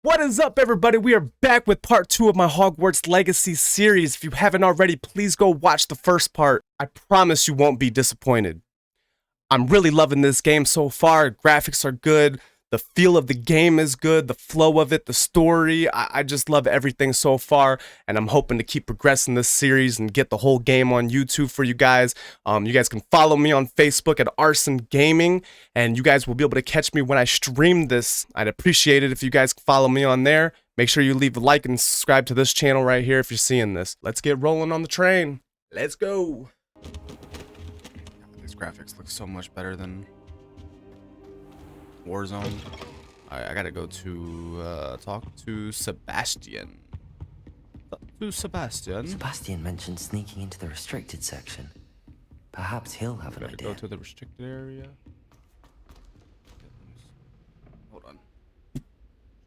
What is up, everybody? We are back with part 2 of my Hogwarts Legacy series. If you haven't already, please go watch the first part. I promise you won't be disappointed. I'm really loving this game so far. Graphics are good. The feel of the game is good. The flow of it, the story. I just love everything so far. And I'm hoping to keep progressing this series and get the whole game on YouTube for you guys. You guys can follow me on Facebook at Arson Gaming. And you guys will be able to catch me when I stream this. I'd appreciate it if you guys follow me on there. Make sure you leave a like and subscribe to this channel right here if you're seeing this. Let's get rolling on the train. Let's go. These graphics look so much better than Warzone. Alright, I gotta go to talk to Sebastian. Sebastian mentioned sneaking into the restricted section. Perhaps he'll have an idea. Go to the restricted area. Hold on.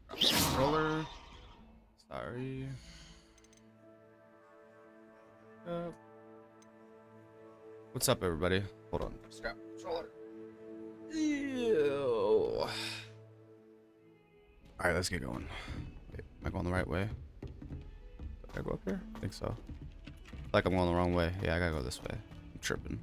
Controller. Sorry. What's up, everybody? Hold on. Scrap controller. Ew. Alright, let's get going. Wait, am I going the right way? Did I go up here? I think so. Like I'm going the wrong way. Yeah, I gotta go this way. I'm tripping.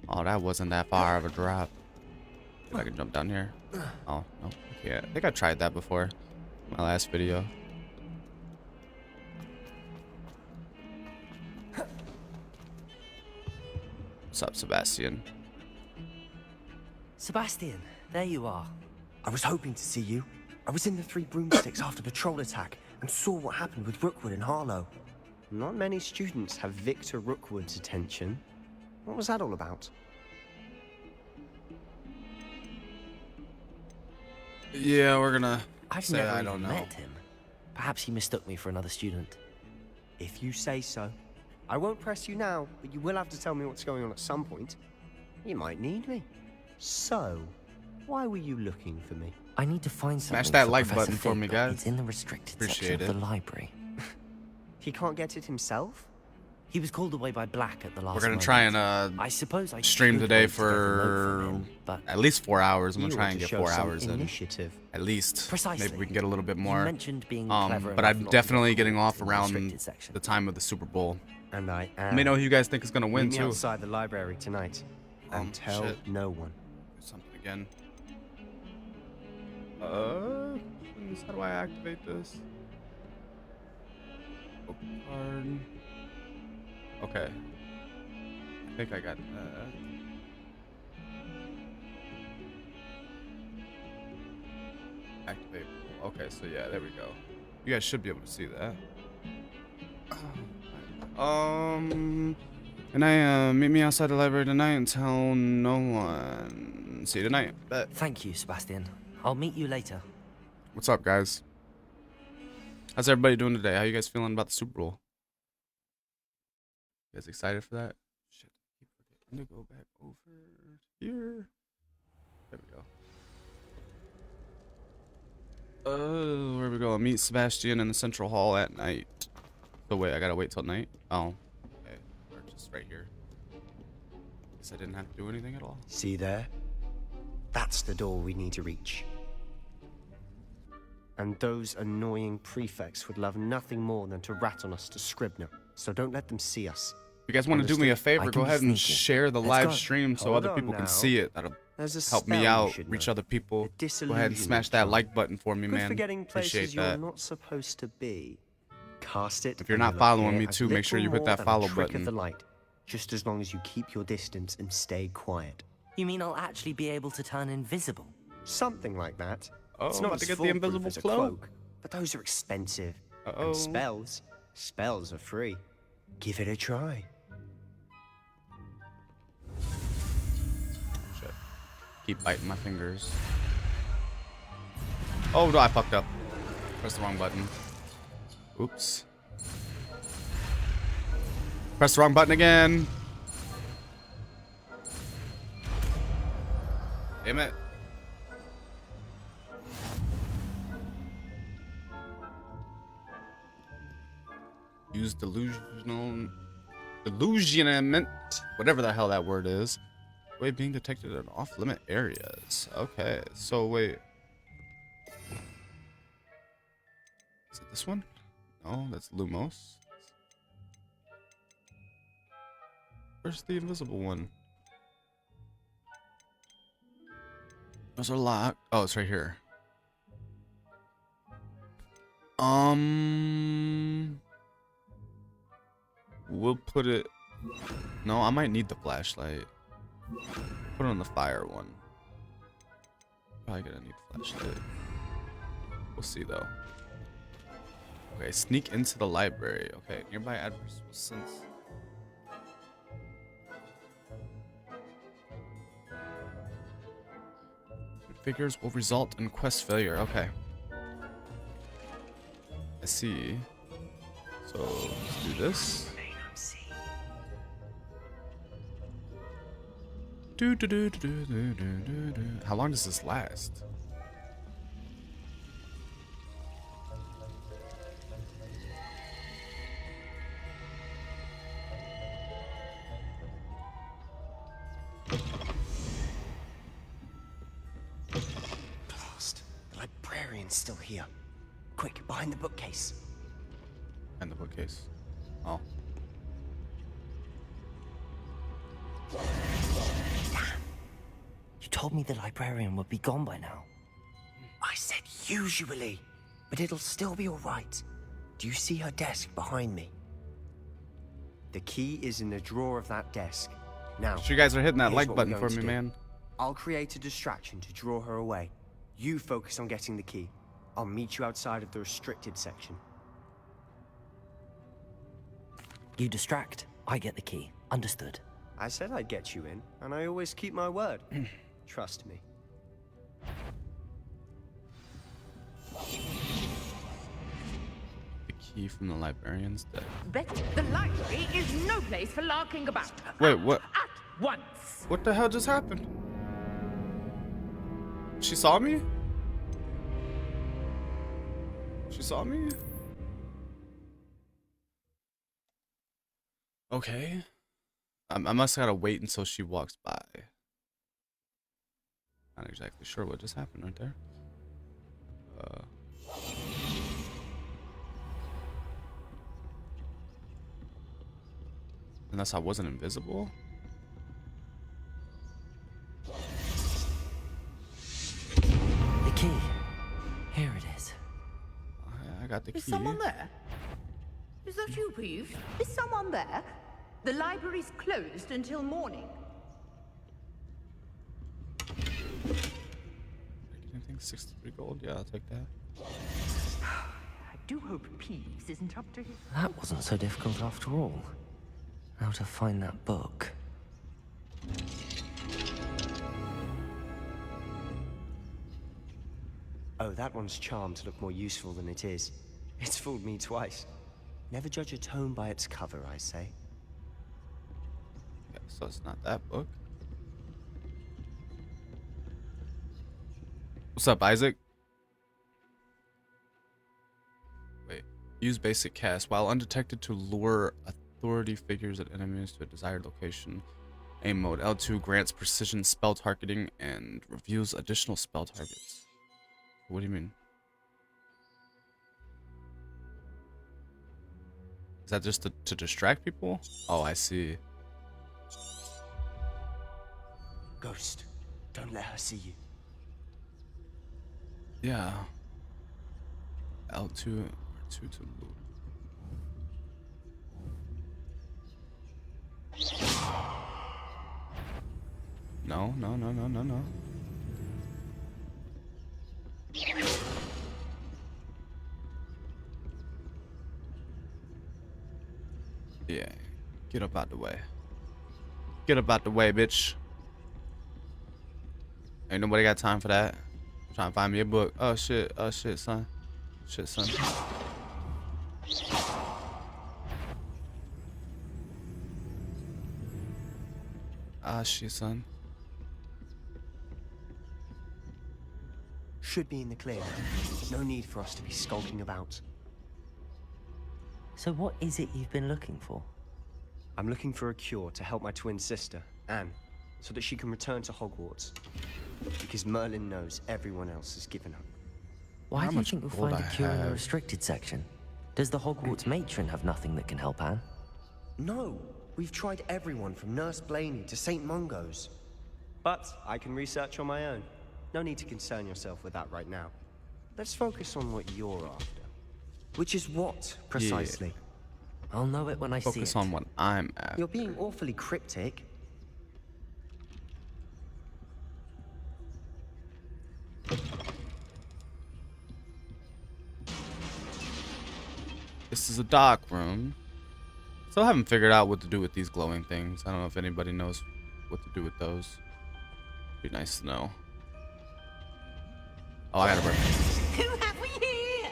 Oh, that wasn't that far of a drop. If I can jump down here. Oh, no. Yeah, I think I tried that before. My last video. What's up, Sebastian? Sebastian, there you are. I was hoping to see you. I was in the Three Broomsticks after the troll attack and saw what happened with Rookwood and Harlow. Not many students have Victor Rookwood's attention. What was that all about? Yeah, we're gonna I've say never I even don't know. met him. Perhaps he mistook me for another student. If you say so. I won't press you now, but you will have to tell me what's going on at some point. You might need me. So, why were you looking for me? I need to find something. Smash that for like Professor button for me, Fig. guys. It's in the restricted Appreciate section of it. the library. He can't get it himself? He was called away by Black at the last We're gonna moment. try and I suppose I stream could today wait to get a note for from him, but at least 4 hours. I'm You gonna try ought and to get show 4 some hours in. initiative. At least. Precisely. Maybe we can get a little bit You more. mentioned being clever But enough I'm not to definitely get getting caught off in the around restricted section. the time of the Super Bowl. And I Let am. me know who you guys think is gonna win Meet me too. outside the library tonight. And tell shit. no one. Something again. How do I activate this? Open card. Okay. I think I got that. Activate. Okay, so yeah, there we go. You guys should be able to see that. And I meet me outside the library tonight and tell no one. See you tonight. Bet. Thank you, Sebastian. I'll meet you later. What's up, guys? How's everybody doing today? How you guys feeling about the Super Bowl? You guys excited for that? Shit, I keep forgetting to go back over here. There we go. Oh, where we go? Meet Sebastian in the Central Hall at night. So wait, I gotta wait till night? Oh, okay. We're just right here. Guess I didn't have to do anything at all. See there? That's the door we need to reach. And those annoying prefects would love nothing more than to rat on us to Scribner. So don't let them see us. If you guys want to do me a I favor, can go be ahead and sneaky. share the Let's live go. stream so Hold other on people now. can see it. That'll There's a help me spell you out, should reach know. other people. The Go ahead and smash that disillusionment like button for me, Good man. for getting places Appreciate you're that. not supposed to be. Cast it. If you're and not you'll following appear me as too, make sure you little hit more that than a follow trick button. Of the light, just as long as you keep your distance and stay quiet. You mean I'll actually be able to turn invisible? Something like that. Oh, it's I'm not about to as get the foolproof invisible as a cloak. but those are expensive. Uh-oh. And spells are free. Give it a try. Shit. Keep biting my fingers. Oh no, I fucked up. Press the wrong button. Oops. Press the wrong button again. Damn it. Use delusional... Delusionment. Whatever the hell that word is. Wait, being detected in off-limit areas. Okay, so wait. Is it this one? No, that's Lumos. Where's the invisible one? Those are locked. Oh, it's right here. We'll put it. No, I might need the flashlight. Put it on the fire one. Probably gonna need the flashlight. We'll see though. Okay, sneak into the library. Okay, nearby adverse sense. Figures will result in quest failure. Okay. I see. So let's do this. How long does this last? Blast. The librarian's still here. Quick, behind the bookcase. And the bookcase. Oh. You told me the librarian would be gone by now. I said usually, but it'll still be all right. Do you see her desk behind me? The key is in the drawer of that desk. Now, You guys are hitting that here's like what we're button for going me, to do. man. I'll create a distraction to draw her away. You focus on getting the key. I'll meet you outside of the restricted section. You distract, I get the key. Understood. I said I'd get you in, and I always keep my word. Trust me. The key from the librarian's desk. Betty, the library is no place for larking about. Wait, what? At once. What the hell just happened? She saw me? She saw me? Okay. I must have gotta wait until she walks by. Not exactly sure what just happened right there. Unless I wasn't invisible? The key. Here it is. I got the key. Is someone there? Is that you, Peeves? Is someone there? The library's closed until morning. Anything 63 gold? Yeah, I'll take that. I do hope Peeves isn't up to his... That wasn't so difficult after all. How to find that book. Oh, that one's charmed to look more useful than it is. It's fooled me twice. Never judge a tome by its cover, I say. Yeah, so it's not that book. What's up, Isaac? Wait. Use basic cast. While undetected to lure authority figures and enemies to a desired location. Aim mode. L2 grants precision spell targeting and reveals additional spell targets. What do you mean? Is that just to distract people? Oh, I see. Ghost, don't let her see you. Yeah. L2 R2 to lure. No. Yeah. Get up out the way. Get up out the way, bitch. Ain't nobody got time for that. I'm trying to find me a book. Oh shit, son. Shit, son. Ah, shit, son. Should be in the clear. No need for us to be skulking about. So what is it you've been looking for? I'm looking for a cure to help my twin sister, Anne. so that she can return to Hogwarts. Because Merlin knows everyone else has given up. Why How do you much think we'll gold find a I cure in the have? restricted section? Does the Hogwarts matron have nothing that can help Anne? No, we've tried everyone from Nurse Blaney to St. Mungo's. But I can research on my own. No need to concern yourself with that right now. Let's focus on what you're after. Which is what, precisely? I'll know it when I see it. Focus on what I'm after. You're being awfully cryptic. This is a dark room. Still haven't figured out what to do with these glowing things. I don't know if anybody knows what to do with those. Be nice to know. Oh, I gotta burn. Who have we here?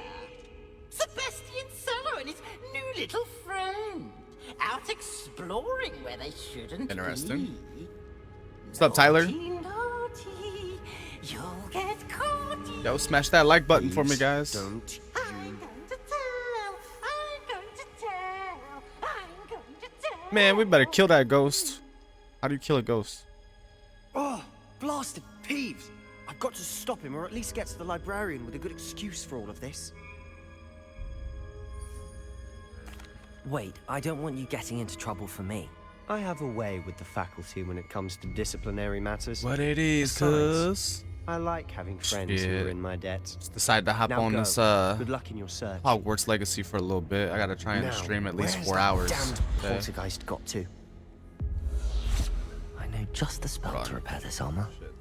Sebastian Sallow and his new little friend. Out exploring where they shouldn't Interesting. be. What's up, Tyler? Naughty, naughty, you'll get caught. Yo, smash that like button for me, guys. Don't I'm going to tell. I'm going to tell. I'm going to tell. Man, we better kill that ghost. How do you kill a ghost? Oh, blasted peeves! I've got to stop him, or at least get to the librarian with a good excuse for all of this. Wait, I don't want you getting into trouble for me. I have a way with the faculty when it comes to disciplinary matters. What it is, Besides, cuz. I like having friends who Shit. are in my debt. Just decided to hop Now on go. this Good luck in your search. Hogwarts Legacy for a little bit. I gotta try and Now, stream at least where's 4 that hours. Damned today. poltergeist got to. I know just the spell Hold to on. repair this armor. Shit.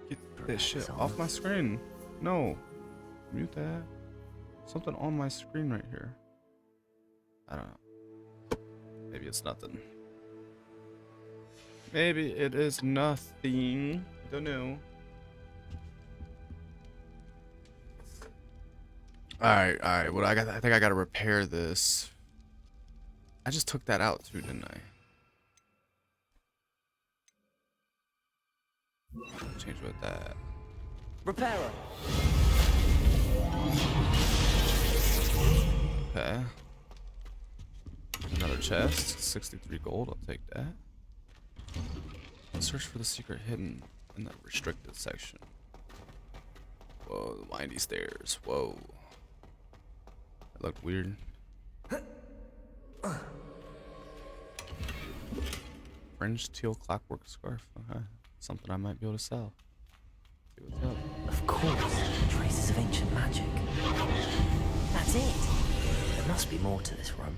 Get this shit off my screen. No. Mute that. Something on my screen right here. I don't know. Maybe it's nothing. Maybe it is nothing. Don't know. Alright, alright. What I got, I think I gotta repair this. I just took that out too, didn't I? Change with that. Repairer. Okay. Another chest. 63 gold. I'll take that. Search for the secret hidden in the restricted section. Whoa, the windy stairs. Whoa. That looked weird. Fringed teal clockwork scarf. Okay. Something I might be able to sell. See what's up. Of course, traces of ancient magic. That's it. There must be more to this room.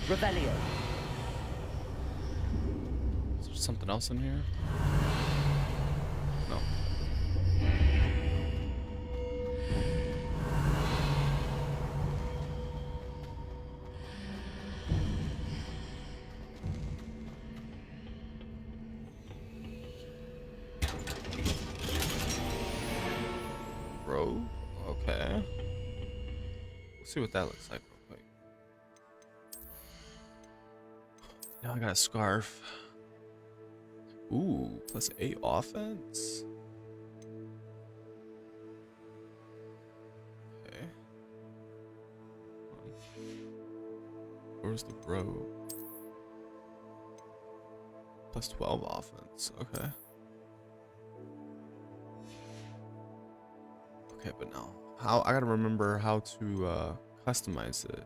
Revelio. Is there something else in here? No. Bro, okay. Let's see what that looks like real quick. Now I got a scarf. Ooh, +8 offense. Okay. Where's the robe? +12 offense. Okay. Okay, but now how I gotta remember how to customize it.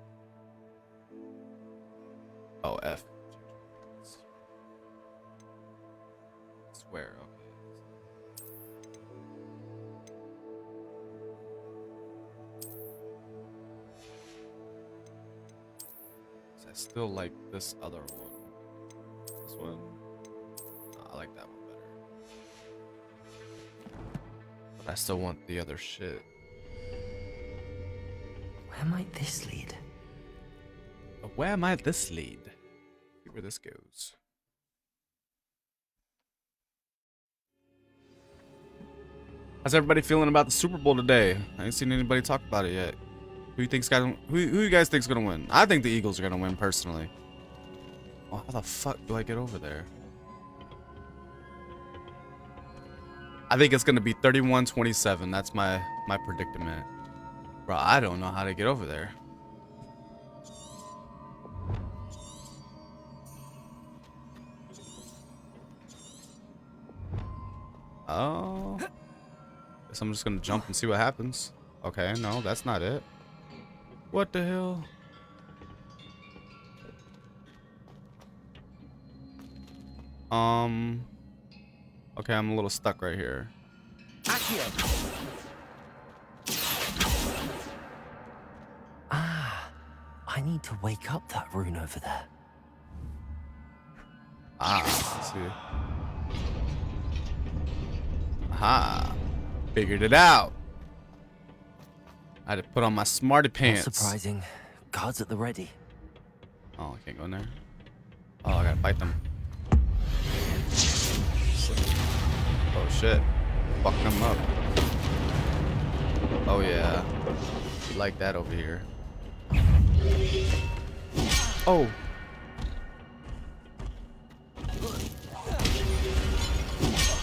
Oh, F. Swear, okay. I still like this other one. This one? No, I like that one better. But I still want the other shit. Where might this lead? But where might this lead? See where this goes. How's everybody feeling about the Super Bowl today? I ain't seen anybody talk about it yet. Who you guys think's gonna win? I think the Eagles are gonna win personally. Oh, how the fuck do I get over there? I think it's gonna be 31-27. That's my predicament. Bro, I don't know how to get over there. Oh. Guess I'm just gonna jump and see what happens. Okay, no, that's not it. What the hell? Okay, I'm a little stuck right here. Ah, I need to wake up that rune over there. Ah, let's see. Aha. Figured it out. I had to put on my smarty Not pants. surprising. Guards at the ready. Oh, I can't go in there. Oh, I gotta fight them. Oh shit. Fuck them up. Oh yeah. Like that over here. Oh.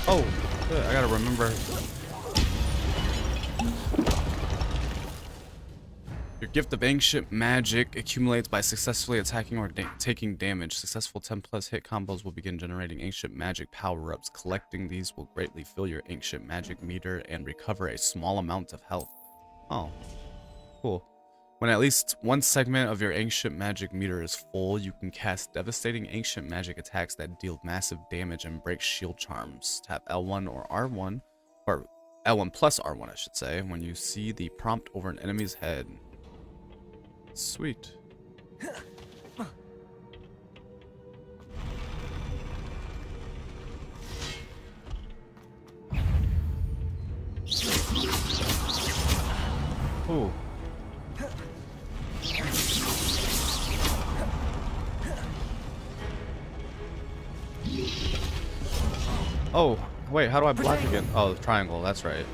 Oh, good. I gotta remember. Your gift of ancient magic accumulates by successfully attacking or taking damage. Successful 10+ hit combos will begin generating ancient magic power-ups. Collecting these will greatly fill your ancient magic meter and recover a small amount of health. Oh, cool. When at least one segment of your ancient magic meter is full, you can cast devastating ancient magic attacks that deal massive damage and break shield charms. Tap L1 or R1, or L1 plus R1, I should say, when you see the prompt over an enemy's head. Sweet. Ooh. Oh, wait, how do I block again? Oh, the triangle, that's right.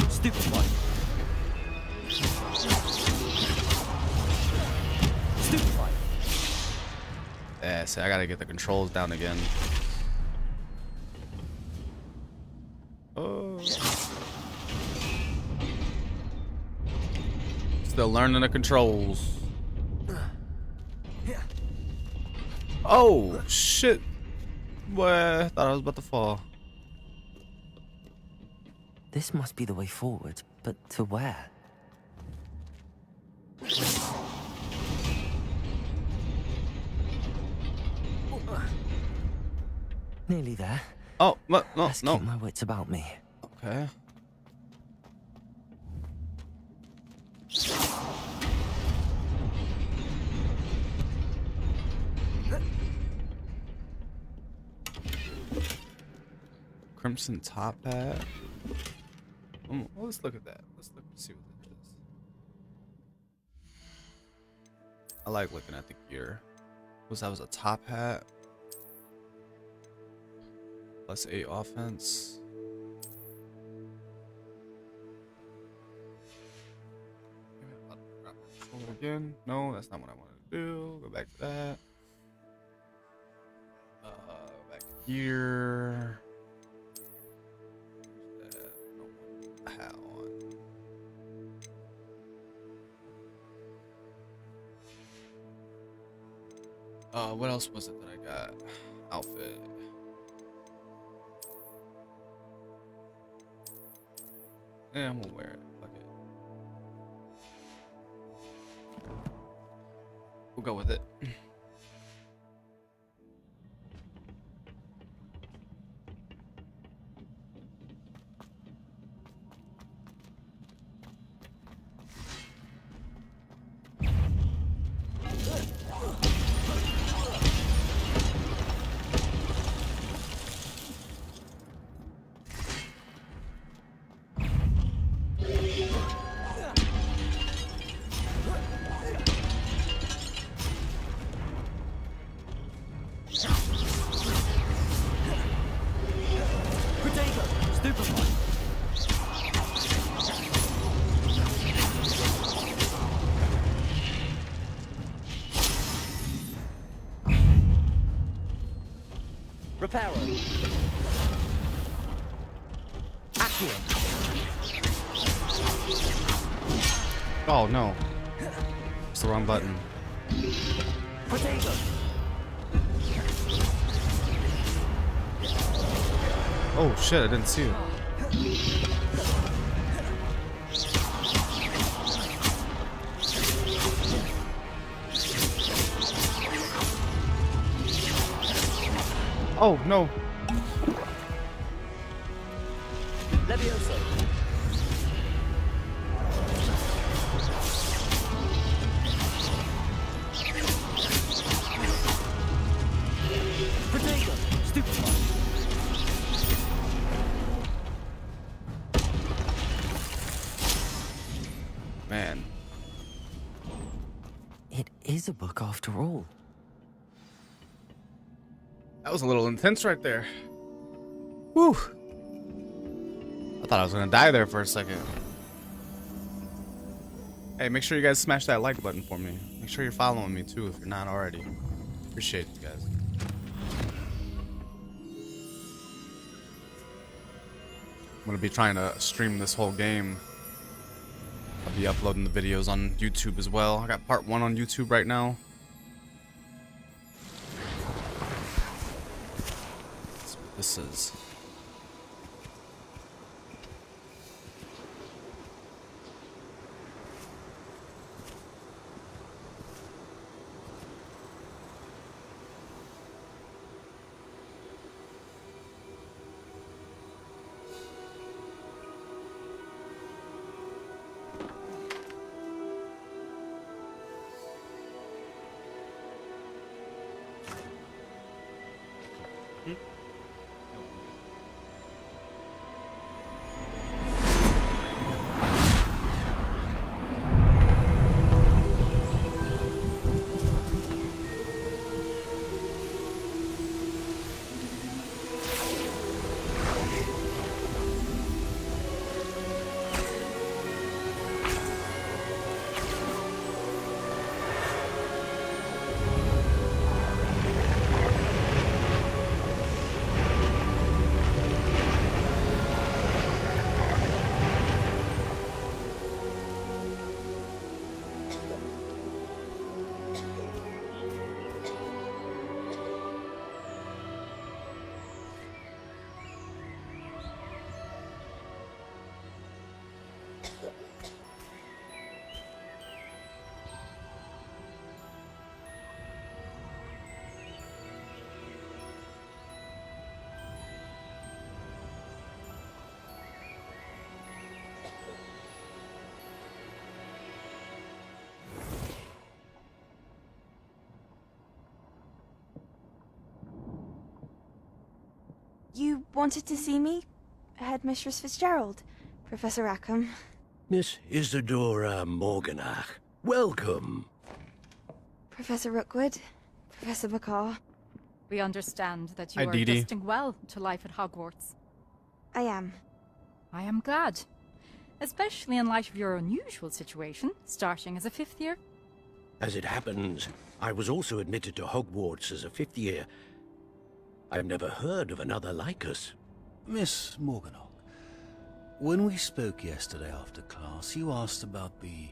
Stupid one. Stupid one. Yeah, see, I gotta get the controls down again. Oh. Still learning the controls. Oh, shit. Boy, I thought I was about to fall. This must be the way forward, but to where? Nearly there. Oh, no, Let's no. keep my wits about me. Okay. Crimson top hat. Let's look at that. Let's look and see what that is. I like looking at the gear. That was a top hat. +8 offense. Again. No, that's not what I wanted to do. Go back to that. Back to gear. What else was it that I got? Outfit. Yeah, I'm gonna wear it. Fuck it. We'll go with it. Reparo. Accio. Oh no. It's the wrong button. Potato! Oh shit, I didn't see it. Oh no. Levioso! Potato! Stupefy! Man. It is a book after all. That was a little intense right there. Whew. I thought I was gonna die there for a second. Hey, make sure you guys smash that like button for me. Make sure you're following me too if you're not already. Appreciate you guys. I'm gonna be trying to stream this whole game. I'll be uploading the videos on YouTube as well. I got part 1 on YouTube right now. That's what this is. You wanted to see me? Headmistress Fitzgerald, Professor Rackham. Miss Isadora Morganach, welcome. Professor Rookwood, Professor McCaw. We understand that you Hi, are Dee Dee. adjusting well to life at Hogwarts. I am. I am glad. Especially in light of your unusual situation, starting as a 5th year. As it happens, I was also admitted to Hogwarts as a 5th year. I've never heard of another like us. Miss Morganach, when we spoke yesterday after class, you asked about the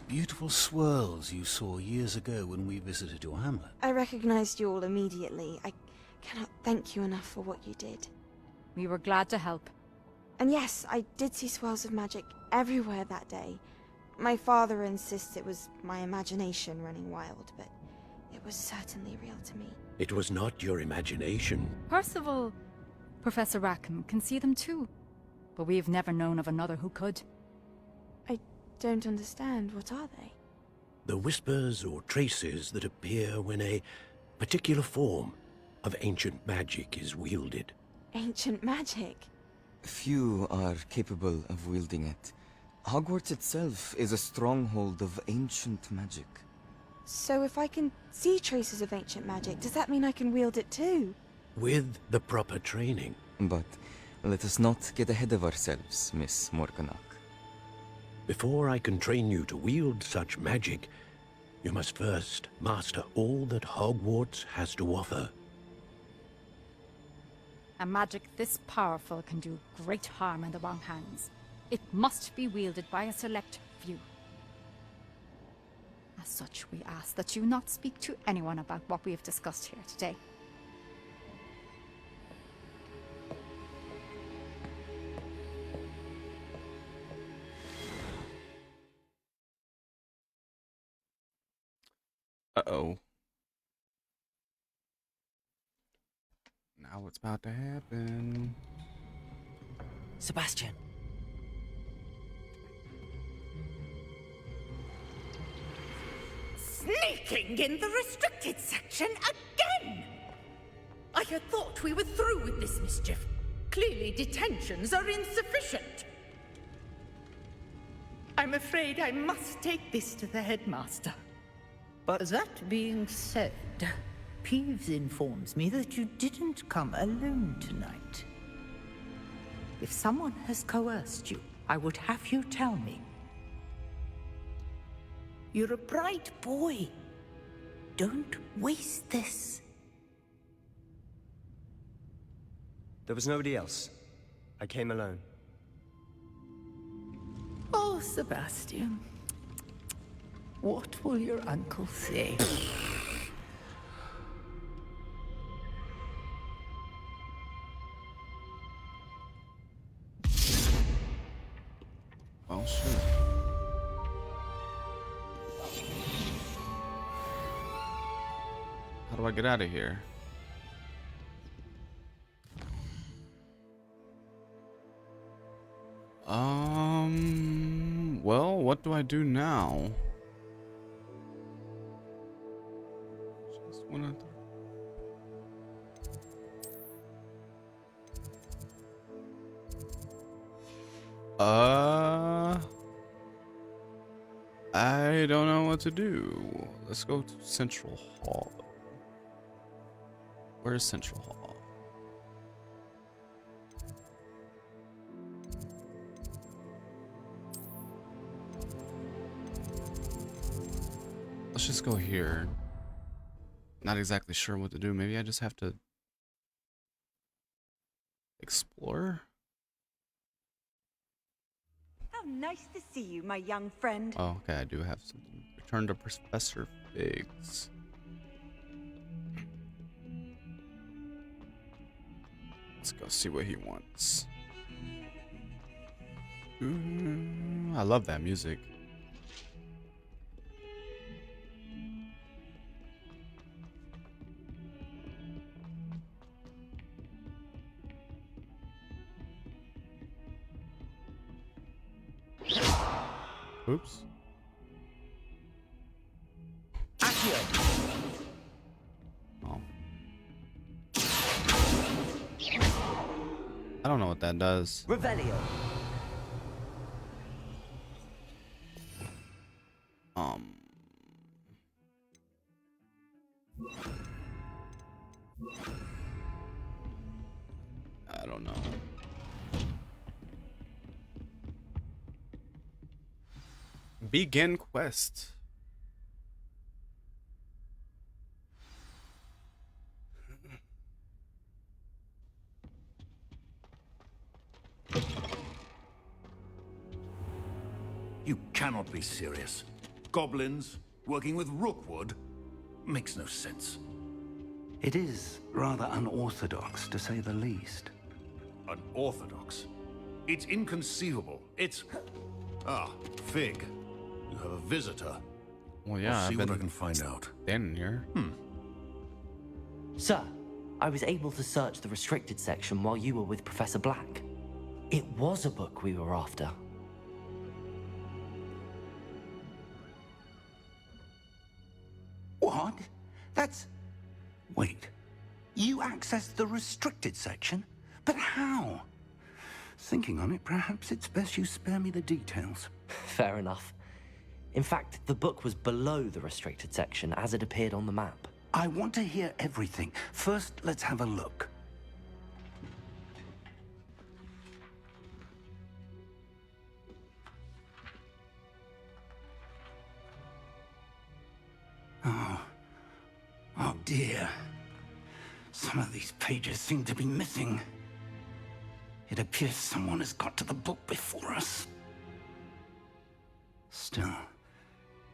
beautiful swirls you saw years ago when we visited your hamlet. I recognized you all immediately. I cannot thank you enough for what you did. We were glad to help. And yes, I did see swirls of magic everywhere that day. My father insists it was my imagination running wild, but it was certainly real to me. It was not your imagination. Percival, Professor Rackham can see them too. But we've never known of another who could. I don't understand. What are they? The whispers or traces that appear when a particular form of ancient magic is wielded. Ancient magic? Few are capable of wielding it. Hogwarts itself is a stronghold of ancient magic. So if I can see traces of ancient magic, does that mean I can wield it too? With the proper training. But let us not get ahead of ourselves, Miss Morganach. Before I can train you to wield such magic, you must first master all that Hogwarts has to offer. A magic this powerful can do great harm in the wrong hands. It must be wielded by a select few. As such, we ask that you not speak to anyone about what we have discussed here today. Uh-oh. Now what's about to happen? Sebastian. Sneaking in the restricted section again! I had thought we were through with this mischief. Clearly detentions are insufficient. I'm afraid I must take this to the headmaster. But That being said, Peeves informs me that you didn't come alone tonight. If someone has coerced you, I would have you tell me. You're a bright boy. Don't waste this. There was nobody else. I came alone. Oh, Sebastian. What will your uncle say? Oh, shit. How do I get out of here? Well, what do I do now? Just wanna... I don't know what to do. Let's go to Central Hall. Where's Central Hall? Let's just go here. Not exactly sure what to do. Maybe I just have to explore. How nice to see you, my young friend. Oh, okay, I do have something. Return to Professor Figs. Let's go see what he wants. I love that music. Oops. Oh. I don't know what that does. Revelio. I don't know. Begin quest. You cannot be serious. Goblins working with Rookwood makes no sense. It is rather unorthodox, to say the least. Unorthodox? It's inconceivable. It's... Ah, Fig. You have a visitor. Well, yeah, I'll see I've what been I can find out. standing here. Sir, I was able to search the restricted section while you were with Professor Black. It was a book we were after. What? That's... Wait. You accessed the restricted section? But how? Thinking on it, perhaps it's best you spare me the details. Fair enough. In fact, the book was below the restricted section as it appeared on the map. I want to hear everything. First, let's have a look. Oh dear. Some of these pages seem to be missing. It appears someone has got to the book before us. Still,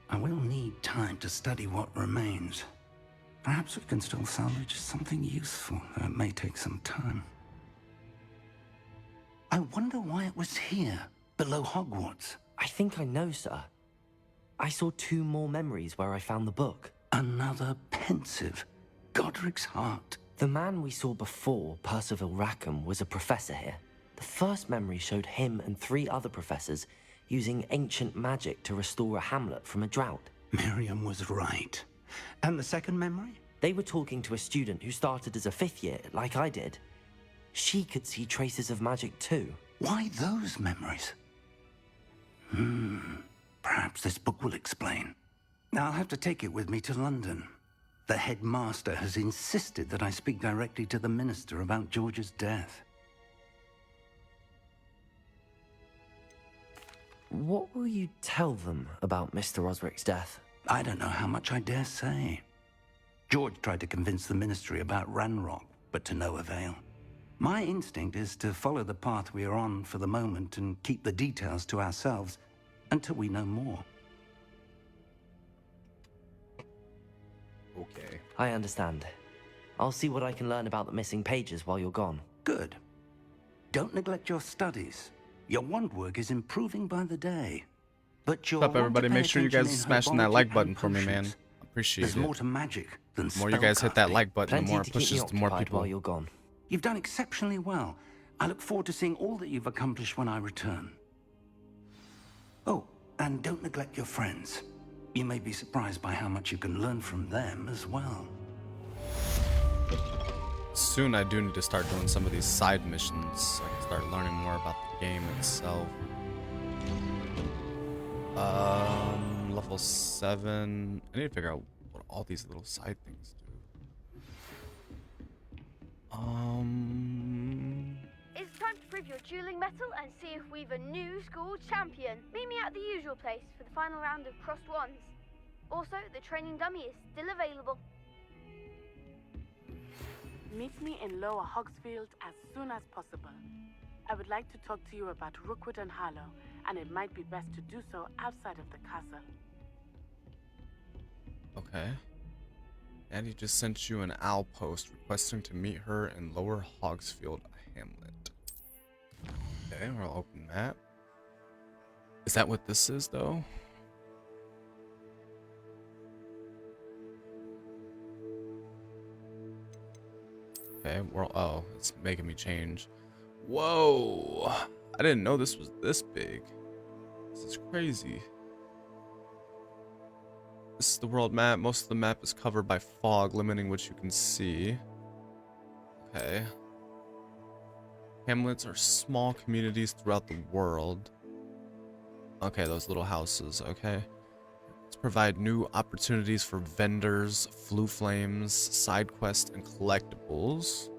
I will need time to study what remains. Perhaps we can still salvage something useful, though it may take some time. I wonder why it was here, below Hogwarts. I think I know, sir. I saw 2 more memories where I found the book. Another pensive Godric's heart. The man we saw before, Percival Rackham, was a professor here. The first memory showed him and 3 other professors using ancient magic to restore a hamlet from a drought. Miriam was right. And the second memory? They were talking to a student who started as a 5th year, like I did. She could see traces of magic too. Why those memories? Perhaps this book will explain. Now I'll have to take it with me to London. The headmaster has insisted that I speak directly to the minister about George's death. What will you tell them about Mr. Osric's death? I don't know how much I dare say. George tried to convince the ministry about Ranrock, but to no avail. My instinct is to follow the path we are on for the moment and keep the details to ourselves until we know more. Okay. I understand. I'll see what I can learn about the missing pages while you're gone. Good. Don't neglect your studies. Your wand work is improving by the day. But you'll What's up, want to everybody? pay Make sure you guys attention in smashing that herbology like and button for me, man. potions. Appreciate There's it. more to magic than The more you guys hit that spellcasting. like button, the Plenty more it to keep me pushes to more occupied people. while you're gone. You've done exceptionally well. I look forward to seeing all that you've accomplished when I return. Oh, and don't neglect your friends. You may be surprised by how much you can learn from them as well. Soon I do need to start doing some of these side missions so I can start learning more about the game itself. Level 7. I need to figure out what all these little side things do. It's time to prove your dueling mettle and see if we've a new school champion. Meet me at the usual place for the final round of crossed wands. Also, the training dummy is still available. Meet me in Lower Hogsfield as soon as possible. I would like to talk to you about Rookwood and Harlow, and it might be best to do so outside of the castle. Okay. Annie just sent you an owl post requesting to meet her in Lower Hogsfield Hamlet. Okay, we'll open that. Is that what this is, though? Okay, oh, it's making me change. Whoa! I didn't know this was this big. This is crazy. This is the world map. Most of the map is covered by fog, limiting what you can see. Okay. Hamlets are small communities throughout the world. Okay, those little houses, okay. Let's provide new opportunities for vendors, flue flames, side quests, and collectibles.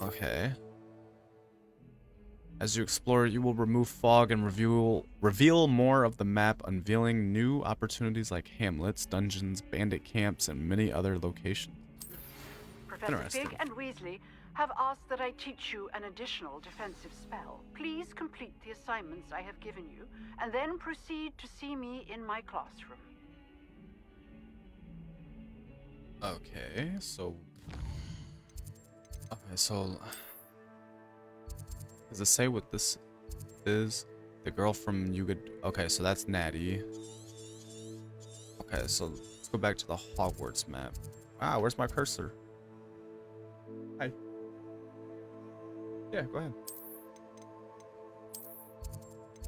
Okay. As you explore, you will remove fog and reveal more of the map, unveiling new opportunities like hamlets, dungeons, bandit camps, and many other locations. Professor Fig and Weasley have asked that I teach you an additional defensive spell. Please complete the assignments I have given you, and then proceed to see me in my classroom. Okay, so does it say what this is? The girl from okay, so that's Natty. Okay, so let's go back to the Hogwarts map. Wow, where's my cursor? Hi. Yeah, go ahead.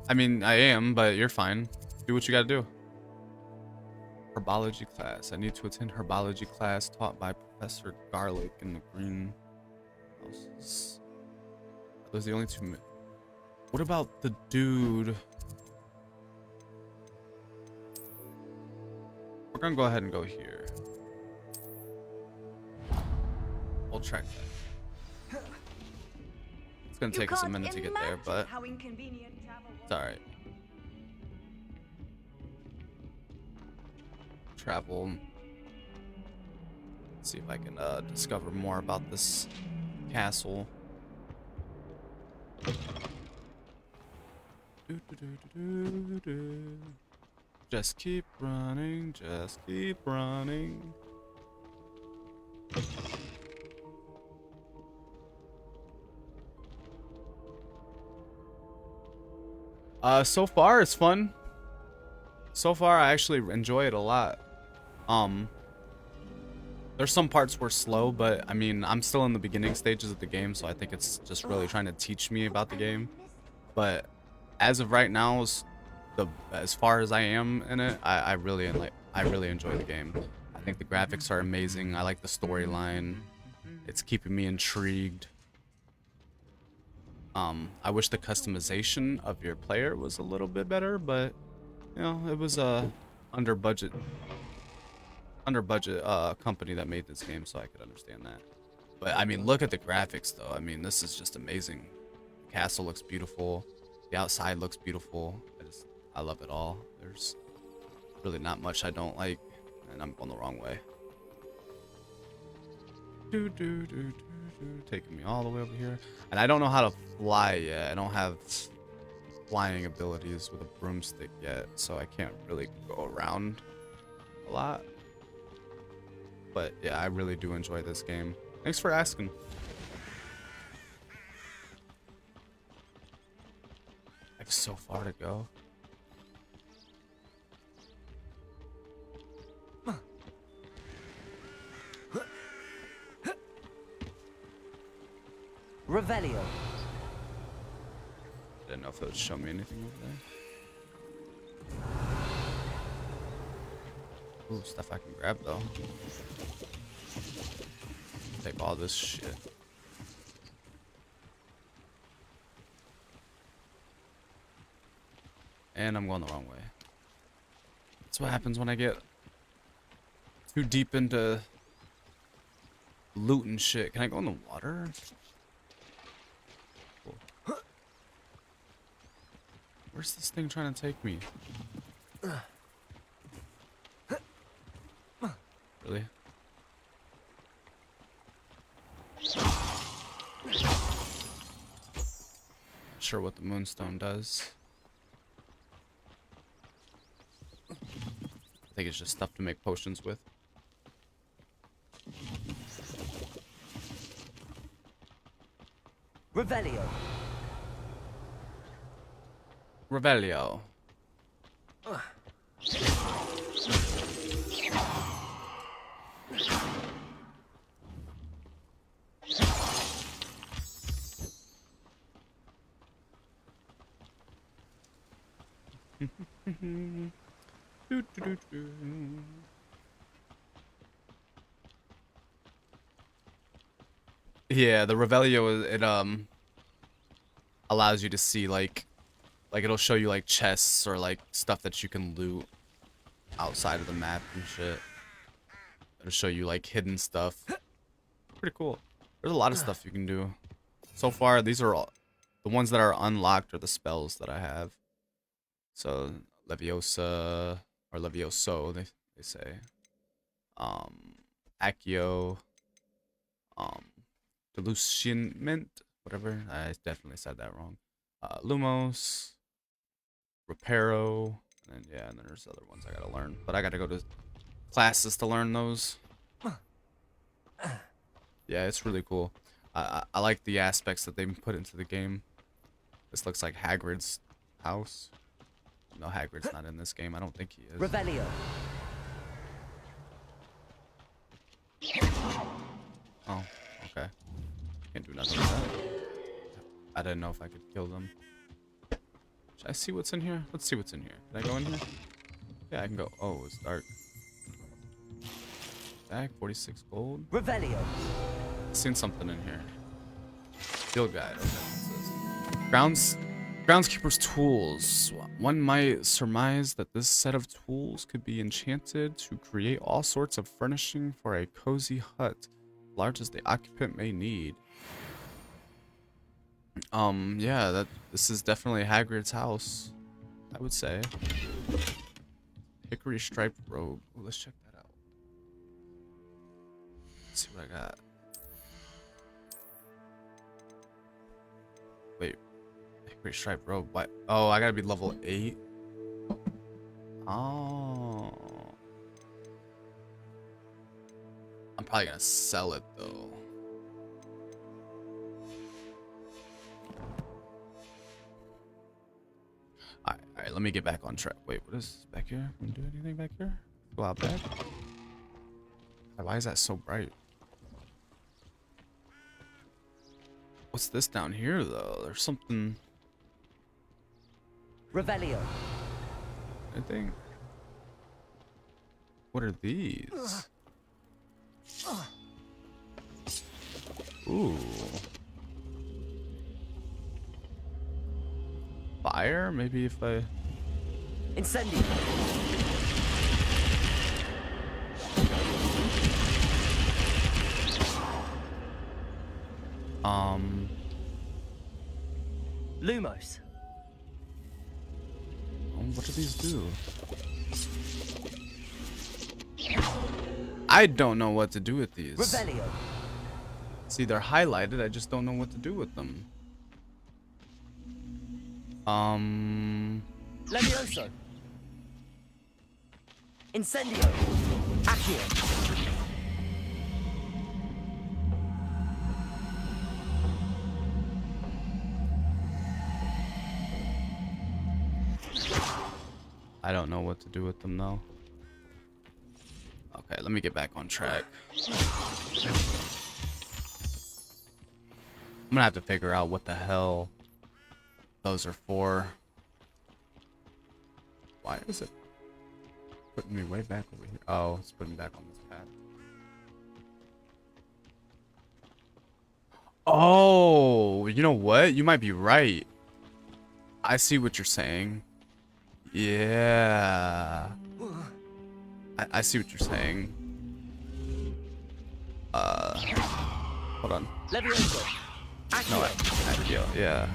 I mean, I am, but you're fine. Do what you gotta do. Herbology class. I need to attend herbology class taught by Professor Garlic in the greenhouses. Those are the only two. What about the dude? We're gonna go ahead and go here. We'll track that. It's gonna take us a minute to get there, but it's alright. Travel. Let's see if I can discover more about this castle. Just keep running, just keep running. So far it's fun. So far I actually enjoy it a lot. There's some parts were slow, but I mean, I'm still in the beginning stages of the game, so I think it's just really trying to teach me about the game. But as of right now, as far as I am in it, I really enjoy the game. I think the graphics are amazing. I like the storyline. It's keeping me intrigued. I wish the customization of your player was a little bit better, but you know, it was under budget company that made this game, so I could understand that. But I mean, look at the graphics though. I mean, this is just amazing. The castle looks beautiful. The outside looks beautiful. I love it all. There's really not much I don't like, and I'm going the wrong way. Taking me all the way over here, and I don't know how to fly yet. I don't have flying abilities with a broomstick yet, so I can't really go around a lot. But yeah, I really do enjoy this game. Thanks for asking. I have so far to go. Revelio. Didn't know if it would show me anything over there. Ooh, stuff I can grab though. Take all this shit. And I'm going the wrong way. That's what happens when I get too deep into loot and shit. Can I go in the water? Cool. Where's this thing trying to take me? Really? Not sure what the moonstone does. I think it's just stuff to make potions with. Revelio. Revelio. Yeah, the Revelio, it allows you to see like it'll show you like chests or like stuff that you can loot outside of the map and shit. It'll show you like hidden stuff. Pretty cool. There's a lot of stuff you can do. So far, these are all the ones that are unlocked are the spells that I have. So Leviosa or Levioso, they say. Accio, Delusionment, whatever. I definitely said that wrong. Lumos, Reparo, and yeah, and then there's other ones I gotta learn. But I gotta go to classes to learn those. Yeah, it's really cool. I like the aspects that they put into the game. This looks like Hagrid's house. No, Hagrid's not in this game. I don't think he is. Revelio. Oh, okay. Can't do nothing with that. I didn't know if I could kill them. Should I see what's in here? Let's see what's in here. Can I go in here? Yeah, I can go. Oh, it's dark. Bag, 46 gold. Revelio. Seen something in here. Field guide. Okay. It says, groundskeeper's tools. One might surmise that this set of tools could be enchanted to create all sorts of furnishing for a cozy hut, large as the occupant may need. Yeah, this is definitely Hagrid's house, I would say. Hickory striped robe. Ooh, let's check that out. Let's see what I got. Wait, hickory striped robe. What? Oh, I gotta be level 8. Oh. I'm probably gonna sell it though. Alright, let me get back on track. Wait, what is back here? Can we do anything back here? Go out back? Why is that so bright? What's this down here though? There's something. Revelio. Anything? What are these? Ooh. Fire? Maybe if I... Incendio. Lumos. What do these do? I don't know what to do with these. Revelio. See, they're highlighted. I just don't know what to do with them. Levioso. Incendio. Accio. I don't know what to do with them though. Okay, let me get back on track. I'm gonna have to figure out what the hell those are for. Why is it putting me way back over here? Oh, it's putting me back on this path. Oh, you know what? You might be right. I see what you're saying. Yeah. I see what you're saying. Hold on. Levioso. No, Accio, yeah.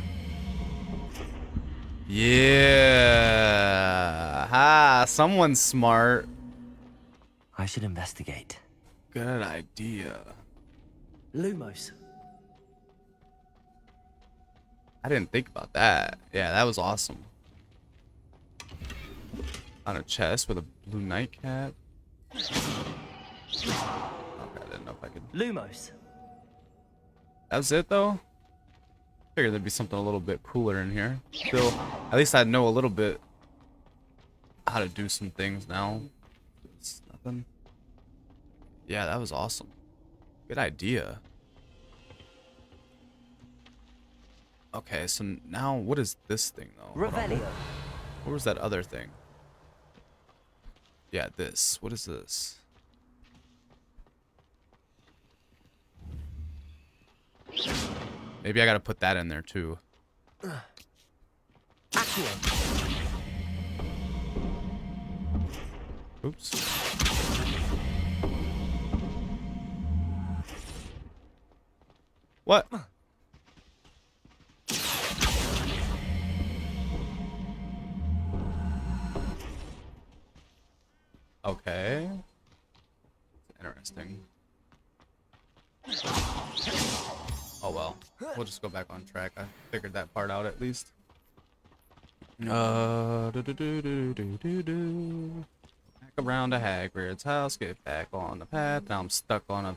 Yeah. Ha, someone's smart. I should investigate. Good idea. Lumos. I didn't think about that. Yeah, that was awesome. On a chest with a blue nightcap. Okay, I didn't know if I could. Lumos. That was it though? Figured there'd be something a little bit cooler in here. Still, at least I know a little bit how to do some things now. It's nothing. Yeah, that was awesome. Good idea. Okay, so now what is this thing though? Revelio. What was that other thing? Yeah, this. What is this? Maybe I gotta put that in there too. Oops. What? Okay. Interesting. Oh well. We'll just go back on track. I figured that part out at least. Back around to Hagrid's house, get back on the path. Now I'm stuck on a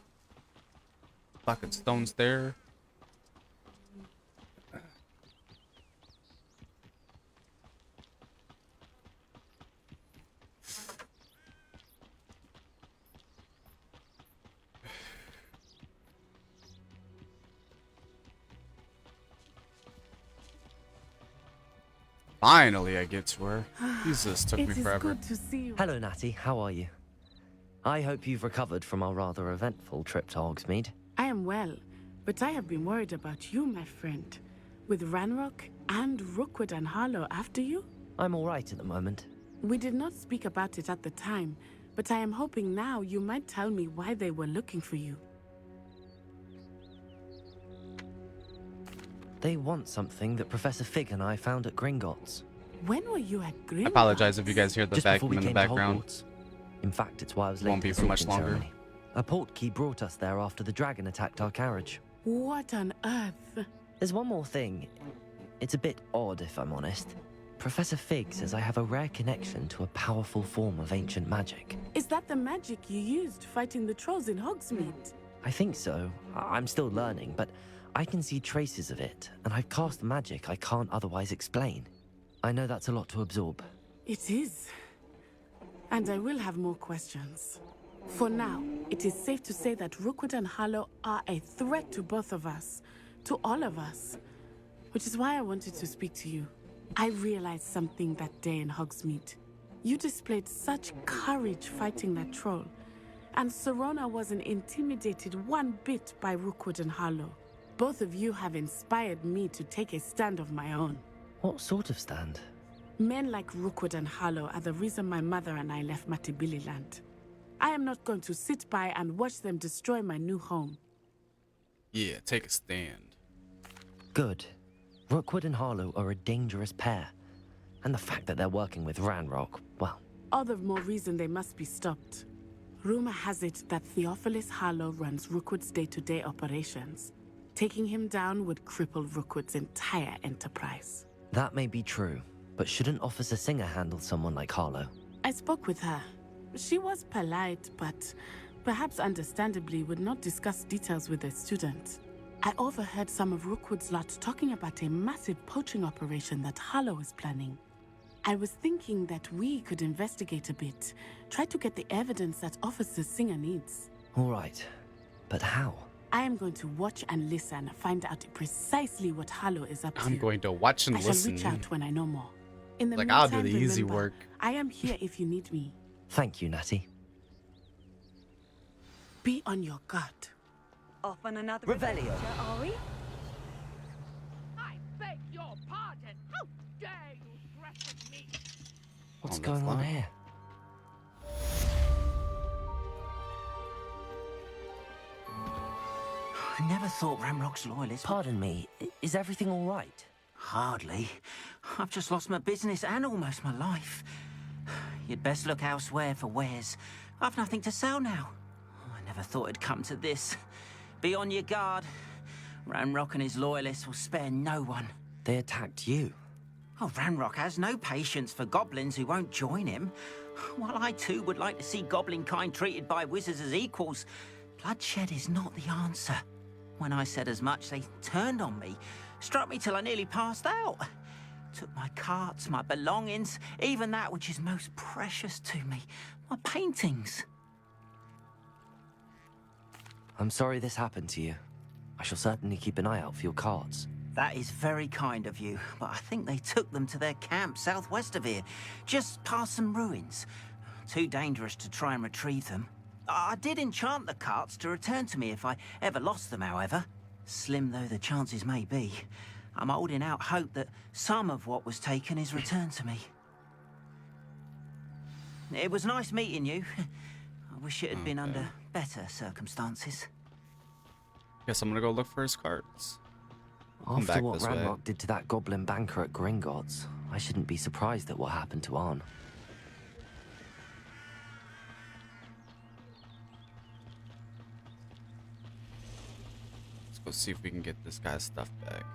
fucking stone stair. Finally, I get to her. Jesus, took me forever. Good to see you. Hello, Natty. How are you? I hope you've recovered from our rather eventful trip to Hogsmeade. I am well, but I have been worried about you, my friend. With Ranrock and Rookwood and Harlow after you? I'm all right at the moment. We did not speak about it at the time, but I am hoping now you might tell me why they were looking for you. They want something that Professor Fig and I found at Gringotts. When were you at Gringotts? I apologize if you guys hear the Just before vacuum we in the came to background. Hogwarts. In fact, it's why I was late. Won't be to the for much sorting longer. ceremony. A portkey brought us there after the dragon attacked our carriage. What on earth? There's one more thing. It's a bit odd, if I'm honest. Professor Fig says I have a rare connection to a powerful form of ancient magic. Is that the magic you used fighting the trolls in Hogsmeade? I think so. I'm still learning, but I can see traces of it, and I've cast magic I can't otherwise explain. I know that's a lot to absorb. It is. And I will have more questions. For now, it is safe to say that Rookwood and Harlow are a threat to both of us, to all of us, which is why I wanted to speak to you. I realized something that day in Hogsmeade. You displayed such courage fighting that troll, and Serona wasn't intimidated one bit by Rookwood and Harlow. Both of you have inspired me to take a stand of my own. What sort of stand? Men like Rookwood and Harlow are the reason my mother and I left Matibili land. I am not going to sit by and watch them destroy my new home. Yeah, take a stand. Good. Rookwood and Harlow are a dangerous pair. And the fact that they're working with Ranrock, well... All the more reason they must be stopped. Rumor has it that Theophilus Harlow runs Rookwood's day-to-day operations. Taking him down would cripple Rookwood's entire enterprise. That may be true, but shouldn't Officer Singer handle someone like Harlow? I spoke with her. She was polite, but perhaps understandably would not discuss details with a student. I overheard some of Rookwood's lot talking about a massive poaching operation that Harlow is planning. I was thinking that we could investigate a bit, try to get the evidence that Officer Singer needs. All right, but how? I am going to watch and listen, find out precisely what Harlow is up to. I'm going to watch and listen. I shall reach out when I know more. In the like, meantime, I'll do the easy remember, work. I am here if you need me. Thank you, Natty. Be on your guard. Off on another Revelio. adventure, are we? I beg your pardon. How dare you threaten me? What's going on here? I never thought Ramrock's loyalists... Pardon me, is everything all right? Hardly. I've just lost my business and almost my life. You'd best look elsewhere for wares. I've nothing to sell now. I never thought it'd come to this. Be on your guard. Ranrock and his loyalists will spare no one. They attacked you? Oh, Ranrock has no patience for goblins who won't join him. While I too would like to see goblin kind treated by wizards as equals, bloodshed is not the answer. When I said as much, they turned on me, struck me till I nearly passed out. Took my carts, my belongings, even that which is most precious to me, my paintings. I'm sorry this happened to you. I shall certainly keep an eye out for your carts. That is very kind of you, but I think they took them to their camp southwest of here, just past some ruins. Too dangerous to try and retrieve them. I did enchant the carts to return to me if I ever lost them, however. Slim though the chances may be, I'm holding out hope that some of what was taken is returned to me. It was nice meeting you. I wish it had been under better circumstances. Guess I'm gonna go look for his cards. After what Ranrock did to that goblin banker at Gringotts, I shouldn't be surprised at what happened to Arn. Let's go see if we can get this guy's stuff back.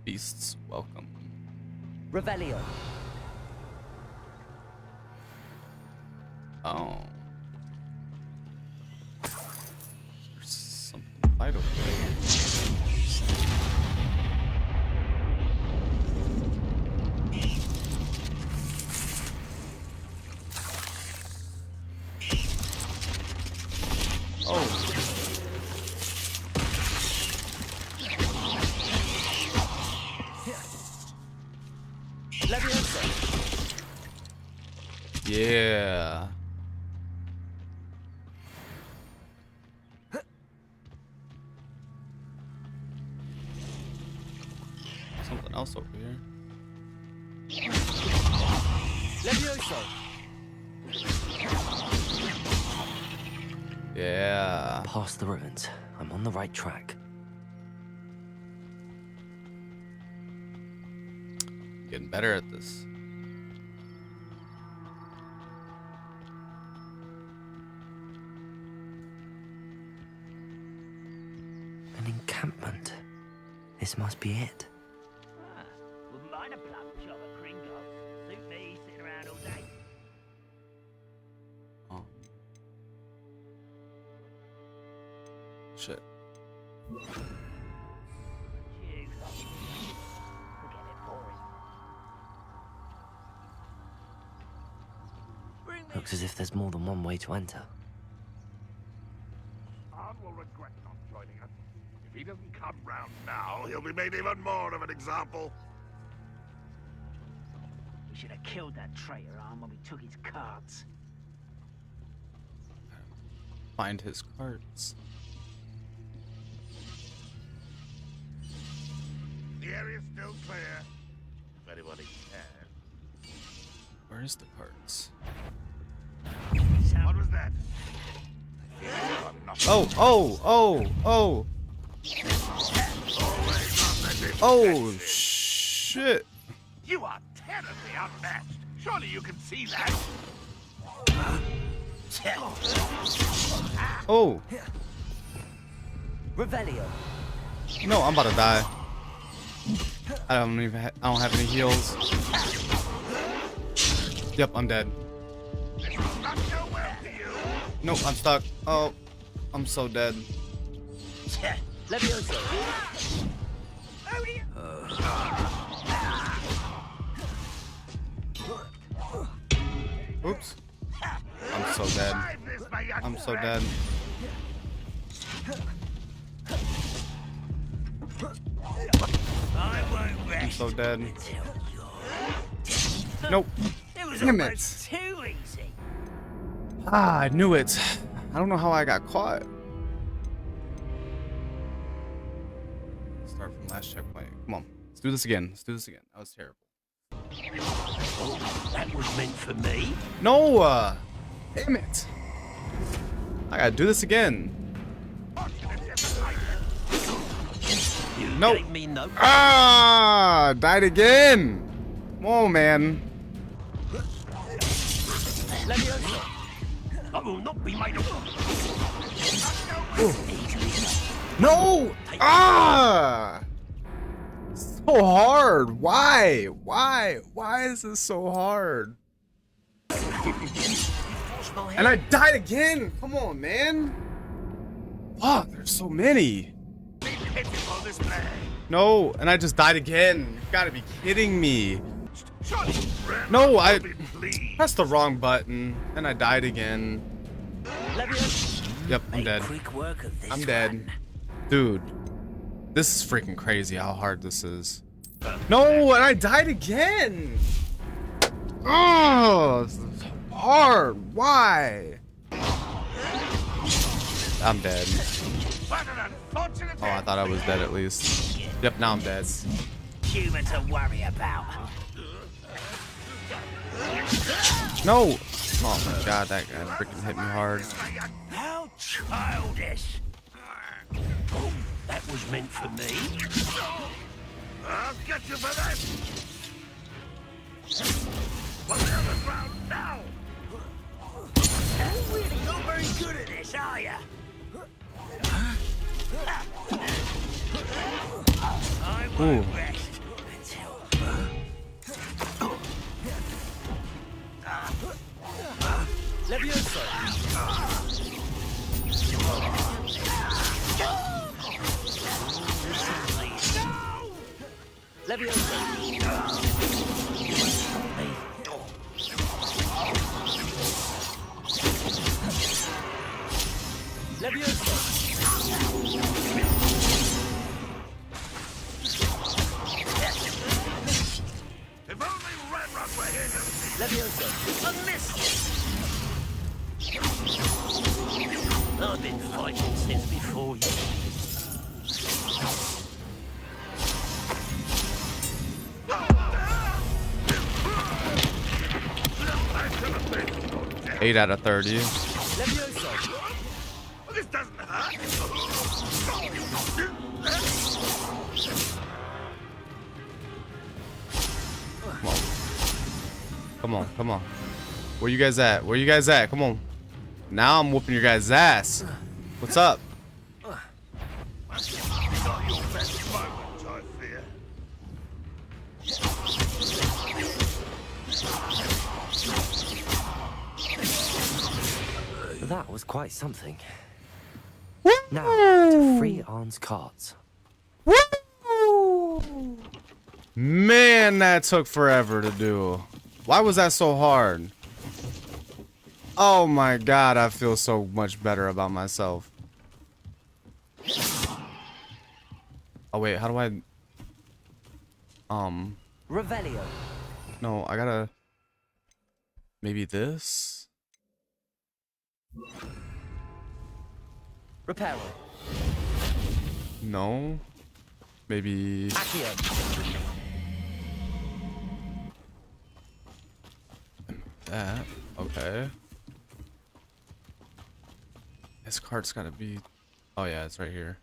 Beasts welcome. Revelio. Oh. There's something to fight over there. Oh. Yeah. Something else over here. Yeah. Past the ruins. I'm on the right track. Getting better at this. An encampment. This must be it. Wouldn't mind a plum job at Gringotts. Suit me, sitting around all day. Oh. Shit. Looks as if there's more than one way to enter. Arn will regret not joining us. If he doesn't come round now, he'll be made even more of an example. We should have killed that traitor, Arn, when we took his cards. Find his cards. The area's still clear. If anybody can. Where's the cards? What was that? Oh. Oh, shit. You are terribly outmatched. Surely you can see that. Oh. Revelio. No, I'm about to die. I don't have any heals. Yep, I'm dead. Nope, I'm stuck. Oh, I'm so dead. Oops. I'm so dead. I'm so dead. I'm so dead. Nope. Damn it. Too easy. Ah, I knew it. I don't know how I got caught. Start from last checkpoint. Come on. Let's do this again. Let's do this again. That was terrible. Oh, that was meant for me. No! Damn it. I gotta do this again. Nope. Ah! Died again! Come on, man. I will not be made of. No! Ah! So hard. Why? Why is this so hard? And I died again. Come on, man. Fuck, there's so many. No, and I just died again. You gotta be kidding me. No, I pressed the wrong button, and I died again. Yep, I'm dead. I'm dead. Dude, this is freaking crazy how hard this is. No, and I died again. Oh, this is hard. Why? I'm dead. Oh, I thought I was dead at least. Yep, now I'm dead. Human to worry about. No! Oh my god, that guy freaking hit me hard. How childish. Oh, that was meant for me. I'll get you for that. What's the other ground now? Really not very good at this, are you? I won't rest until... Levioso. If only Ranrock were here to see. Levioso. A miss. I've been fighting since before you. 8 out of 30. This doesn't hurt. Come on, come on. Where you guys at? Where you guys at? Come on. Now I'm whooping your guys' ass. What's up? Not your best moment, I fear. That was quite something. Now, to free Arn's carts. Man, that took forever to do. Why was that so hard? Oh my god, I feel so much better about myself. Oh wait, how do I... Revelio. No, I gotta... Maybe this? Reparo. No. Maybe... Accio. That. Okay. This card's gotta be... Oh yeah, it's right here.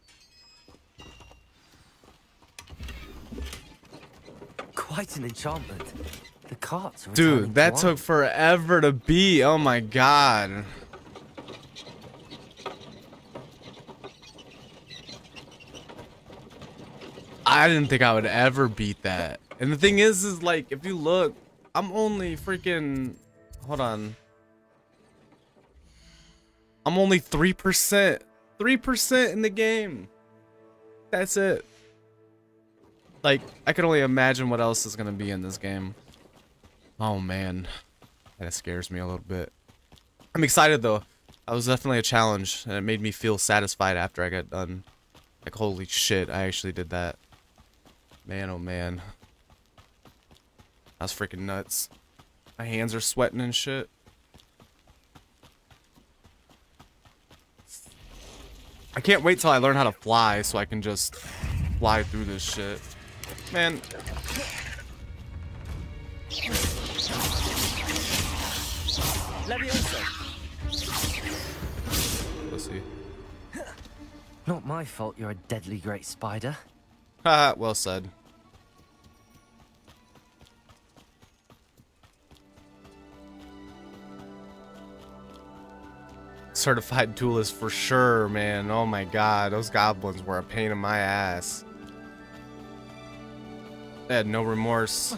Quite an enchantment. The carts are Dude, that took forever to beat. Oh my god. I didn't think I would ever beat that. And the thing is like, if you look, I'm only freaking... Hold on. I'm only 3%. 3% in the game. That's it. Like, I can only imagine what else is gonna be in this game. Oh man. That scares me a little bit. I'm excited though. That was definitely a challenge, and it made me feel satisfied after I got done. Like, holy shit, I actually did that. Man, oh man. That's freaking nuts. My hands are sweating and shit. I can't wait till I learn how to fly so I can just fly through this shit. Man. Let's see. Not my fault you're a deadly great spider. Haha, well said. Certified duelist for sure, man. Oh my god, those goblins were a pain in my ass. They had no remorse.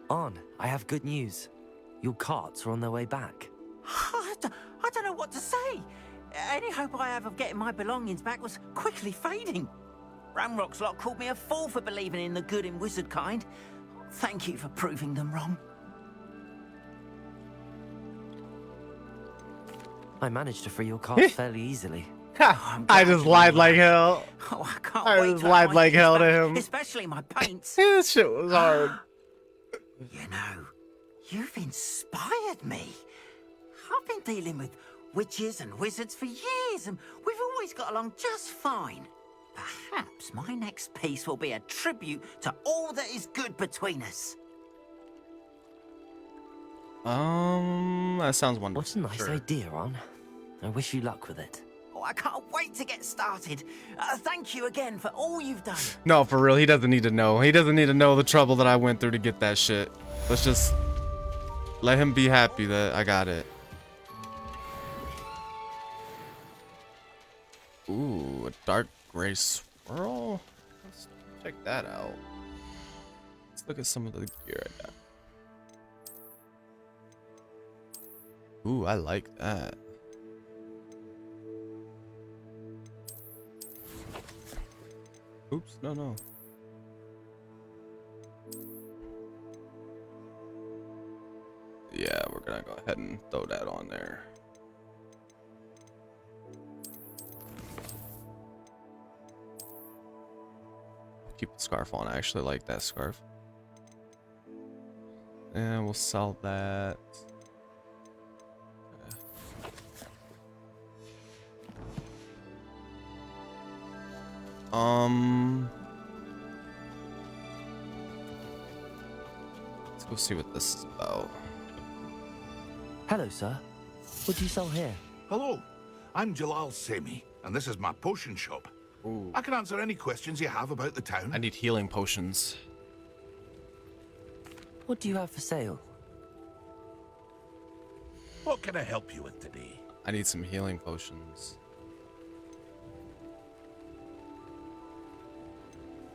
Arn, I have good news. Your carts are on their way back. I don't know what to say. Any hope I have of getting my belongings back was quickly fading. Ranrock's lot called me a fool for believing in the good in wizard kind. Thank you for proving them wrong. I managed to free your carts fairly easily. I just lied like hell. Oh, I can't I wait just to have lied my like keys hell to back, him. especially my paints. This shit was hard. You know, you've inspired me. I've been dealing with witches and wizards for years, and we've always got along just fine. Perhaps my next piece will be a tribute to all that is good between us. That sounds wonderful. What a nice idea, Arn. I wish you luck with it. Oh, I can't wait to get started. Thank you again for all you've done. No, for real, he doesn't need to know. He doesn't need to know the trouble that I went through to get that shit. Let's just let him be happy that I got it. Ooh, a dark gray swirl. Let's check that out. Let's look at some of the gear I got. Ooh, I like that. Oops, no. Yeah, we're gonna go ahead and throw that on there. Keep the scarf on. I actually like that scarf. And we'll sell that. Okay. Let's go see what this is about. Hello, sir. What do you sell here? Hello, I'm Jalal Semi, and this is my potion shop. Ooh. I can answer any questions you have about the town. I need healing potions. What do you have for sale? What can I help you with today? I need some healing potions.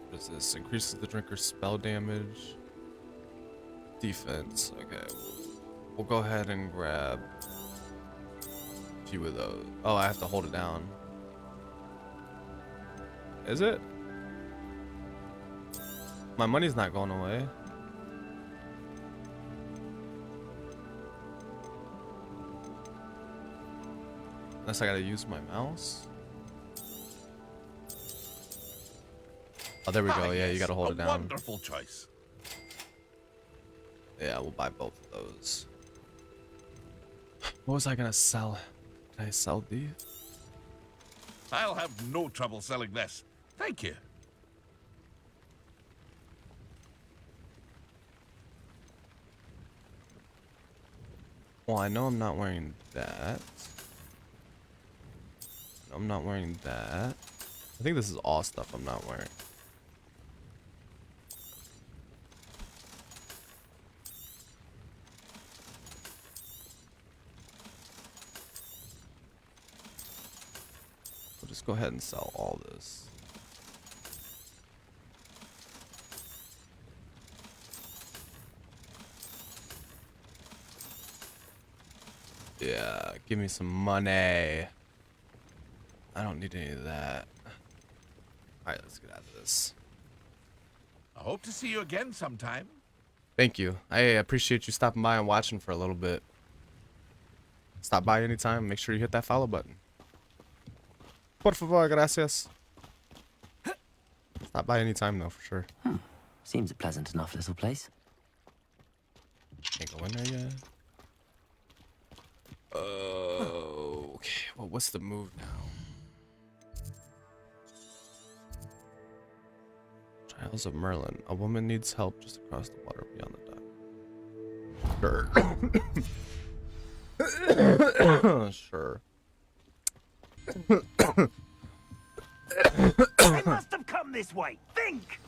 What is this? Increases the drinker's spell damage. Defense. Okay. We'll go ahead and grab a few of those. Oh, I have to hold it down. Is it? My money's not going away. Unless I gotta use my mouse. Oh, there we go. Yeah, you gotta hold it down. Wonderful choice. Yeah, we'll buy both of those. What was I gonna sell? Did I sell these? I'll have no trouble selling this. Thank you. Well, I know I'm not wearing that. I'm not wearing that. I think this is all stuff I'm not wearing. We'll just go ahead and sell all this. Yeah, give me some money. I don't need any of that. Alright, let's get out of this. I hope to see you again sometime. Thank you. I appreciate you stopping by and watching for a little bit. Stop by anytime. Make sure you hit that follow button. Por favor, gracias. Stop by anytime though, for sure. Seems a pleasant enough little place. Can't go in there yet. Okay. Well, what's the move now? Trials of Merlin. A woman needs help just across the water beyond the dock. Sure. They must have come this way. Think!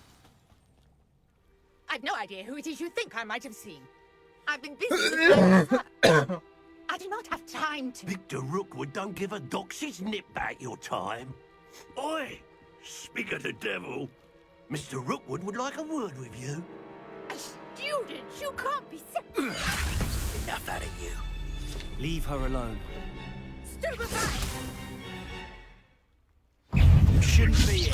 I've no idea who it is you think I might have seen. I've been busy with I do not have time to... Victor Rookwood don't give a doxy's nip back your time. Oi! Speak of the devil. Mr. Rookwood would like a word with you. A student? You can't be... Enough out of you. Leave her alone. Stupefy! You shouldn't be here.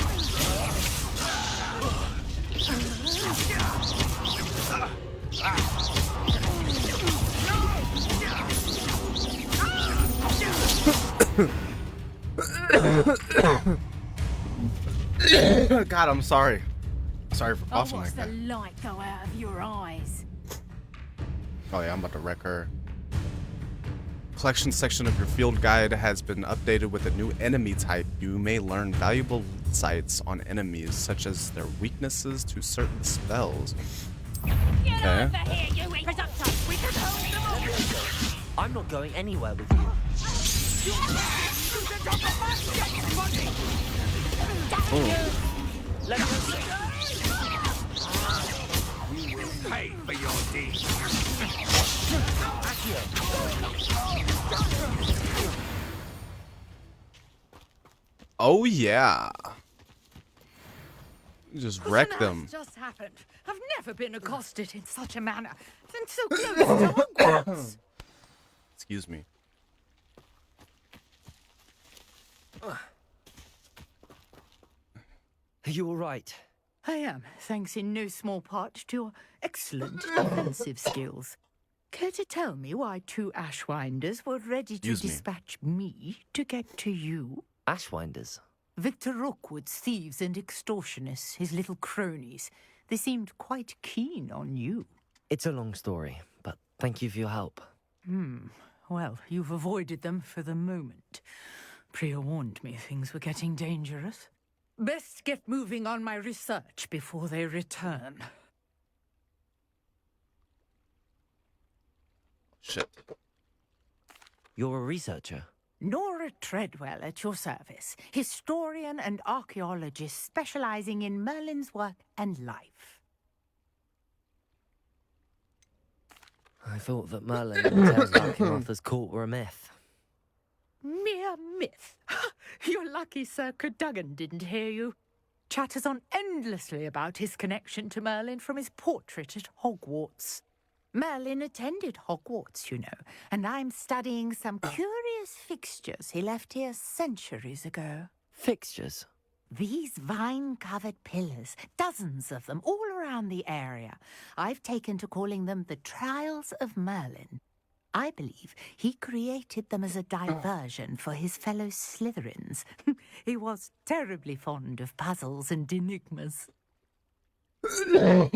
God, I'm sorry. Sorry for coughing watch like that. the light go out of your eyes. Oh yeah, I'm about to wreck her. Collection section of your field guide has been updated with a new enemy type. You may learn valuable insights on enemies, such as their weaknesses to certain spells. Get Okay. over here, you presumptive! We can hold them all! I'm not going anywhere with you. Let me You will pay for your deeds. Oh yeah. You just wreck them. just happened. I've never been accosted in such a manner. And so close to Hogwarts. Excuse me. Are you all right? I am, thanks in no small part to your excellent defensive skills. Care to tell me why two Ashwinders were ready to Use me. dispatch me to get to you? Ashwinders. Victor Rookwood's thieves and extortionists, his little cronies. They seemed quite keen on you. It's a long story, but thank you for your help. Well, you've avoided them for the moment. Priya warned me things were getting dangerous. Best get moving on my research before they return. Shit. You're a researcher? Nora Treadwell at your service, historian and archaeologist specializing in Merlin's work and life. I thought that Merlin and the tales about King Arthur's court were a myth. Mere myth. You're lucky Sir Cadogan didn't hear you. Chatters on endlessly about his connection to Merlin from his portrait at Hogwarts. Merlin attended Hogwarts, you know, and I'm studying some curious fixtures he left here centuries ago. Fixtures? These vine-covered pillars, dozens of them, all around the area. I've taken to calling them the Trials of Merlin. I believe he created them as a diversion for his fellow Slytherins. He was terribly fond of puzzles and enigmas. Oh,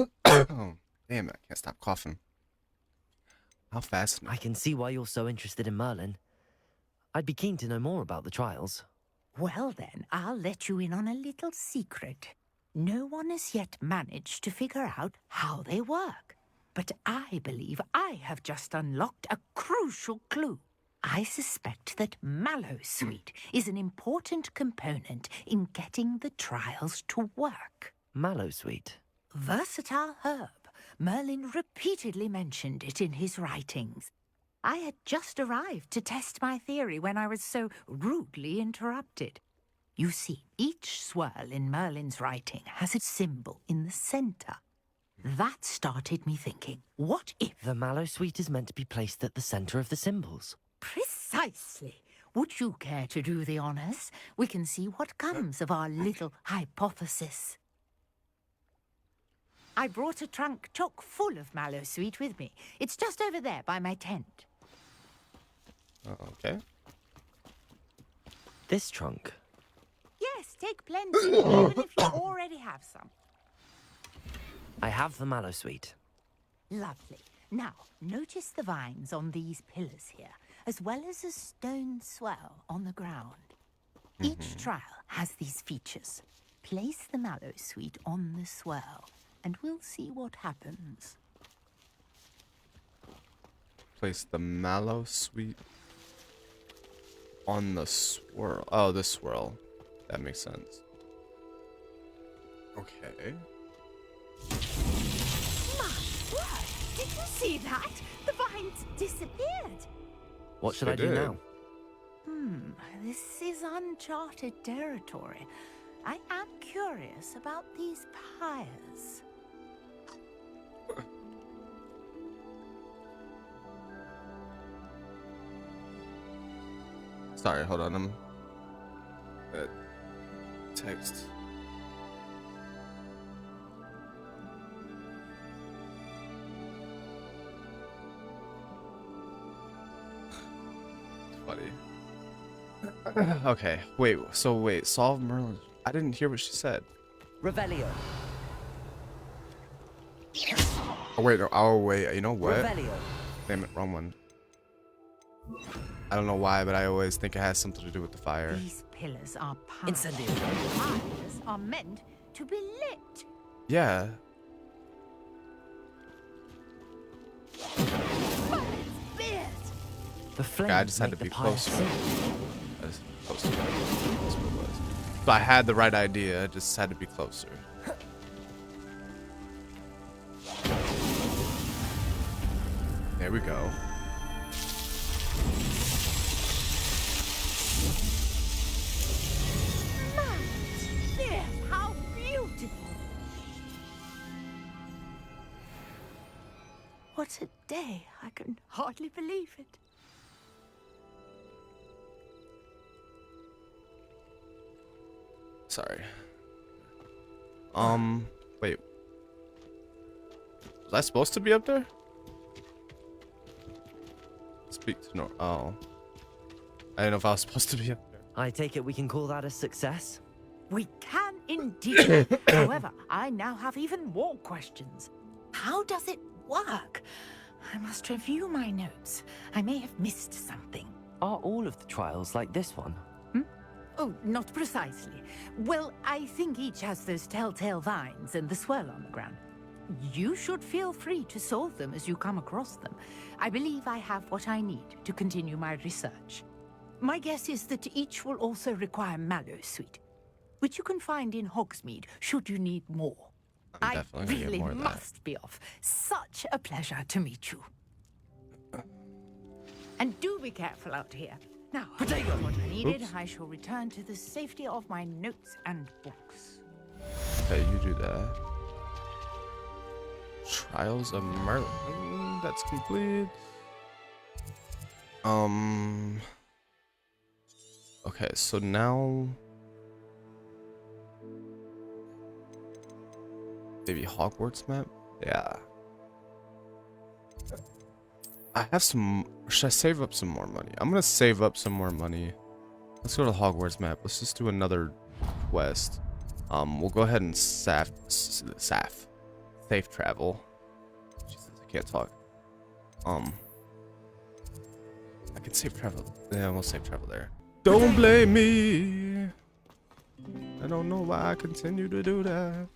damn it, I can't stop coughing. How fascinating. I can see why you're so interested in Merlin. I'd be keen to know more about the trials. Well then, I'll let you in on a little secret. No one has yet managed to figure out how they work. But I believe I have just unlocked a crucial clue. I suspect that Mallowsweet is an important component in getting the trials to work. Mallowsweet? Versatile herb. Merlin repeatedly mentioned it in his writings. I had just arrived to test my theory when I was so rudely interrupted. You see, each swirl in Merlin's writing has a symbol in the center. That started me thinking, what if... The Mallowsweet is meant to be placed at the center of the symbols. Precisely. Would you care to do the honors? We can see what comes of our little hypothesis. I brought a trunk chock full of Mallowsweet with me. It's just over there by my tent. Okay. This trunk? Yes, take plenty, even if you already have some. I have the Mallowsweet. Lovely. Now, notice the vines on these pillars here, as well as a stone swell on the ground. Each trial has these features. Place the Mallowsweet on the swirl, and we'll see what happens. Place the Mallowsweet on the swirl. Oh, the swirl. That makes sense. Okay. My word! Did you see that? The vines disappeared. What should I do now? This is uncharted territory. I am curious about these pyres. Sorry, hold on. I'm text. Funny. Okay, wait. So wait, solve Merlin. I didn't hear what she said. Revelio. Oh wait, no, oh wait. You know what? Revelio. Damn it, wrong one. I don't know why, but I always think it has something to do with the fire. These pillars are pyres. Incendio. Pyres are meant to be lit. Yeah. The flames I just had to make be the pyre closer. sing. I was closer. That's what it was. So I had the right idea, I just had to be closer. There we go. There, how beautiful! What a day! I can hardly believe it. Sorry. Wait. Was I supposed to be up there? Speak to no. Oh. I didn't know if I was supposed to be up there. I take it we can call that a success? We can indeed. However, I now have even more questions. How does it work? I must review my notes. I may have missed something. Are all of the trials like this one? Oh, not precisely. Well, I think each has those telltale vines and the swirl on the ground. You should feel free to solve them as you come across them. I believe I have what I need to continue my research. My guess is that each will also require mallow sweet, which you can find in Hogsmeade should you need more. I'm definitely gonna really get more of that. must be off. Such a pleasure to meet you. And do be careful out here. Now, I got what I needed. Oops. I shall return to the safety of my notes and books. Okay, you do that. Trials of Merlin. That's complete. Okay, so now maybe Hogwarts map? Yeah. I have some. Should I save up some more money? I'm gonna save up some more money. Let's go to the Hogwarts map. Let's just do another quest. We'll go ahead and safe travel. Jesus, I can't talk. I can safe travel. Yeah, we'll safe travel there. Don't blame me. I don't know why I continue to do that.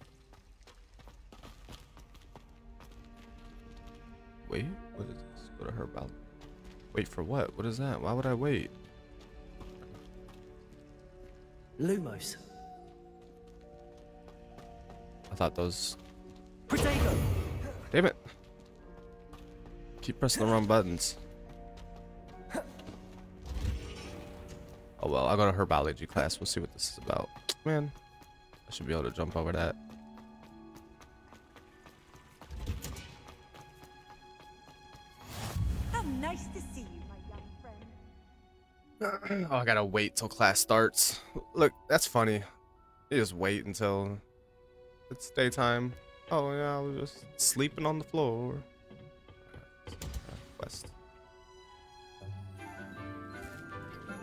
Wait, what is this? Go to her about. Wait for what? What is that? Why would I wait? Lumos. I thought those. Protego. Damn it! Keep pressing the wrong buttons. Oh well, I'll go to her biology class. We'll see what this is about. Man, I should be able to jump over that. How nice to see you, my young friend. Oh, I gotta wait till class starts. Look, that's funny. You just wait until it's daytime. Oh yeah, I was just sleeping on the floor. Quest.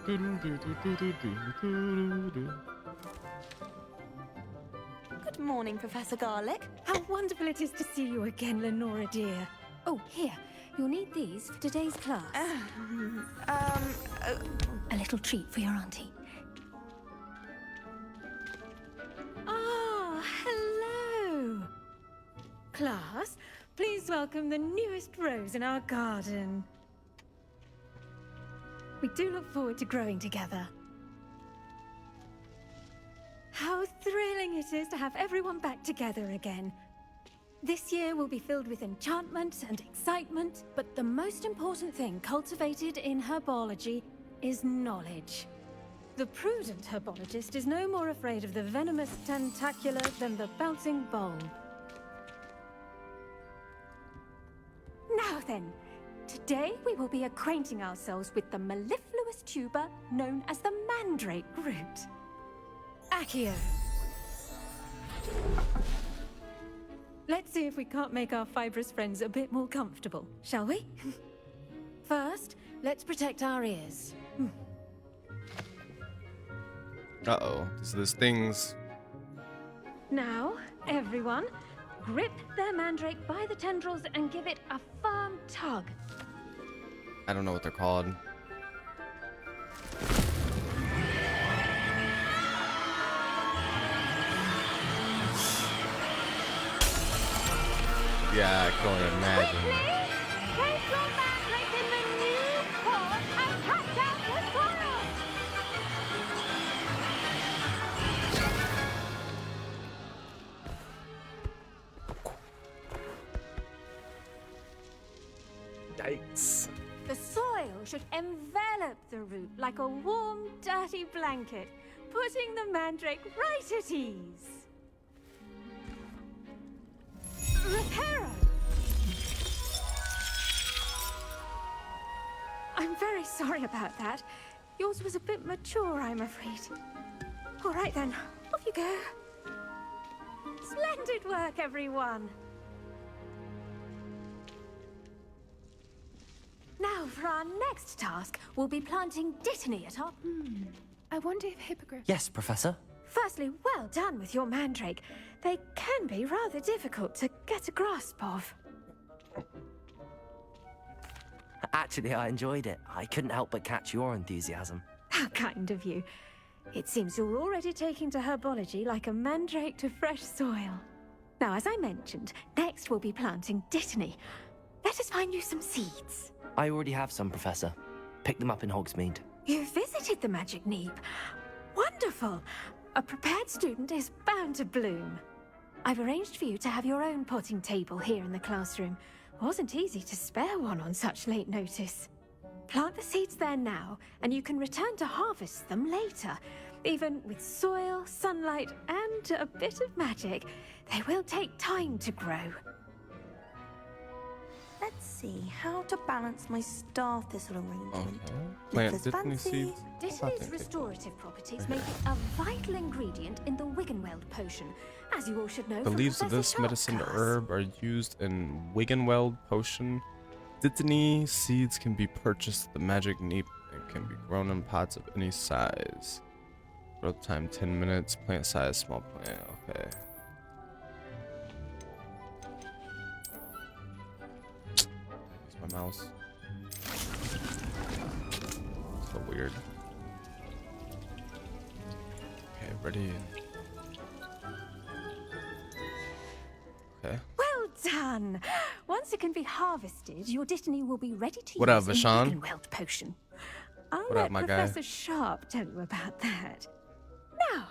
Good morning, Professor Garlick. How wonderful it is to see you again, Lenora dear. Oh, here. You'll need these for today's class. A little treat for your auntie. Ah, hello. Class, please welcome the newest rose in our garden. We do look forward to growing together. How thrilling it is to have everyone back together again. This year will be filled with enchantment and excitement, but the most important thing cultivated in herbology is knowledge. The prudent herbologist is no more afraid of the venomous tentacular than the bouncing bulb. Now then, today we will be acquainting ourselves with the mellifluous tuber known as the mandrake root. Accio. Let's see if we can't make our fibrous friends a bit more comfortable, shall we? First, let's protect our ears. Uh-oh. This thing's... Now, everyone, grip their mandrake by the tendrils and give it a firm tug. I don't know what they're called. Yeah, I can only imagine. Place your mandrake in the new pot and cut down the soil! Yikes. The soil should envelop the root like a warm, dirty blanket, putting the mandrake right at ease. Reparo! I'm very sorry about that. Yours was a bit mature, I'm afraid. All right then, off you go. Splendid work, everyone. Now, for our next task, we'll be planting Dittany at our... I wonder if Hippogriff... Yes, Professor? Firstly, well done with your mandrake. They can be rather difficult to get a grasp of. Actually, I enjoyed it. I couldn't help but catch your enthusiasm. How kind of you. It seems you're already taking to herbology like a mandrake to fresh soil. Now, as I mentioned, next we'll be planting Dittany. Let us find you some seeds. I already have some, Professor. Pick them up in Hogsmeade. You visited the Magic Neep. Wonderful. A prepared student is bound to bloom. I've arranged for you to have your own potting table here in the classroom. Wasn't easy to spare one on such late notice. Plant the seeds there now, and you can return to harvest them later. Even with soil, sunlight, and a bit of magic, they will take time to grow. Let's see how to balance my star thistle arrangement. Plant Nicholas Dittany fancy. seeds. Dittany's restorative properties make it a vital ingredient in the Wiggenweld potion, as you all should know. The from leaves of Professor this Sharp's medicine class. herb are used in Wiggenweld potion. Dittany seeds can be purchased at the Magic Neep and can be grown in pots of any size. Growth time 10 minutes. Plant size small plant. Okay. Use my mouse. So weird. Okay, ready. Okay. Well done! Once it can be harvested, your Dittany will be ready to What up, use in Vashon? Wiggenweld potion. I'll What let up, my guy? Professor Sharp tell you about that. Now,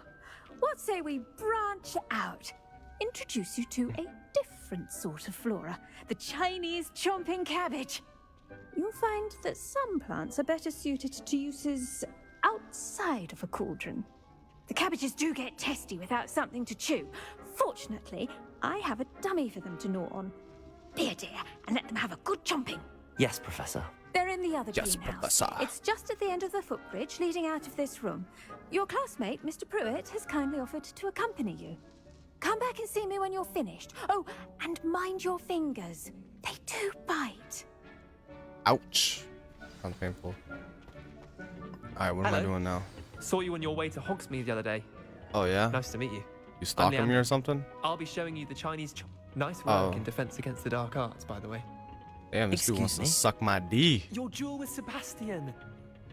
what say we branch out? Introduce you to a different sort of flora, the Chinese chomping cabbage. You'll find that some plants are better suited to uses outside of a cauldron. The cabbages do get testy without something to chew. Fortunately, I have a dummy for them to gnaw on. Be a dear and let them have a good chomping. Yes, Professor. They're in the other Yes, greenhouse. Professor. It's just at the end of the footbridge leading out of this room. Your classmate, Mr. Pruitt, has kindly offered to accompany you. Come back and see me when you're finished. Oh, and mind your fingers. They do bite. Ouch. Sounds painful. Alright, what am I Hello. doing now? Saw you on your way to Hogsmeade the other day. Oh, yeah? Nice to meet you. You stalking me Leander. or something? I'll be showing you the Chinese. Nice work Oh. in defense against the dark arts, by the way. Damn, this dude wants to Excuse me? suck my D. Your duel with Sebastian,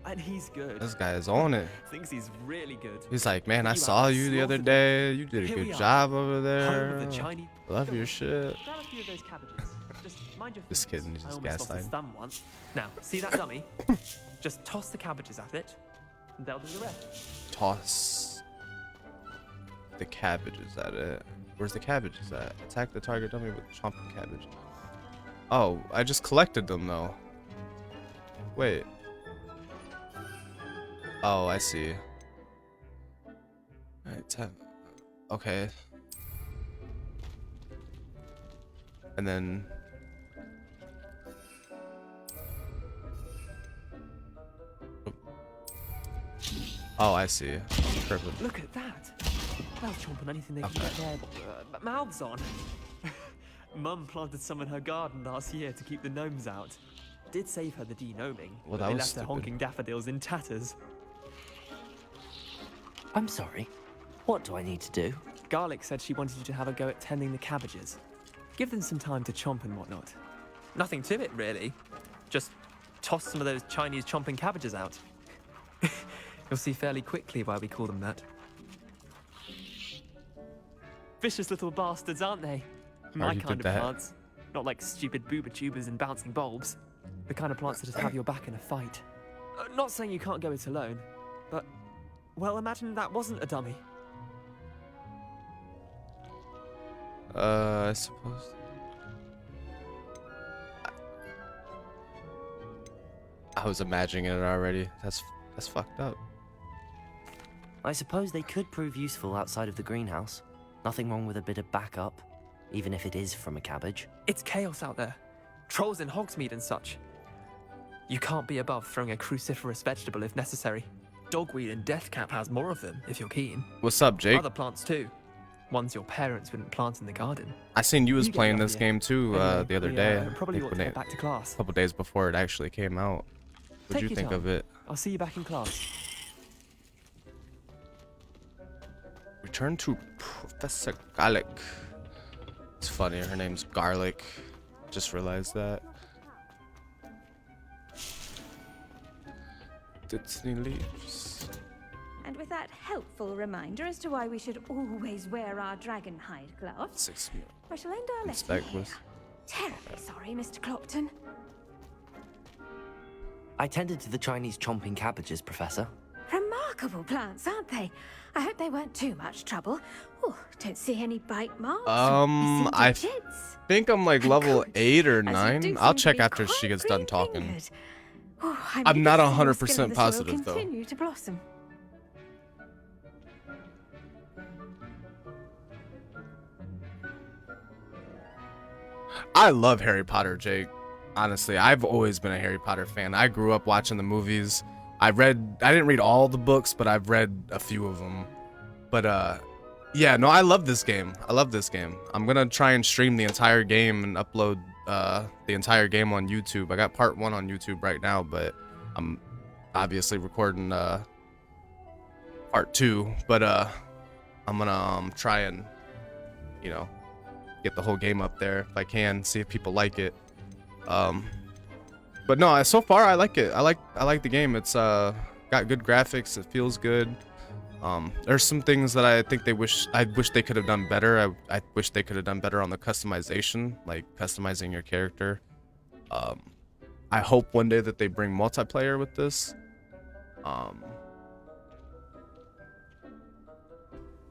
and he's good. This guy is on it. Thinks he's really good. He's like, man, I You saw have you the other slaughtered day. You did a Here we good are, job over home there. of the Chinese. Love your shit. Grab a few of those cabbages. Just mind your Just fingers. kidding, he's I just almost lost his gaslighting. thumb once. Now, see that dummy? Just toss the cabbages at it, and they'll do the rest. Toss the cabbages at it. Where's the cabbages at? Attack the target dummy with chomping cabbage. Oh, I just collected them though. Wait. Oh, I see. Alright, okay. And then oh, I see. Perfect. Look at that. They'll chomp on anything they can get their mouths on. Mum planted some in her garden last year to keep the gnomes out. Did save her the de-gnoming, Well, but that they was left the stupid. honking daffodils in tatters. I'm sorry. What do I need to do? Garlic said she wanted you to have a go at tending the cabbages. Give them some time to chomp and whatnot. Nothing to it, really. Just toss some of those Chinese chomping cabbages out. You'll see fairly quickly why we call them that. Vicious little bastards, aren't they? My Already kind did of that. plants. Not like stupid booba tubers and bouncing bulbs. The kind of plants that just have your back in a fight. Not saying you can't go it alone, but... Well, imagine that wasn't a dummy. I suppose. I was imagining it already. That's fucked up. I suppose they could prove useful outside of the greenhouse. Nothing wrong with a bit of backup, even if it is from a cabbage. It's chaos out there. Trolls in Hogsmeade and such. You can't be above throwing a cruciferous vegetable if necessary. Dogweed and deathcap has more of them, if you're keen. What's up, Jake? Other plants too. Ones your parents wouldn't plant in the garden. I seen you was You get playing the this idea. game too Anyway, the other we, day. probably I ought to think get back to class. a couple days before it actually came out. What Take do you your think time. of it? I'll see you back in class. Return to Professor Garlic. It's funny, her name's Garlic. Just realized that. Disney leaves. And with that helpful reminder as to why we should always wear our dragon hide gloves, 6 I shall end our lesson here. Terribly sorry, Mr. Clopton. I tended to the Chinese chomping cabbages, Professor. Remarkable plants, aren't they? I hope they weren't too much trouble. Oh, don't see any bite marks. I think I'm like level 8 or 9. I'll check after she gets done talking. I'm not 100% positive though. Continue to blossom. I love Harry Potter, Jake. Honestly, I've always been a Harry Potter fan. I grew up watching the movies. I didn't read all the books, but I've read a few of them. But yeah, no, I love this game. I love this game. I'm gonna try and stream the entire game and upload the entire game on YouTube. I got part 1 on YouTube right now, but I'm obviously recording part 2. But I'm gonna try and, you know, get the whole game up there if I can, see if people like it. But no, so far I like it. I like the game. It's got good graphics. It feels good. There's some things that I think I wish they could have done better. I wish they could have done better on the customization, like customizing your character. I hope one day that they bring multiplayer with this.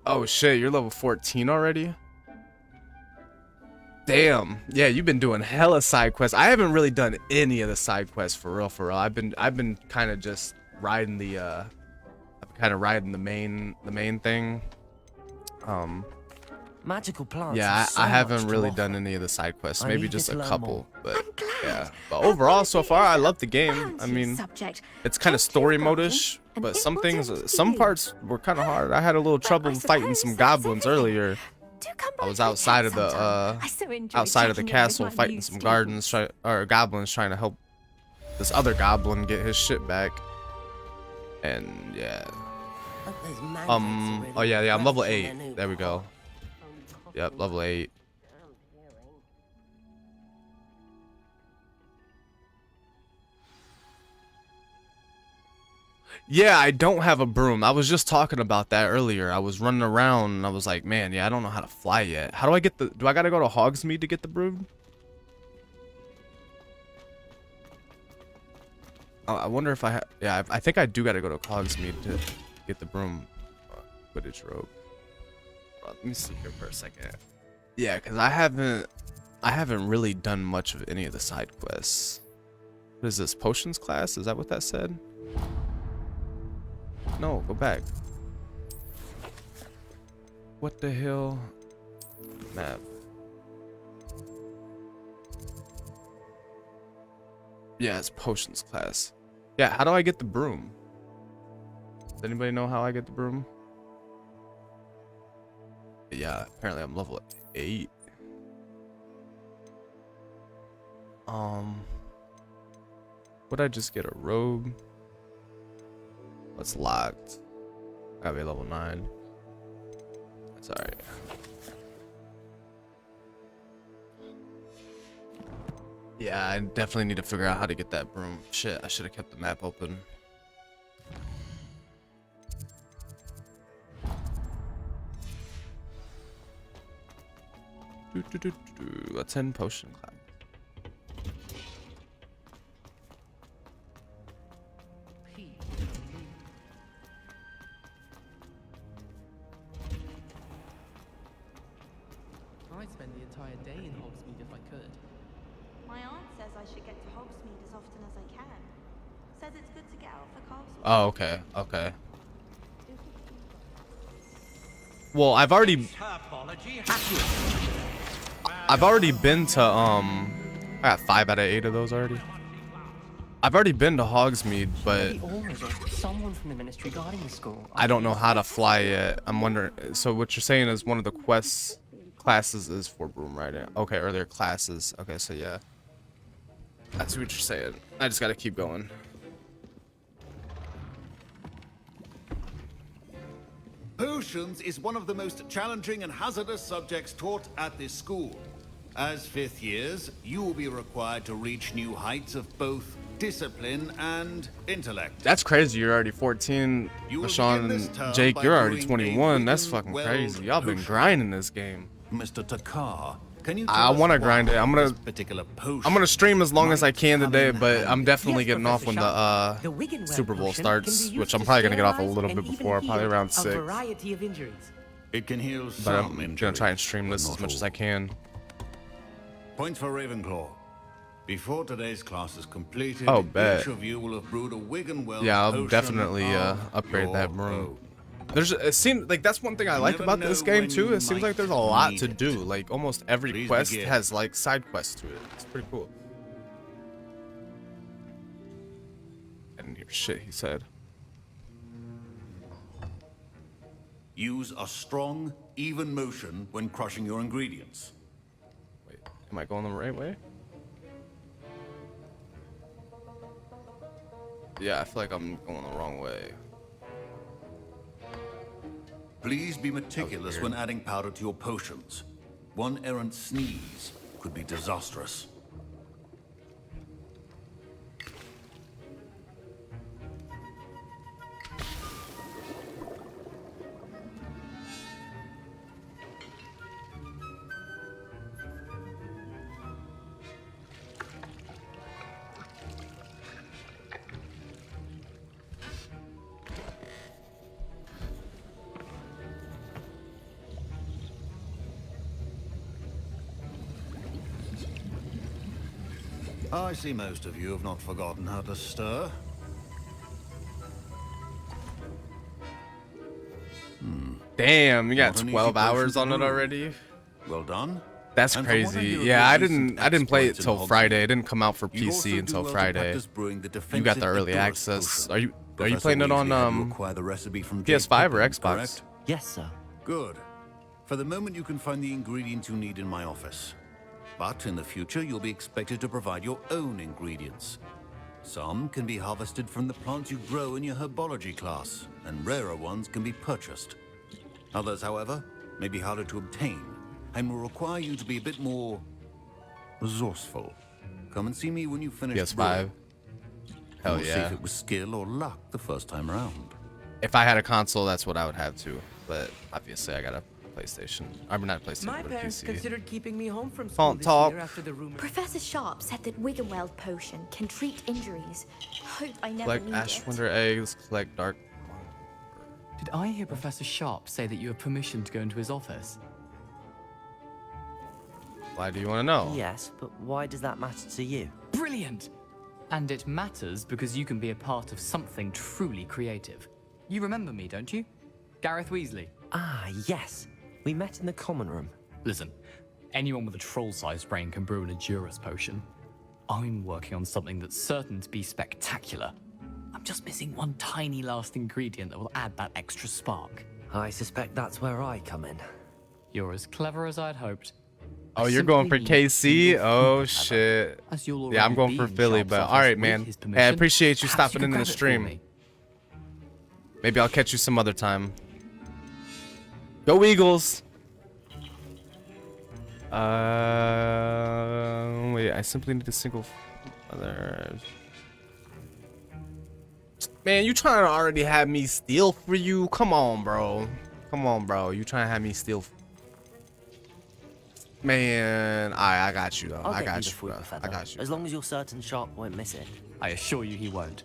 Oh shit, you're level 14 already? Damn. Yeah, you've been doing hella side quests. I haven't really done any of the side quests for real. I've been kind of just riding the main thing. Magical plants. Yeah, I haven't really done any of the side quests. Maybe just a couple, but yeah. But overall, so far, I love the game. I mean, it's kind of story mode-ish, but some parts were kind of hard. I had a little trouble fighting some goblins earlier. I was outside of the castle fighting some goblins trying to help this other goblin get his shit back. And yeah. Oh yeah, I'm level 8. There we go. Yep, level 8. Yeah, I don't have a broom. I was just talking about that earlier. I was running around and I was like, man, yeah, I don't know how to fly yet. How do I get do I gotta go to Hogsmeade to get the broom? I wonder if yeah, I think I do gotta go to Hogsmeade to get the broom Quidditch robe. Let me see here for a second. Yeah, because I haven't really done much of any of the side quests. What is this, potions class? Is that what that said? No, go back. What the hell? Map. Yeah, it's potions class. Yeah, how do I get the broom? Does anybody know how I get the broom? Yeah, apparently I'm level 8. Would I just get a robe? What's locked? Gotta be level 9. That's alright. Yeah, I definitely need to figure out how to get that broom. Shit, I should have kept the map open. A 10 potion class. I'd spend the entire day in Hogsmeade if I could. My aunt says I should get to Hogsmeade as often as I can. Says it's good to get out for castle. Oh, okay, okay. Well, I've already been to I got 5 out of 8 of those already. I've already been to Hogsmeade, but Someone from the ministry guarding the school. I don't know how to fly yet. I'm wondering. So what you're saying is one of the classes is for Broom, right? Okay, or their classes. Okay, so yeah, that's what you're saying. I just gotta keep going. Potions is one of the most challenging and hazardous subjects taught at this school. As 5th years, you will be required to reach new heights of both discipline, and intellect. That's crazy. You're already 14. Sean and Jake, you're already 21. That's fucking crazy. Y'all been grinding this game. Mr. Takar, can you I want to grind it. I'm gonna stream as long as I can today, but I'm definitely getting off when the Super Bowl starts, which I'm probably gonna get off a little bit before, probably around 6. It can heal But I'm gonna try and stream this as much as I can. Points for Ravenclaw. Before today's class is completed, Oh, bet. each of you will have brewed a Wiggenweld Yeah, I'll potion definitely of upgrade that your broom. It seems like that's one thing I like about this game too. It seems like there's a lot to do. Like almost every quest has like side quests to it. It's pretty cool. I didn't hear shit he said. Use a strong, even motion when crushing your ingredients. Wait, am I going the right way? Yeah, I feel like I'm going the wrong way. Please be meticulous when adding powder to your potions. One errant sneeze could be disastrous. I see most of you have not forgotten how to stir. Damn, you got Not an easy 12 potion hours to on it brew. already. Well done. That's And from what I crazy. know of Yeah, your I recent didn't play it exploits in till Hogwarts, Friday. It didn't come out for you'd also PC do until well to Friday. practice brewing the You got the defensive early Epirus access. potion. Are you Professor playing it on Weasley had you acquire the recipe from Jake PS5 or Pippin, Xbox? correct? Yes, sir. Good. For the moment, you can find the ingredients you need in my office. But in the future, you'll be expected to provide your own ingredients. Some can be harvested from the plants you grow in your herbology class, and rarer ones can be purchased. Others, however, may be harder to obtain, and will require you to be a bit more resourceful. Come and see me when you finish PS5. brewing. Hell We'll see yeah. if it was skill or luck the first time around. If I had a console, that's what I would have too. But obviously, I got a PlayStation. I mean, not a PlayStation, My but a parents PC. considered keeping me home from school Don't this talk. year after the rumor. Professor Sharp said that Wiggenweld potion can treat injuries. Hope I never Collect need ash it. winter eggs. Collect dark. Did I hear Professor Sharp say that you have permission to go into his office? Why do you want to know? Yes, but why does that matter to you? Brilliant! And it matters because you can be a part of something truly creative. You remember me, don't you? Gareth Weasley. Ah, yes. We met in the common room. Listen, anyone with a troll-sized brain can brew an Adurus potion. I'm working on something that's certain to be spectacular. I'm just missing one tiny last ingredient that will add that extra spark. I suspect that's where I come in. You're as clever as I'd hoped. Oh, you're going for KC? Oh, shit. Yeah, I'm going for Philly, but alright, man. Hey, I appreciate you stopping into the stream. Maybe I'll catch you some other time. Go Eagles! Wait, I simply need a single other. Man, you trying to already have me steal for you? Come on, bro. Come on, bro. You trying to have me steal? Man, I got you though. I'll I get got you you, the Fruit bro. I Feather, got you. as long as you're certain Sharp won't miss it. I assure you he won't.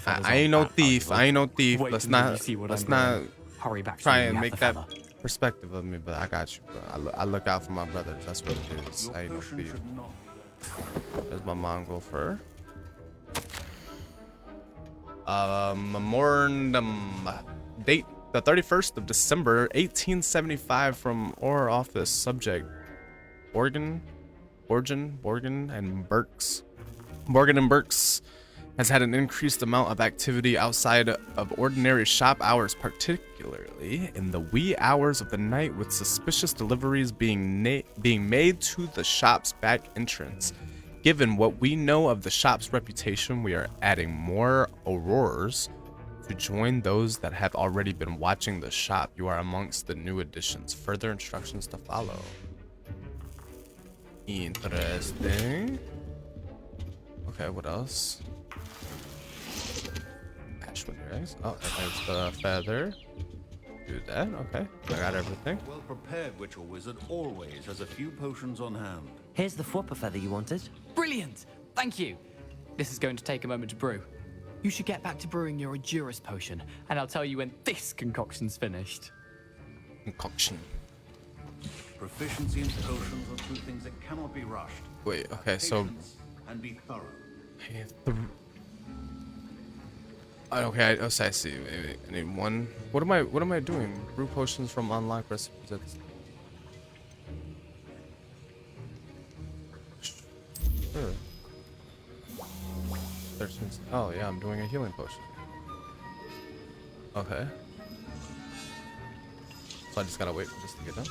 I ain't no thief. I ain't no thief. Wait Let's till you not. see what Let's I'm not growing. Hurry back to try me and at make the that feather. perspective of me, but I got you, bro. I look out for my brothers. That's what it is. I ain't no thief. There's my Mongol fur. Memorandum. Date the 31st of December, 1875, from our office. Subject: Borgin and Burks. Morgan and Burks has had an increased amount of activity outside of ordinary shop hours, particularly in the wee hours of the night, with suspicious deliveries being made to the shop's back entrance. Given what we know of the shop's reputation, we are adding more aurors to join those that have already been watching the shop. You are amongst the new additions. Further instructions to follow. Interesting. Okay, what else? Ashwin eggs. Oh, there's the feather. Do that. Okay, I got everything. Well prepared witch or wizard always has a few potions on hand. Here's the Fwopper feather you wanted. Brilliant! Thank you. This is going to take a moment to brew. You should get back to brewing your Edurus potion, and I'll tell you when this concoction's finished. Concoction. Proficiency in potions are two things that cannot be rushed. Wait, okay, so... Patience and be thorough. Okay, I see. I need one. What am I doing? Brew potions from unlocked recipes. Sure. 13. Oh yeah, I'm doing a healing potion. Okay. So I just gotta wait for this to get done.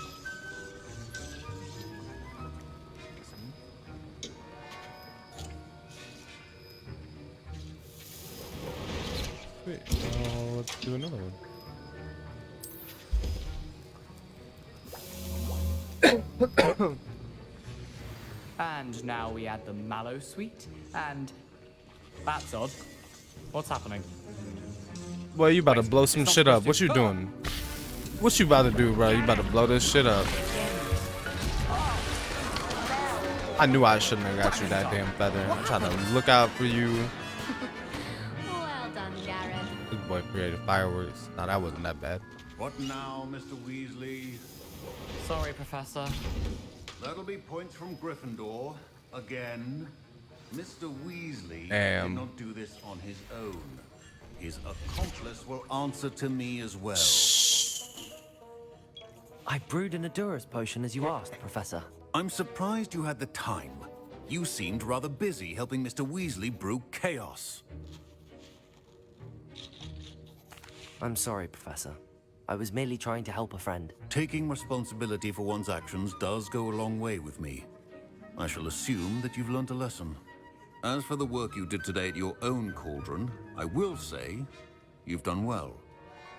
Sweet. Let's do another one. And now we add the mallow sweet, and that's odd. What's happening? Boy, you about to blow some shit up. What you doing? What you about to do, bro? You about to blow this shit up. I knew I shouldn't have got you that damn feather. I'm trying to look out for you. Well done, Garrett. This boy created fireworks. Nah, that wasn't that bad. What now, Mr. Weasley? Sorry, Professor. That'll be points from Gryffindor. Again. Mr. Weasley Damn. did not do this on his own. His accomplice will answer to me as well. I brewed an Edurus potion as you asked, Professor. I'm surprised you had the time. You seemed rather busy helping Mr. Weasley brew chaos. I'm sorry, Professor. I was merely trying to help a friend. Taking responsibility for one's actions does go a long way with me. I shall assume that you've learnt a lesson. As for the work you did today at your own cauldron, I will say you've done well.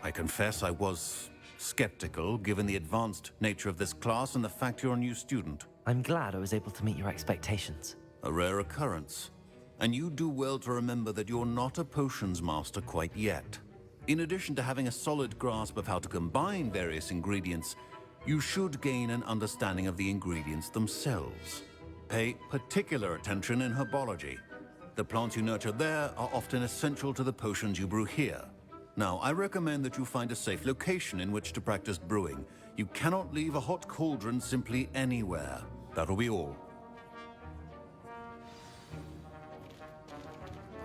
I confess I was skeptical given the advanced nature of this class and the fact you're a new student. I'm glad I was able to meet your expectations. A rare occurrence. And you do well to remember that you're not a potions master quite yet. In addition to having a solid grasp of how to combine various ingredients, you should gain an understanding of the ingredients themselves. Pay particular attention in herbology. The plants you nurture there are often essential to the potions you brew here. Now, I recommend that you find a safe location in which to practice brewing. You cannot leave a hot cauldron simply anywhere. That'll be all.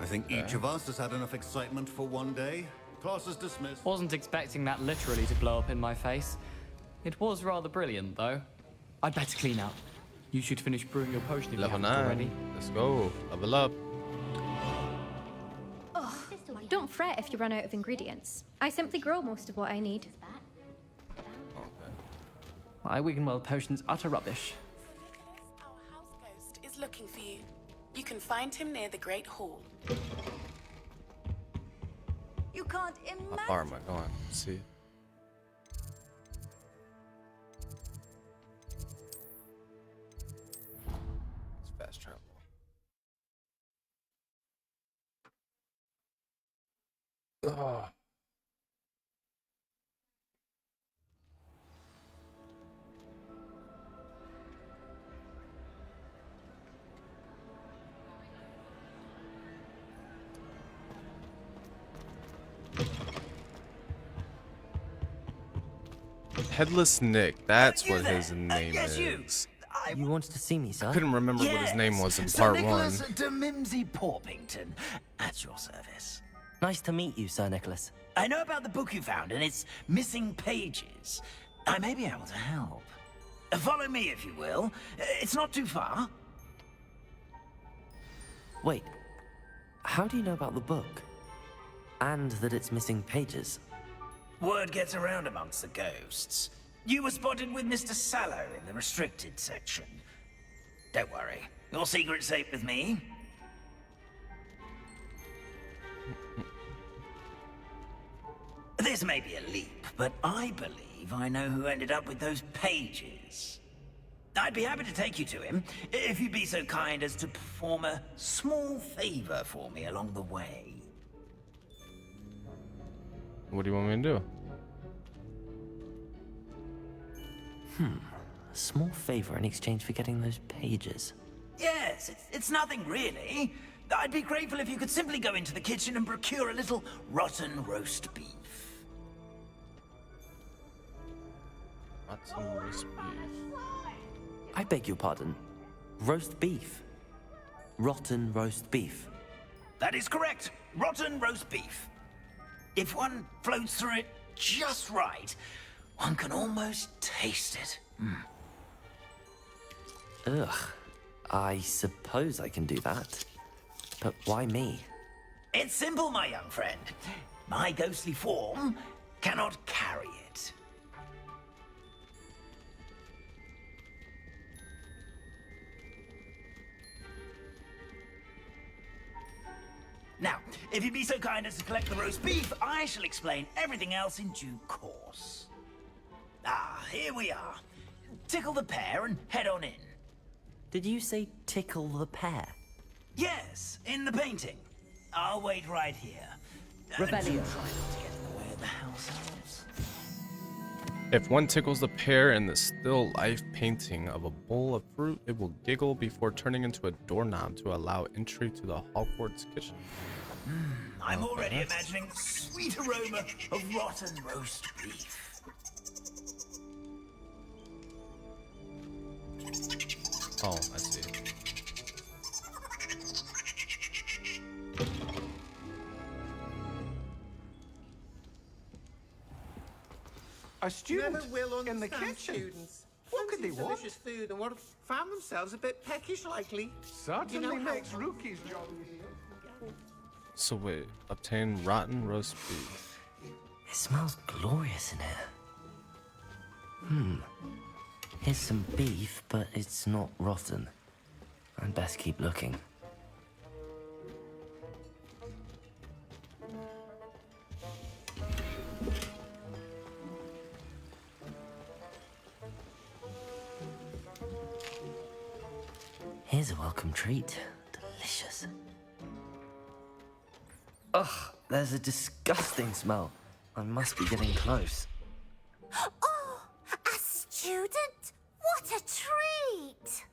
I think each of us has had enough excitement for one day. Class is dismissed. Wasn't expecting that literally to blow up in my face. It was rather brilliant, though. I'd better clean up. You should finish brewing your potion if you Level haven't 9. already. Let's go. Level up. Oh, don't fret if you run out of ingredients. I simply grow most of what I need. My Wiggenweld potion's utter rubbish. Our house ghost is looking for you. You can find him near the Great Hall. You can't How imagine. far am I going? Let's see. It's fast travel. Oh. Headless Nick, that's what his name is. You wanted to see me, sir? I couldn't remember what his name was in part 1. Nicholas de Mimsy Porpington, at your service. Nice to meet you, Sir Nicholas. I know about the book you found and its missing pages. I may be able to help. Follow me, if you will. It's not too far. Wait, how do you know about the book? And that it's missing pages? Word gets around amongst the ghosts. You were spotted with Mr. Sallow in the restricted section. Don't worry, your secret's safe with me. This may be a leap, but I believe I know who ended up with those pages. I'd be happy to take you to him, if you'd be so kind as to perform a small favor for me along the way. What do you want me to do? A small favor in exchange for getting those pages. Yes, it's nothing really. I'd be grateful if you could simply go into the kitchen and procure a little rotten roast beef. Rotten roast beef. I beg your pardon. Roast beef. Rotten roast beef. That is correct. Rotten roast beef. If one floats through it just right, one can almost taste it. Ugh. I suppose I can do that. But why me? It's simple, my young friend. My ghostly form cannot carry it. Now, if you'd be so kind as to collect the roast beef, I shall explain everything else in due course. Ah, here we are. Tickle the pear and head on in. Did you say tickle the pear? Yes, in the painting. I'll wait right here. Rebellion. Do try not to get in the way of the house elves. If one tickles the pear in the still life painting of a bowl of fruit, it will giggle before turning into a doorknob to allow entry to the Hogwarts kitchen. I'm already imagining the sweet aroma of rotten roast beef. Oh, I see. A student Never will in the understand kitchen. Students. What could they Fancy want? delicious food and would have found themselves a bit peckish likely. Certainly You know how- makes rookies jolly. So wait, obtain rotten roast beef. It smells glorious in here. Here's some beef, but it's not rotten. I'd best keep looking. Here's a welcome treat. Delicious. Ugh, there's a disgusting smell. I must be getting close. Oh, a student? What a treat!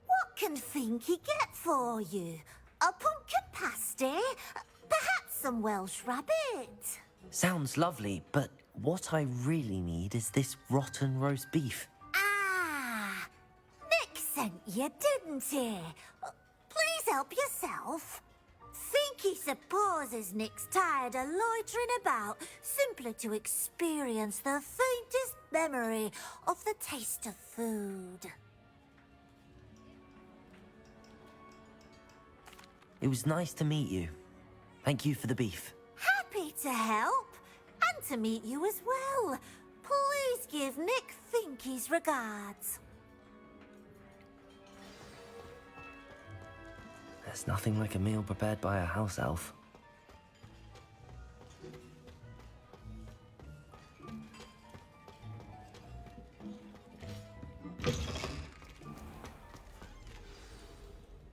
What can Finky get for you? A pumpkin pasty? Perhaps some Welsh rabbit? Sounds lovely, but what I really need is this rotten roast beef. Ah, Nick sent you, didn't he? Please help yourself. Finky supposes Nick's tired of loitering about simply to experience the faintest memory of the taste of food. It was nice to meet you. Thank you for the beef. Happy to help, and to meet you as well. Please give Nick Finky's regards. There's nothing like a meal prepared by a house elf.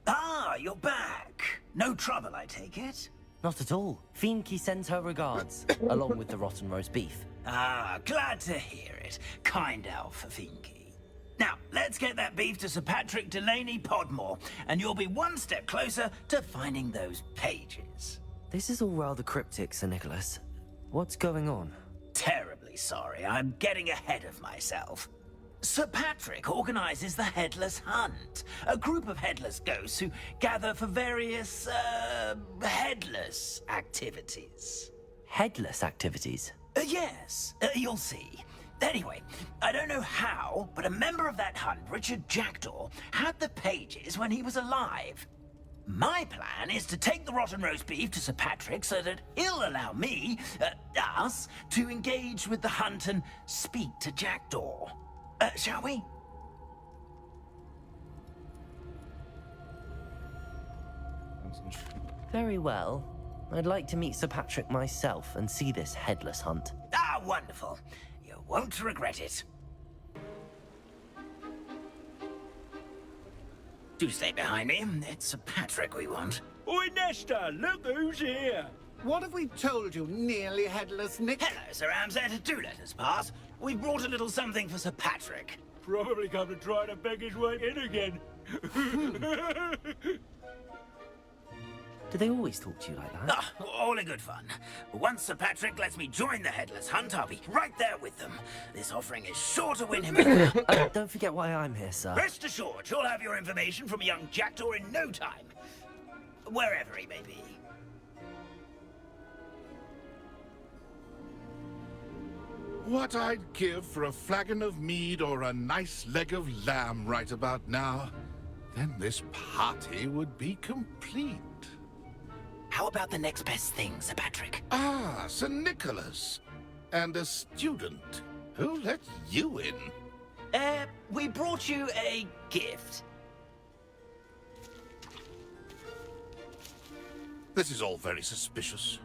Ah, you're back. No trouble, I take it? Not at all. Finky sends her regards, along with the rotten roast beef. Ah, glad to hear it. Kind elf for Finky. Now, let's get that beef to Sir Patrick Delaney Podmore, and you'll be one step closer to finding those pages. This is all rather cryptic, Sir Nicholas. What's going on? Terribly sorry, I'm getting ahead of myself. Sir Patrick organizes the Headless Hunt, a group of headless ghosts who gather for various, headless activities. Headless activities? Yes, you'll see. Anyway, I don't know how, but a member of that hunt, Richard Jackdaw, had the pages when he was alive. My plan is to take the rotten roast beef to Sir Patrick so that he'll allow me, us, to engage with the hunt and speak to Jackdaw. Shall we? Very well. I'd like to meet Sir Patrick myself and see this headless hunt. Ah, wonderful. You won't regret it. Do stay behind me. It's Sir Patrick we want. Oi, Nesta, look who's here. What have we told you, nearly headless Nick? Hello, Sir Ramsay. Do let us pass. We brought a little something for Sir Patrick. Probably come to try to beg his way in again. Do they always talk to you like that? Ah, all in good fun. Once Sir Patrick lets me join the Headless Hunt, I'll be right there with them. This offering is sure to win him over. Don't forget why I'm here, sir. Rest assured, you'll have your information from a young jackdaw in no time. Wherever he may be. What I'd give for a flagon of mead or a nice leg of lamb right about now. Then this party would be complete. How about the next best thing, Sir Patrick? Ah, Sir Nicholas. And a student. Who let you in? We brought you a gift. This is all very suspicious.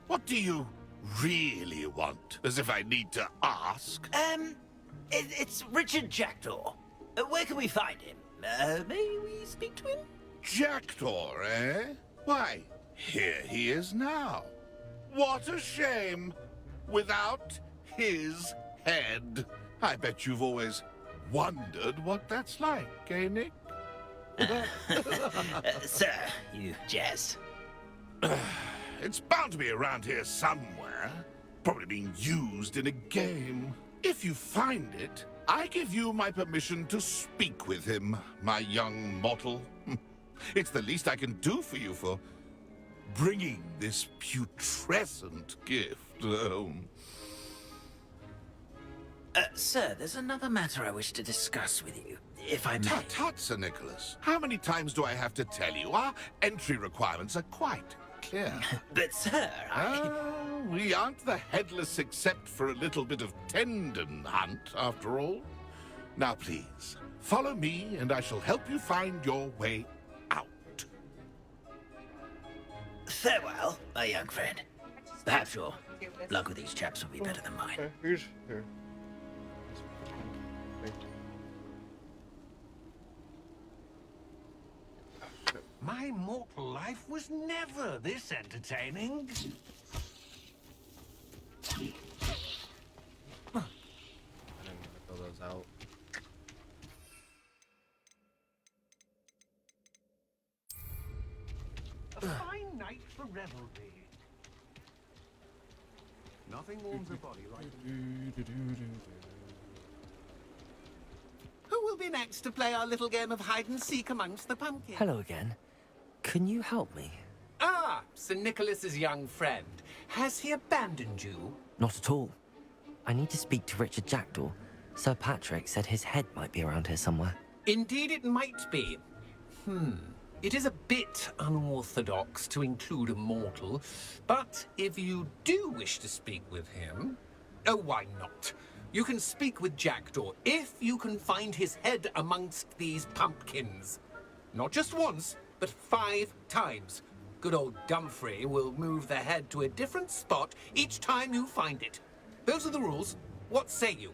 What do you really want? As if I need to ask. It's Richard Jackdaw. Where can we find him? May we speak to him? Jackdaw, eh? Why, here he is now. What a shame. Without his head. I bet you've always wondered what that's like, eh, Nick? Sir, you jest. It's bound to be around here somewhere. Probably being used in a game. If you find it, I give you my permission to speak with him, my young mortal. It's the least I can do for you for bringing this putrescent gift home. Sir, there's another matter I wish to discuss with you, if I may. Tut, tut, Sir Nicholas. How many times do I have to tell you? Our entry requirements are quite clear. But, sir, we aren't the headless except for a little bit of tendon hunt, after all. Now, please, follow me, and I shall help you find your way out. Farewell, my young friend. Perhaps your luck with these chaps will be better than mine. Here's here. My mortal life was never this entertaining. I didn't fill those out. A fine night for revelry. Nothing warms a body like... Who will be next to play our little game of hide-and-seek amongst the pumpkins? Hello again. Can you help me? Ah, Sir Nicholas's young friend. Has he abandoned you? Not at all. I need to speak to Richard Jackdaw. Sir Patrick said his head might be around here somewhere. Indeed it might be. It is a bit unorthodox to include a mortal, but if you do wish to speak with him... Oh, why not? You can speak with Jackdaw if you can find his head amongst these pumpkins. Not just once, but 5 times. Good old Dumfrey will move the head to a different spot each time you find it. Those are the rules. What say you?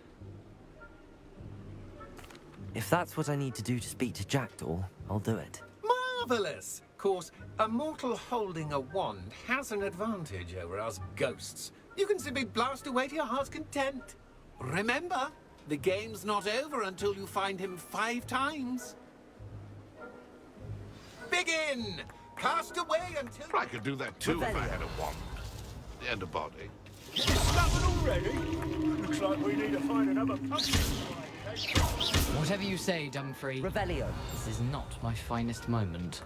If that's what I need to do to speak to Jackdaw, I'll do it. Marvelous! Of course, a mortal holding a wand has an advantage over us ghosts. You can simply blast away to your heart's content. Remember, the game's not over until you find him 5 times. Begin! Cast away until... I could do that too if I had a wand. And a body. Discovered already? Looks like we need to find another pumpkin. Whatever you say, Dumfrey. Revelio. This is not my finest moment.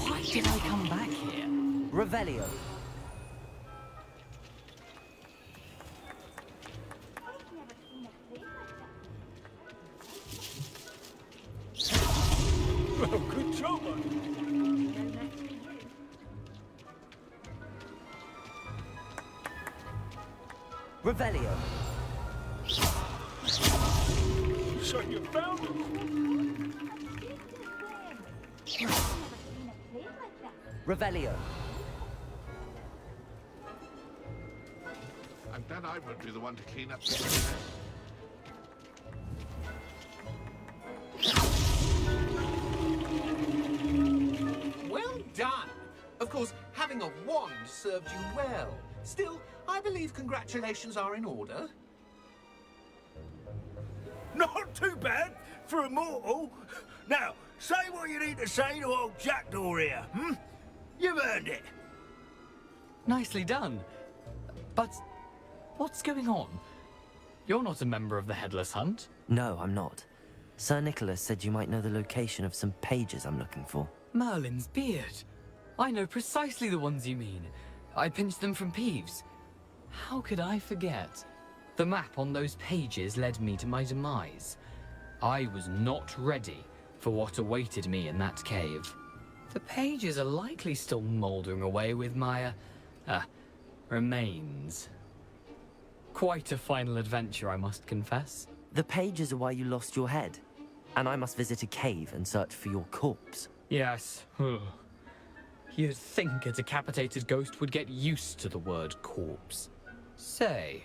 Why did I come back here? Revelio. Well, good job, Revelio. So you found him. Revelio. I'm glad I won't be the one to clean up. Well done! Of course, having a wand served you well. Still, I believe congratulations are in order. Not too bad for a mortal. Now, say what you need to say to old Jackdaw here, hmm? You've earned it. Nicely done. But what's going on? You're not a member of the Headless Hunt. No, I'm not. Sir Nicholas said you might know the location of some pages I'm looking for. Merlin's beard. I know precisely the ones you mean. I pinched them from Peeves. How could I forget? The map on those pages led me to my demise. I was not ready for what awaited me in that cave. The pages are likely still mouldering away with my, remains. Quite a final adventure, I must confess. The pages are why you lost your head, and I must visit a cave and search for your corpse. Yes. You'd think a decapitated ghost would get used to the word corpse. Say,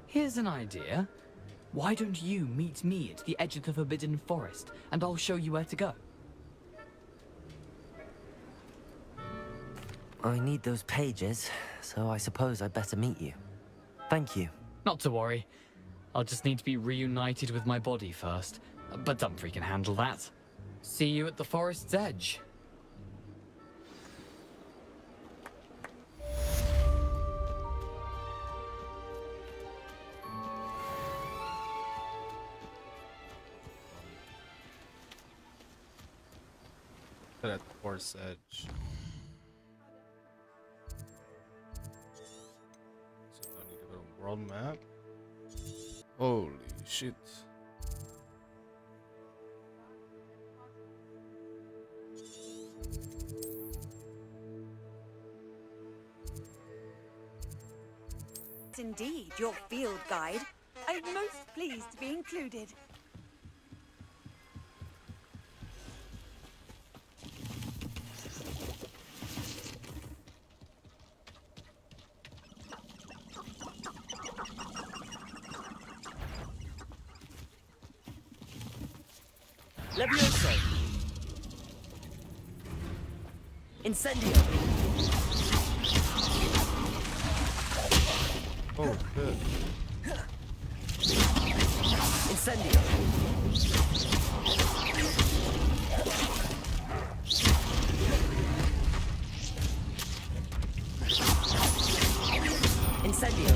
here's an idea. Why don't you meet me at the edge of the Forbidden Forest, and I'll show you where to go? I need those pages, so I suppose I'd better meet you. Thank you. Not to worry. I'll just need to be reunited with my body first, but Dumfrey can handle that. See you at the forest's edge. At the forest's edge. So I need to go to world map. Holy shit. Indeed, your field guide. I'm most pleased to be included. Levioso. Incendio. Oh, good. Incendio. Incendio.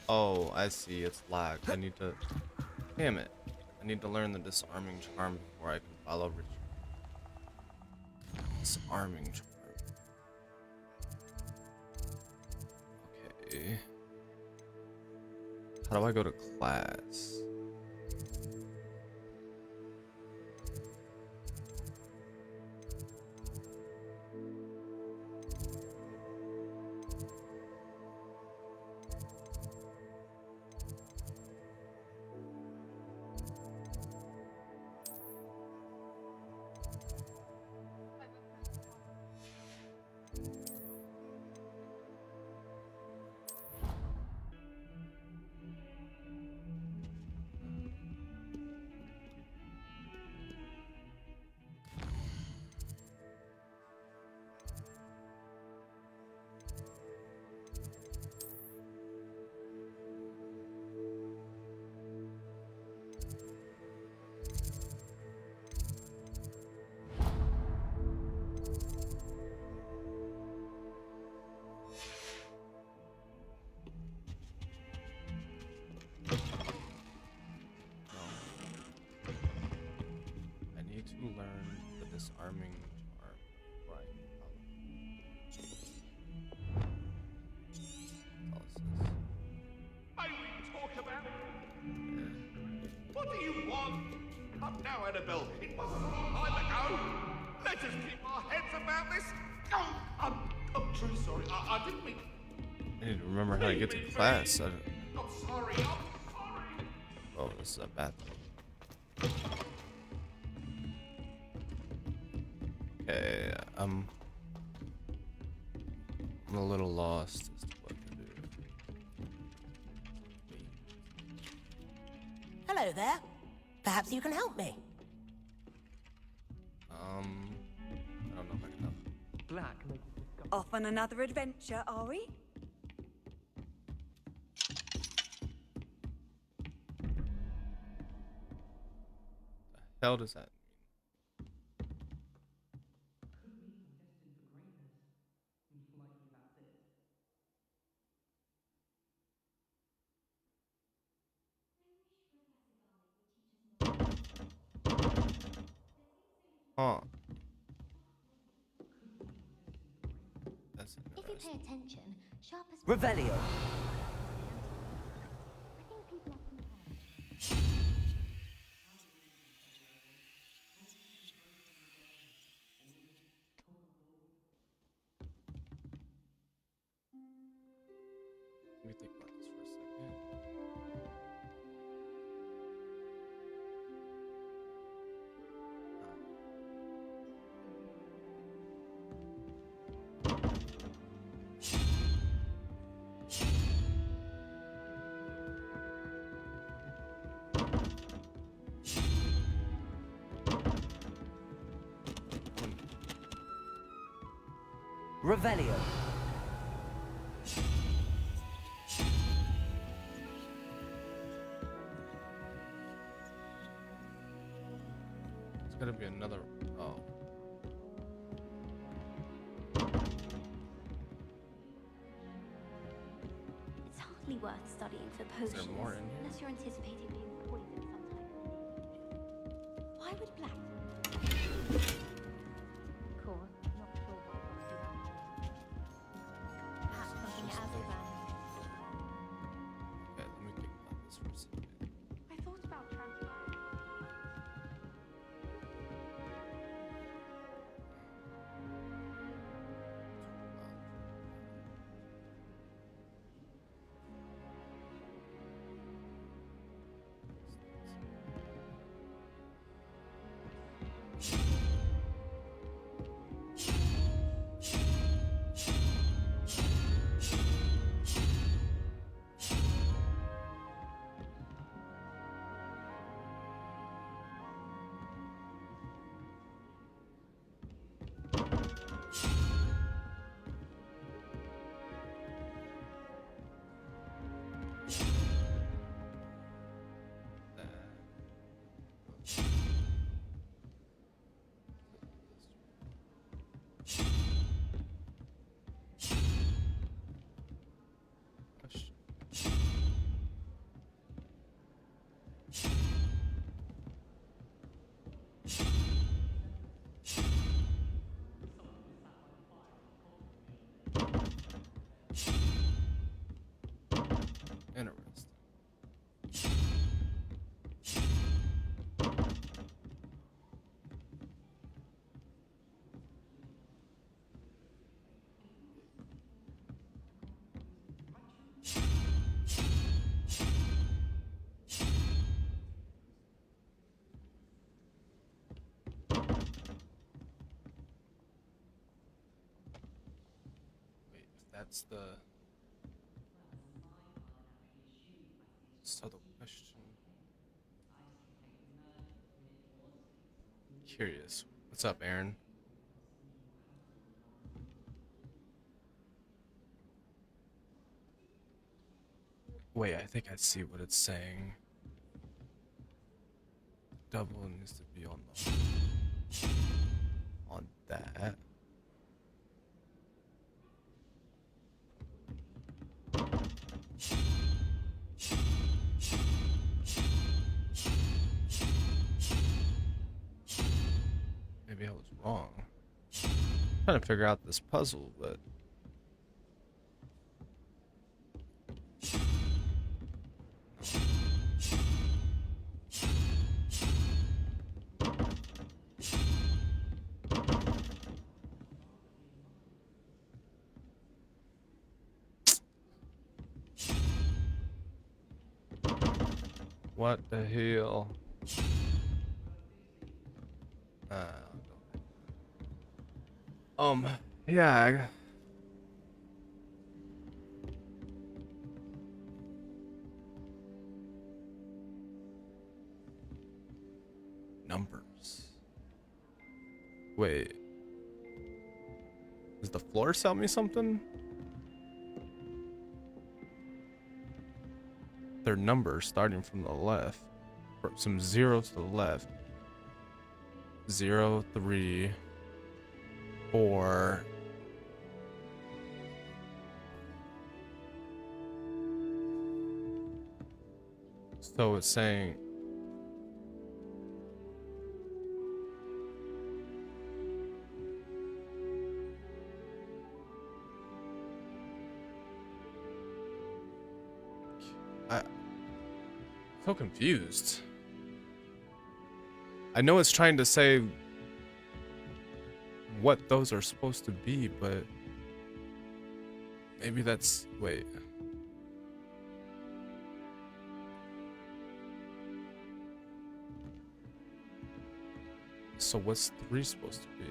Oh, I see. It's lag. I need to... Damn it. I need to learn the disarming charm before I can follow Richard. Disarming charm. Okay. How do I go to class? Learn the disarming charm. Right. I will talk about it. What do you want? Come now, Annabelle. It wasn't a long time ago. Let us keep our heads about this. Oh, I'm truly sorry. I didn't mean. I need to remember how to get to class. I'm sorry. I'm sorry. Oh, this is a bad thing. Okay, I'm a little lost as to what to do. Hello there. Perhaps you can help me. I don't know if I can help. Black. Off on another adventure, are we? The hell does that mean? Huh. That's If you pay attention, sharpest. Revelio. I think people are Let me think about this for a second. Revelio. It's gonna be another. Oh. It's hardly worth studying for Is potions there more in here? unless you're anticipating being poisoned sometime. Why would black? Cool. Not sure why I'll do that. Perhaps something else planned. Okay, let me think about this for a second. I thought about transferring. Interesting. Wait, if that's the. So the question. Curious. What's up, Aaron? Wait, I think I see what it's saying. Double needs to be on that. Maybe I was wrong. I'm trying to figure out this puzzle, but what the hell? Yeah. Numbers. Wait. Does the floor tell me something? They're numbers starting from the left. Some zeros to the left. 0, 3, 4. So it's saying I'm so confused. I know it's trying to say what those are supposed to be, but maybe that's... Wait. So what's 3 supposed to be?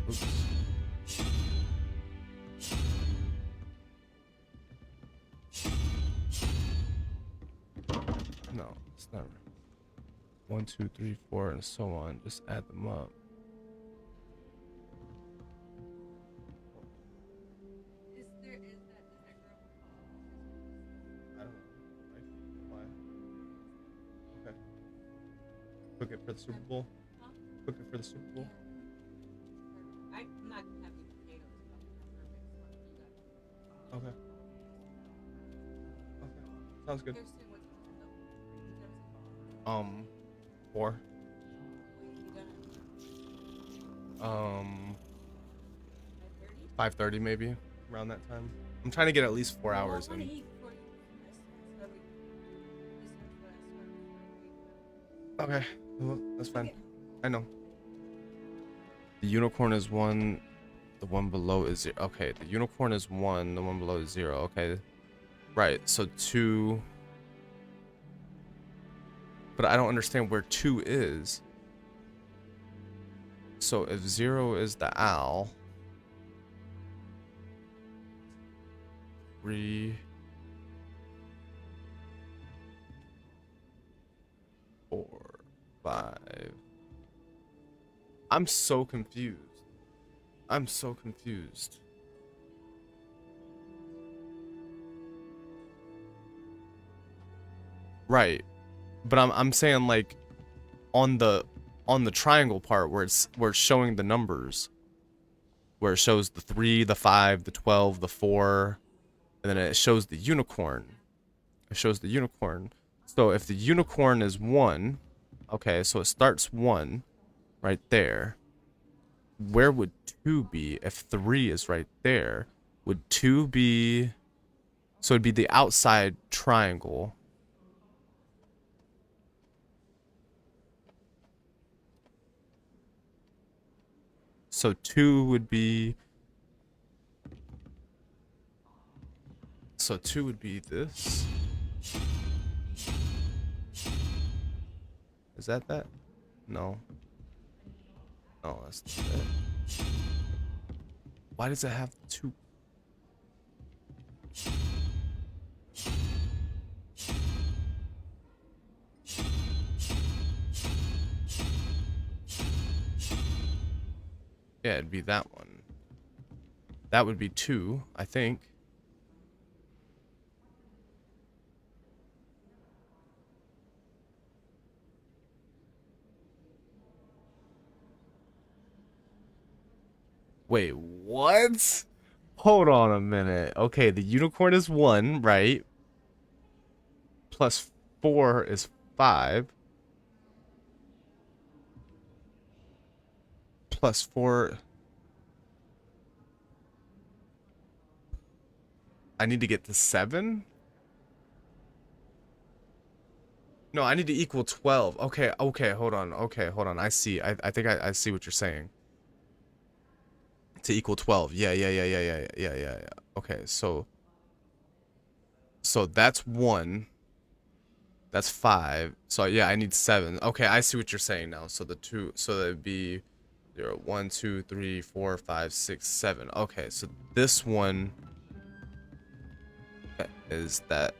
Oops. No, it's not. 1, 2, 3, 4, and so on. Just add them up. I don't know. Why? Okay. Cook it for the Super Bowl. Cook it for the Super Bowl. I'm not having potatoes. Okay. Okay. Sounds good. 4. 5:30 maybe, around that time. I'm trying to get at least 4 hours in. Okay, well, that's fine. I know. The unicorn is 1. The one below is 0. Okay, the unicorn is 1. The one below is 0. Okay. Right, so 2. But I don't understand where 2 is. So if 0 is the owl, 3, 4, 5. I'm so confused. I'm so confused. Right. But I'm saying, like, on the triangle part where it's showing the numbers, where it shows the 3, the 5, the 12, the 4, and then it shows the unicorn. It shows the unicorn. So if the unicorn is 1, okay, so it starts 1 right there. Where would 2 be if 3 is right there? Would 2 be... So it'd be the outside triangle. So 2 would be... So 2 would be this. Is that? No. No, that's not it. Why does it have 2? Yeah, it'd be that one. That would be 2, I think. Wait, what? Hold on a minute. Okay, the unicorn is 1, right? Plus 4 is 5. Plus 4. I need to get to 7? No, I need to equal 12. Okay, hold on. Okay, hold on. I see. I think I see what you're saying. To equal 12. Yeah. Okay, so that's 1. That's 5. So yeah, I need 7. Okay, I see what you're saying now. So the 2, so that'd be 0, 1, 2, 3, 4, 5, 6, 7. Okay, so this one is that.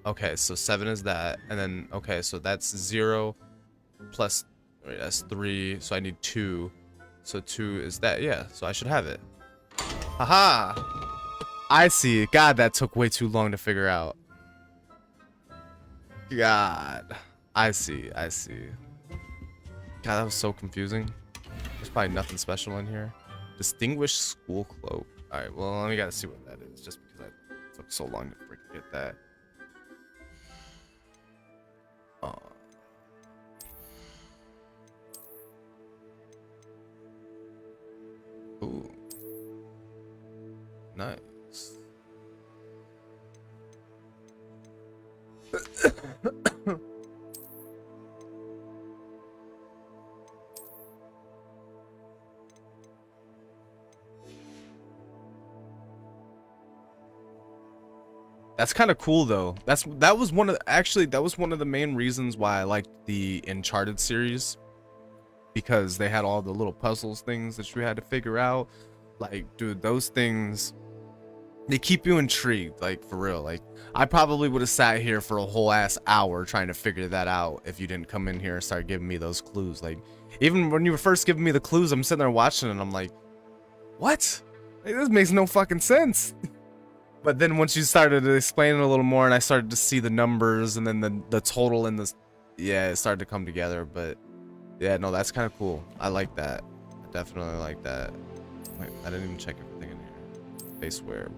Okay, so 7 is that, and then okay, so that's 0 plus, wait, that's 3, so I need 2, so 2 is that. Yeah, so I should have it. Haha, I see. God, that took way too long to figure out. God, I see. God, that was so confusing. There's probably nothing special in here. Distinguished school cloak. All right, well, we gotta see what that is, just because I took so long to freaking get that. Ooh. Nice. That's kind of cool though. That was one of the main reasons why I liked the Uncharted series, because they had all the little puzzles things that you had to figure out. Like, dude, those things, they keep you intrigued, like, for real. Like, I probably would have sat here for a whole ass hour trying to figure that out if you didn't come in here and start giving me those clues. Like, even when you were first giving me the clues, I'm sitting there watching and I'm like, what? Like, this makes no fucking sense. But then once you started to explain it a little more and I started to see the numbers and then the total and yeah, it started to come together. But yeah, no, that's kind of cool. I like that. I definitely like that. Wait, I didn't even check everything in here. Face wear.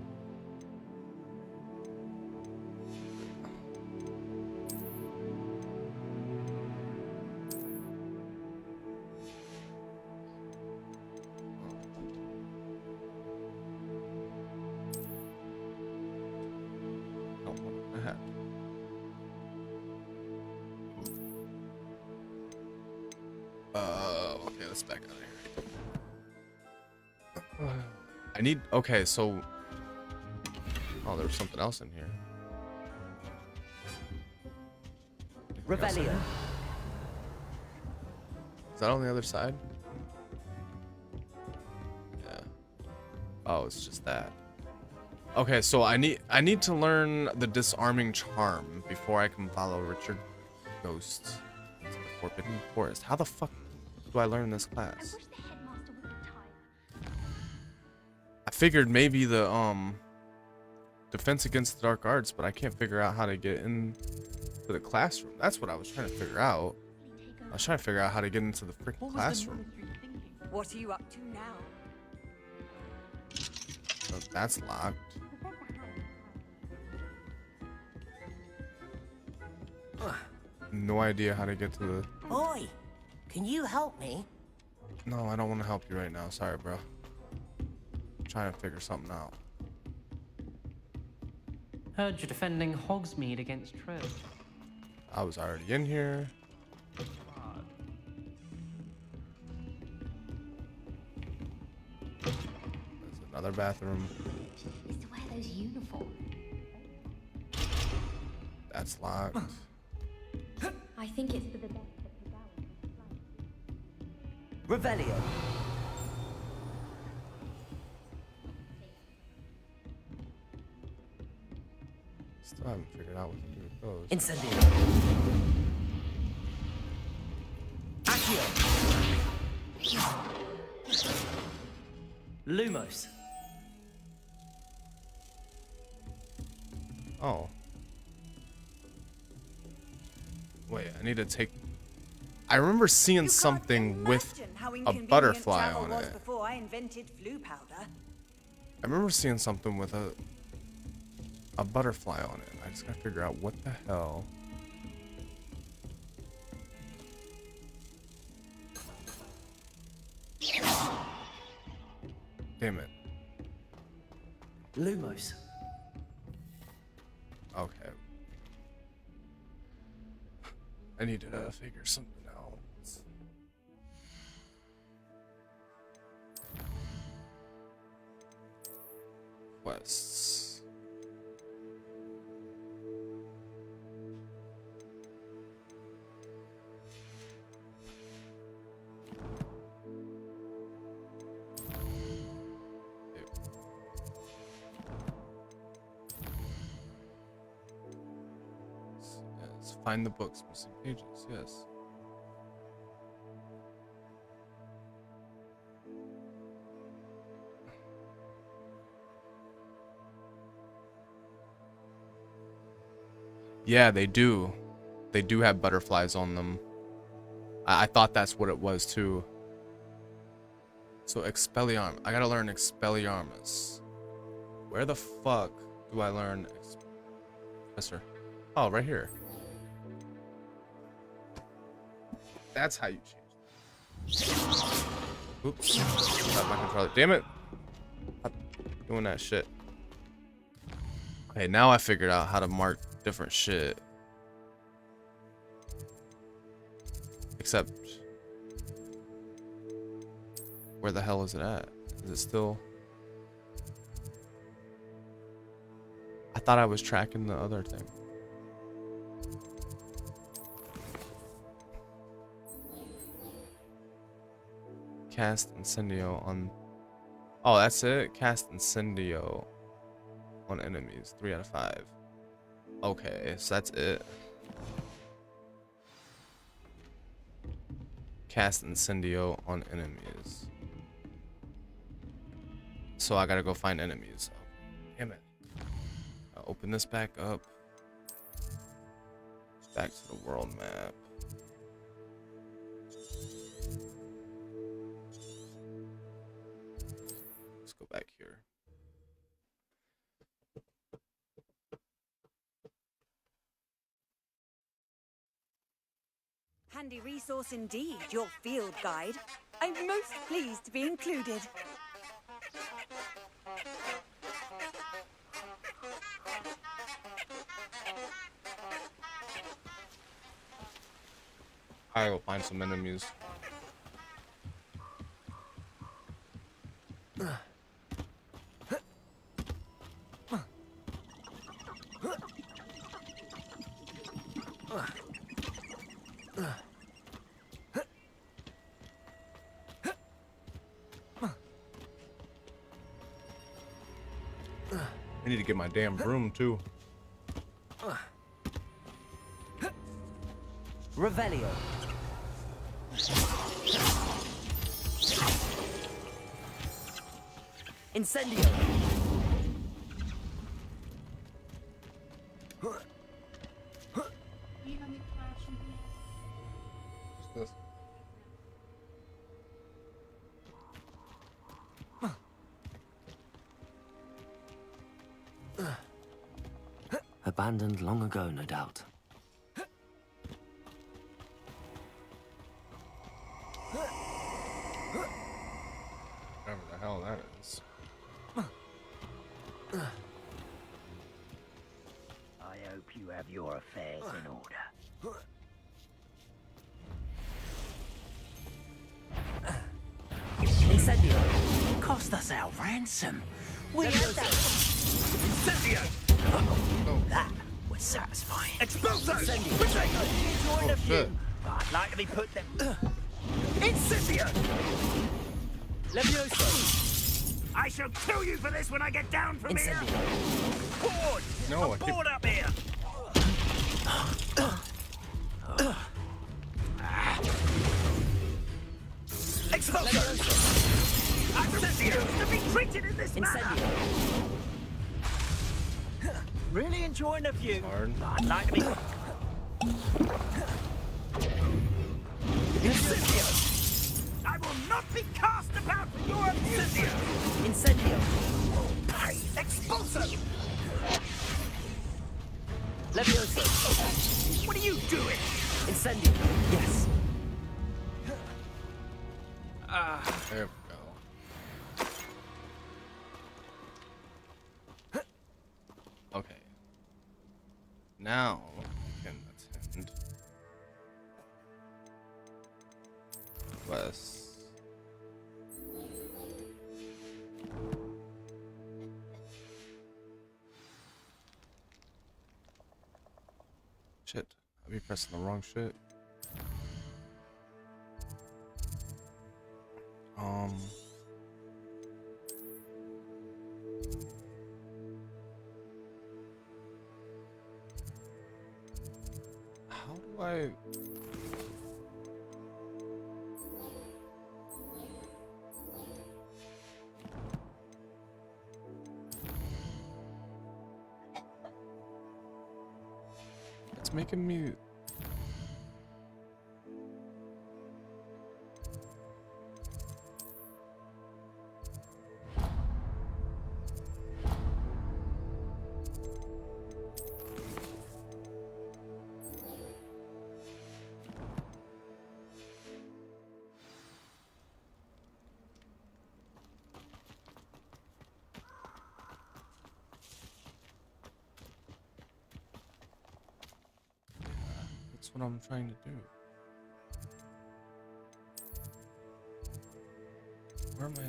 Okay, let's back out of here. I need, okay, so, oh, there was something else in here. Revelio. Is that on the other side? Yeah. Oh, it's just that. Okay, so I need to learn the disarming charm before I can follow Richard Ghost to the Forbidden Forest. How the fuck do I learn this class? I figured maybe the defense against the dark arts, but I can't figure out how to get into the classroom. That's what I was trying to figure out. I was trying to figure out how to get into the freaking classroom. What are you up to now? Oh, that's locked. No idea how to get to the... Oi, can you help me? No, I don't want to help you right now. Sorry, bro. I'm trying to figure something out. Heard you're defending Hogsmeade against Trev. I was already in here. There's another bathroom. Is to wear those uniforms. That's locked. I think it's for the best that the Revelio. Still haven't figured out what to do with those. Incendio. Accio. Lumos. Oh. Wait, I need to take... I remember seeing something with a butterfly on it. Before I invented flu powder. I remember seeing something with a butterfly on it. I just gotta figure out what the hell. Damn it. Lumos. Okay. I need to figure something out. Quests. Yes, find the books, missing pages, yes. Yeah, they do. They do have butterflies on them. I thought that's what it was too. So Expelliarmus. I gotta learn Expelliarmus. Where the fuck do I learn Professor? Oh, right here. That's how you change it. Oops. Got my controller. Damn it. Stop doing that shit. Okay, now I figured out how to mark different shit. Except, where the hell is it at? Is it still? I thought I was tracking the other thing. Cast Incendio on... Oh, that's it? Cast Incendio on enemies. 3 out of 5. Okay, so that's it. Cast Incendio on enemies. So I gotta go find enemies. Oh, damn it. I'll open this back up. Back to the world map. Let's go back here. Handy resource indeed, your field guide. I'm most pleased to be included. I will find some enemies. I need to get my damn broom too. Revelio. Incendio. What's this? Abandoned long ago, no doubt. Whatever the hell that is. I hope you have your affairs in order. Incendio. Cost us our ransom. We had that. Incendio! That was satisfying. Expulso! Incendio! Join the few. I'd like to be put them. Incendio! Levioso! I shall kill you for this when I get down from here! Board! No, A board up here! Expulso! I refuse to be treated in this manner! Really enjoying the view. Hard. I'd like to be... not be cast about for your amusement! Incendio! Expulso! Levioso! What are you doing? Incendio! Yes! There we go. Okay. Now I can attend West. Shit. I be pressing the wrong shit. How do I? It's making me. That's what I'm trying to do. Where am I?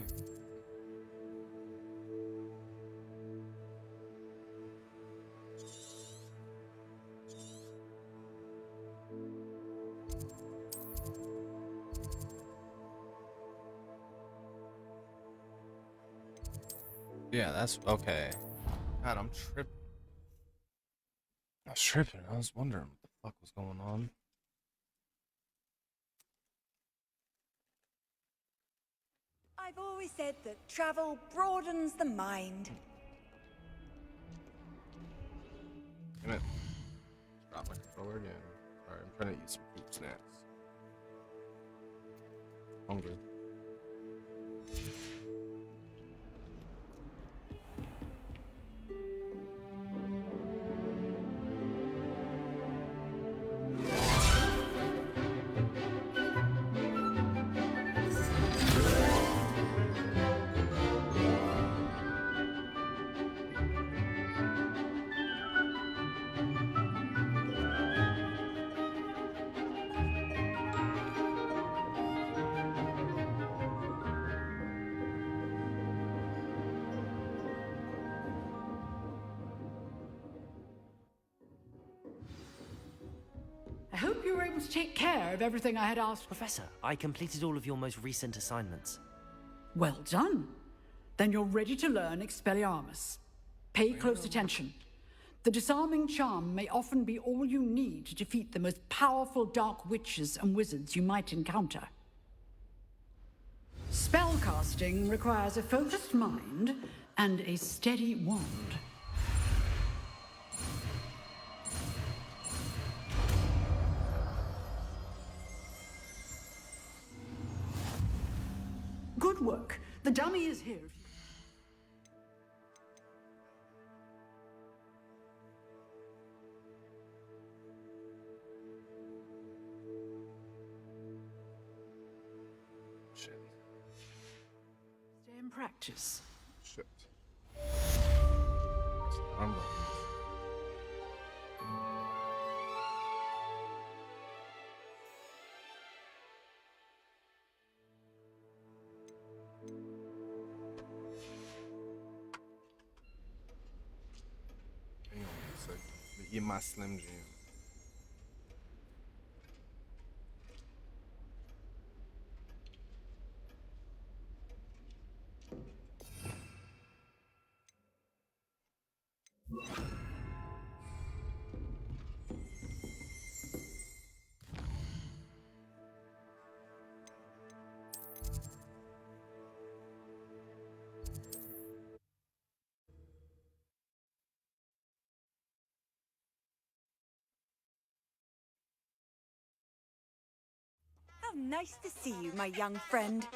Yeah, that's okay. God, I'm tripping. I was tripping. I was wondering what the fuck was going on. I've always said that travel broadens the mind. Damn it. Drop my controller again. Alright, I'm trying to eat some food snacks. Hungry. I hope you were able to take care of everything I had asked. Professor, I completed all of your most recent assignments. Well done. Then you're ready to learn Expelliarmus. Pay close attention. The disarming charm may often be all you need to defeat the most powerful dark witches and wizards you might encounter. Spellcasting requires a focused mind and a steady wand. Good work. The dummy is here. Shit. Stay in practice. Shit. I'm wrong. Hang on a second. Let me eat my Slim Jim. nice to see you, my young friend.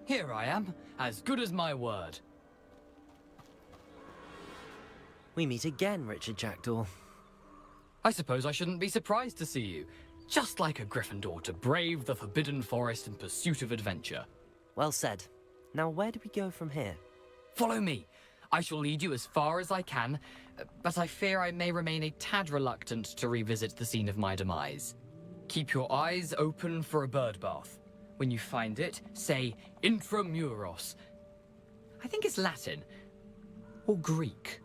Here I am, as good as my word. We meet again, Richard Jackdaw. I suppose I shouldn't be surprised to see you. Just like a Gryffindor to brave the Forbidden Forest in pursuit of adventure. Well said. Now where do we go from here? Follow me. I shall lead you as far as I can, but I fear I may remain a tad reluctant to revisit the scene of my demise. Keep your eyes open for a bird bath. When you find it, say Intramuros. I think it's Latin. Or Greek.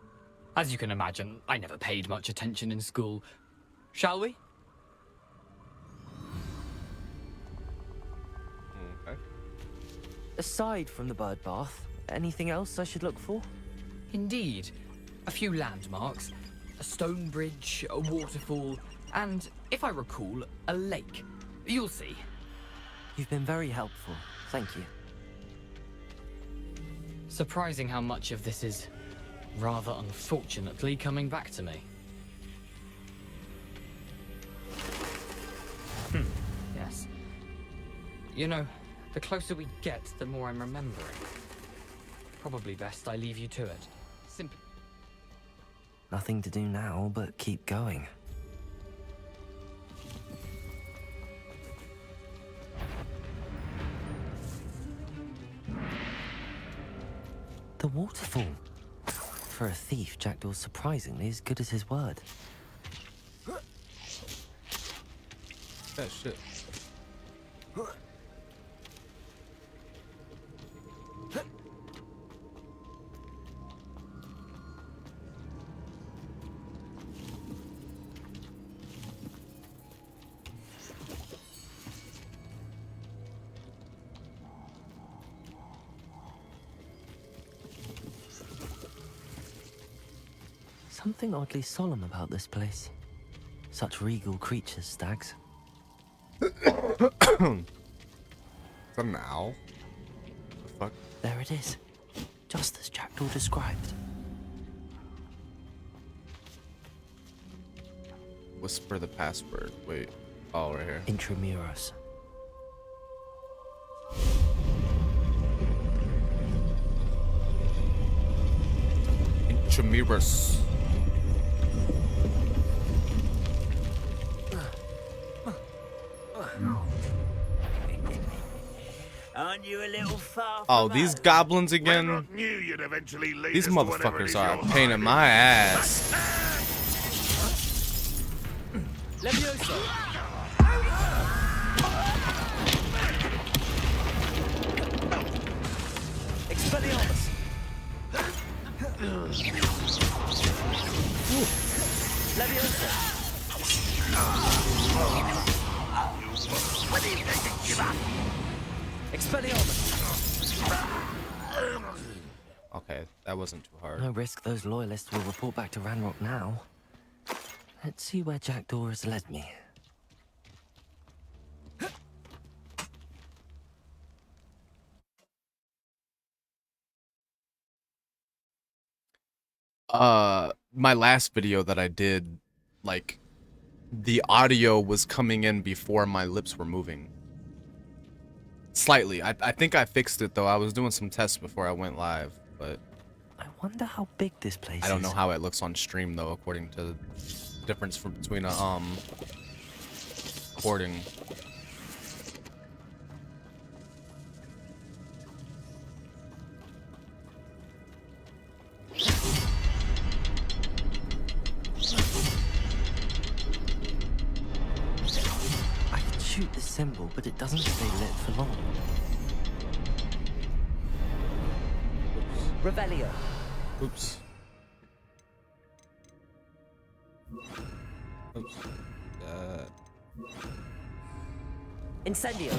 As you can imagine, I never paid much attention in school. Shall we? Okay. Aside from the bird bath, anything else I should look for? Indeed. A few landmarks. A stone bridge, a waterfall, and, if I recall, a lake. You'll see. You've been very helpful. Thank you. Surprising how much of this is, rather unfortunately, coming back to me. Yes. You know, the closer we get, the more I'm remembering. Probably best I leave you to it. Simply. Nothing to do now but keep going. The waterfall. For a thief, Jackdaw's surprisingly as good as his word. That shit. Something oddly solemn about this place. Such regal creatures, stags. It's an owl. The fuck? There it is. Just as Jackdaw described. Whisper the password. Wait. Oh, right here. Intramuros. Intramuros. Aren't you a little far from Oh, these goblins again. Knew you'd eventually lead These us to whatever it motherfuckers is are a you're pain in my ass. Levioso! Expelliarmus! Leviosa! What do you think? Give up? Expelliarmus! Okay, that wasn't too hard. No risk those loyalists will report back to Ranrock now. Let's see where Jackdaw has led me. My last video that I did, like, the audio was coming in before my lips were moving. Slightly. I think I fixed it, though. I was doing some tests before I went live, but... I wonder how big this place is. I don't know how it looks on stream, though, according to the difference between a, recording. I can shoot this symbol, but it doesn't stay lit for long. Revelio. Oops. Oops. Incendio.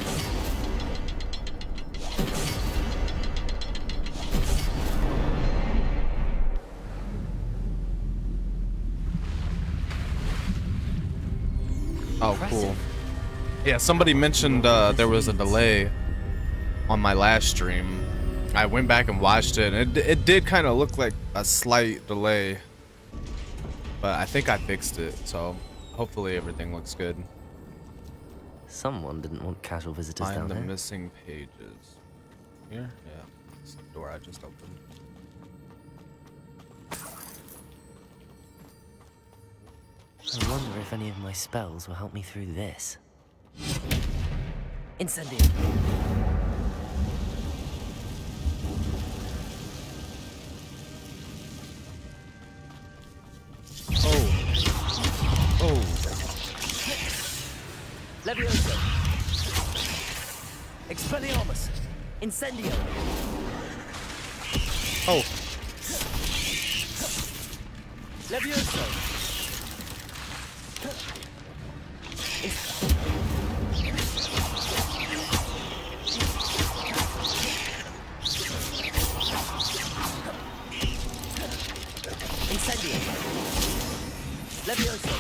Oh, cool. Yeah, somebody mentioned there was a delay on my last stream. I went back and watched it, and it did kind of look like a slight delay. But I think I fixed it, so hopefully everything looks good. Someone didn't want casual visitors down Find the here. missing pages. Here? Yeah. It's the door I just opened. I wonder if any of my spells will help me through this. Incendio. Oh. Levioso. Expelliarmus. Incendio. Oh. Levioso. Incendio. Levioso.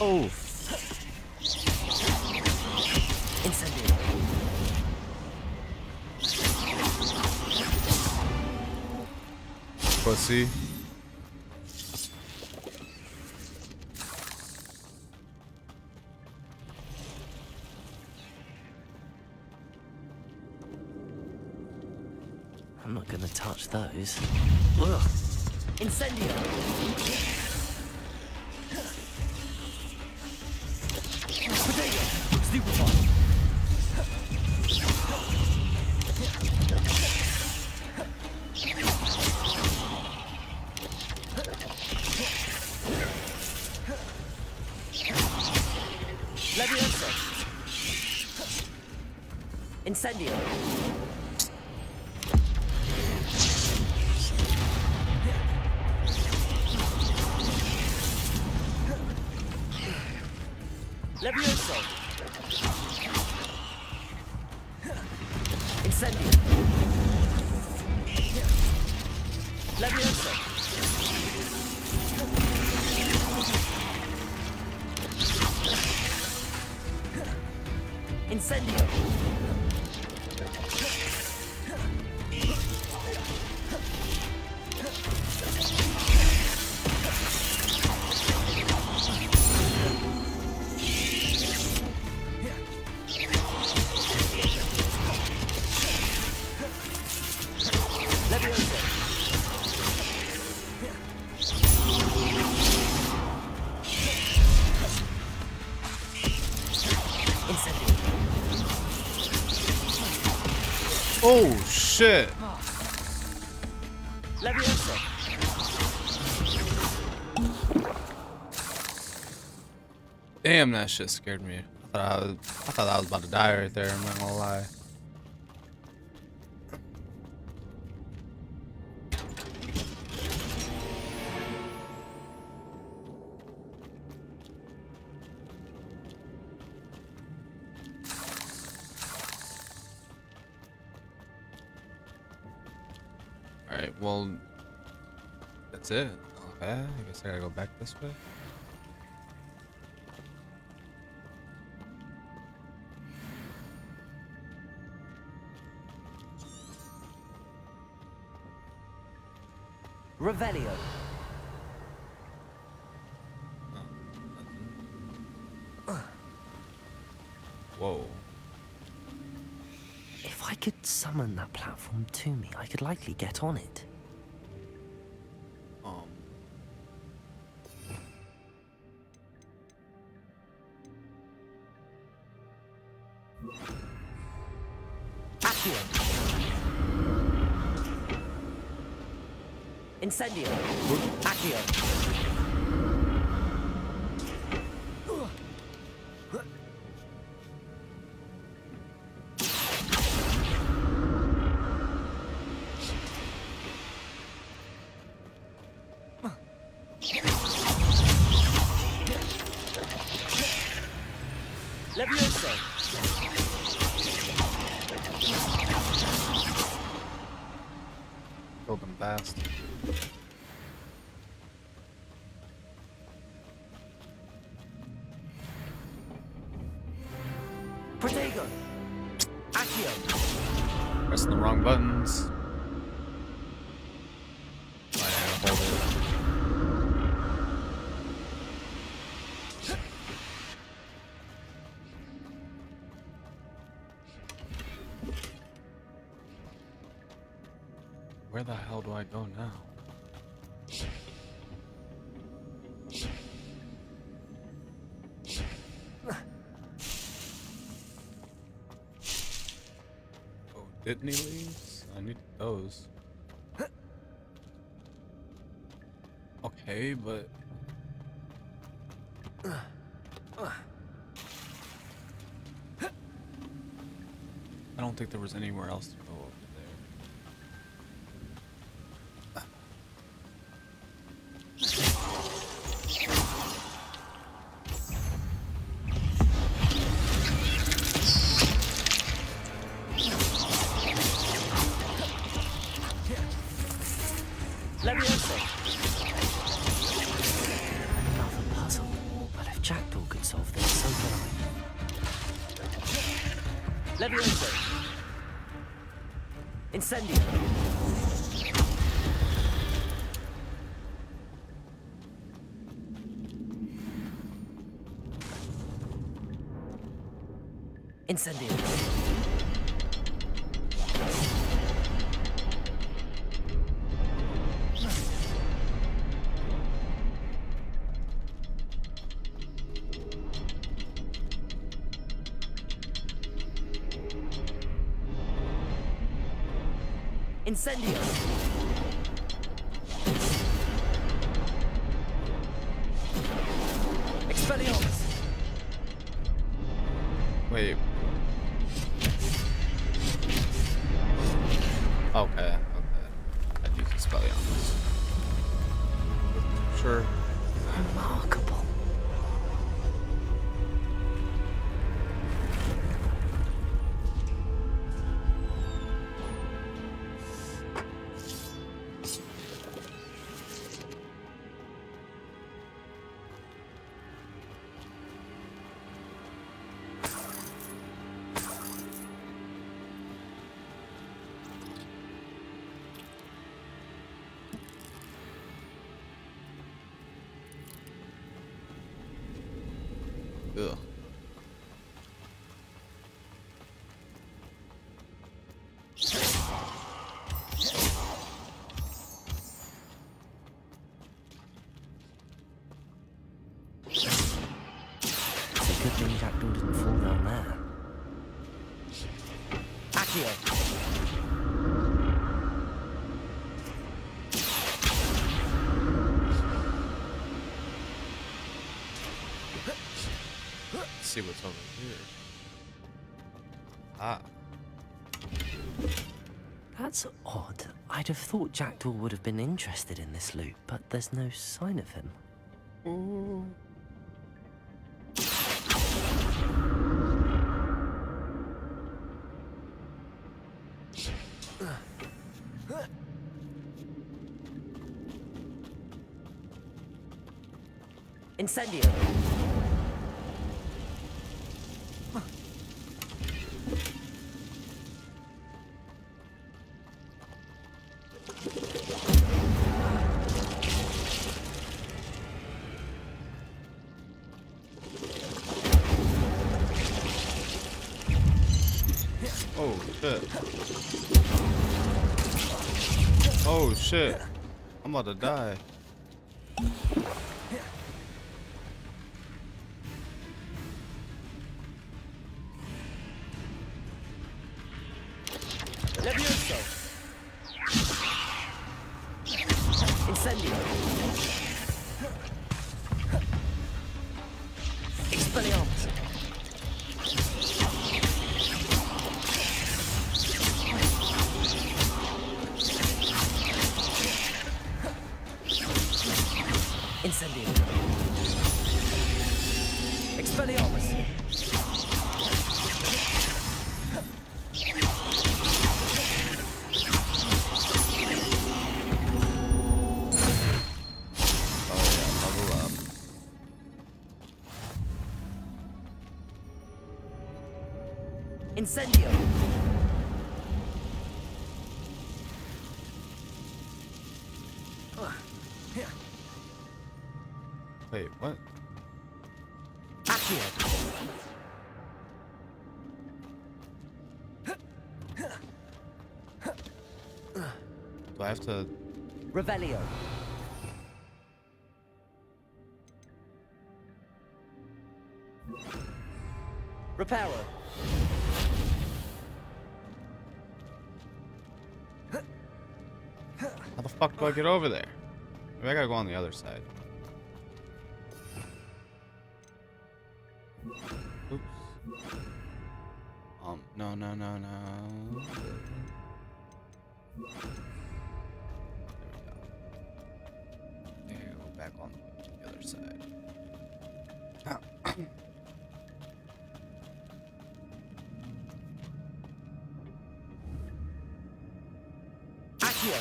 Oh. Incendio. Pussy. I'm not gonna touch those. Ugh. Incendio. Potato. Stupefy. Levioso. Incendio. Levioso. Incendio. Levioso. Incendio. Oh shit. Levioso. Damn, that shit scared me. I thought I was about to die right there, I'm not gonna lie. Alright, well, that's it. Okay, I guess I gotta go back this way. Revelio. Whoa. If I could summon that platform to me, I could likely get on it. Accio. Incendio. Accio. Levioso. Killed him fast. Protego. Accio. Pressing the wrong buttons. I gotta hold it. Where the hell do I go now? Oh, didn't he leave? I need those. Okay, but I don't think there was anywhere else to go over Levioso. Another puzzle. But if Jackdaw could solve this, so could I. Levioso. Incendio. Incendio. Incendio. Expelliarmus. Wait. Okay. I'd use Expelliarmus. Sure. Remarkable. Ugh. It's a good thing Jackdaw didn't fall down there. Accio. Let's see what's over here. Ah. That's odd. I'd have thought Jackdaw would have been interested in this loot, but there's no sign of him. Ooh. Incendio. Oh shit. Oh shit. I'm about to die. Levioso. Incendio. Expelliarmus. Incendio. Expelliarmus. Incendio. Wait, what? Accio. Do I have to... Revelio. Reparo. How the fuck do I get over there? Maybe I gotta go on the other side. Oops. No. There we go. Go back on the other side. Accio.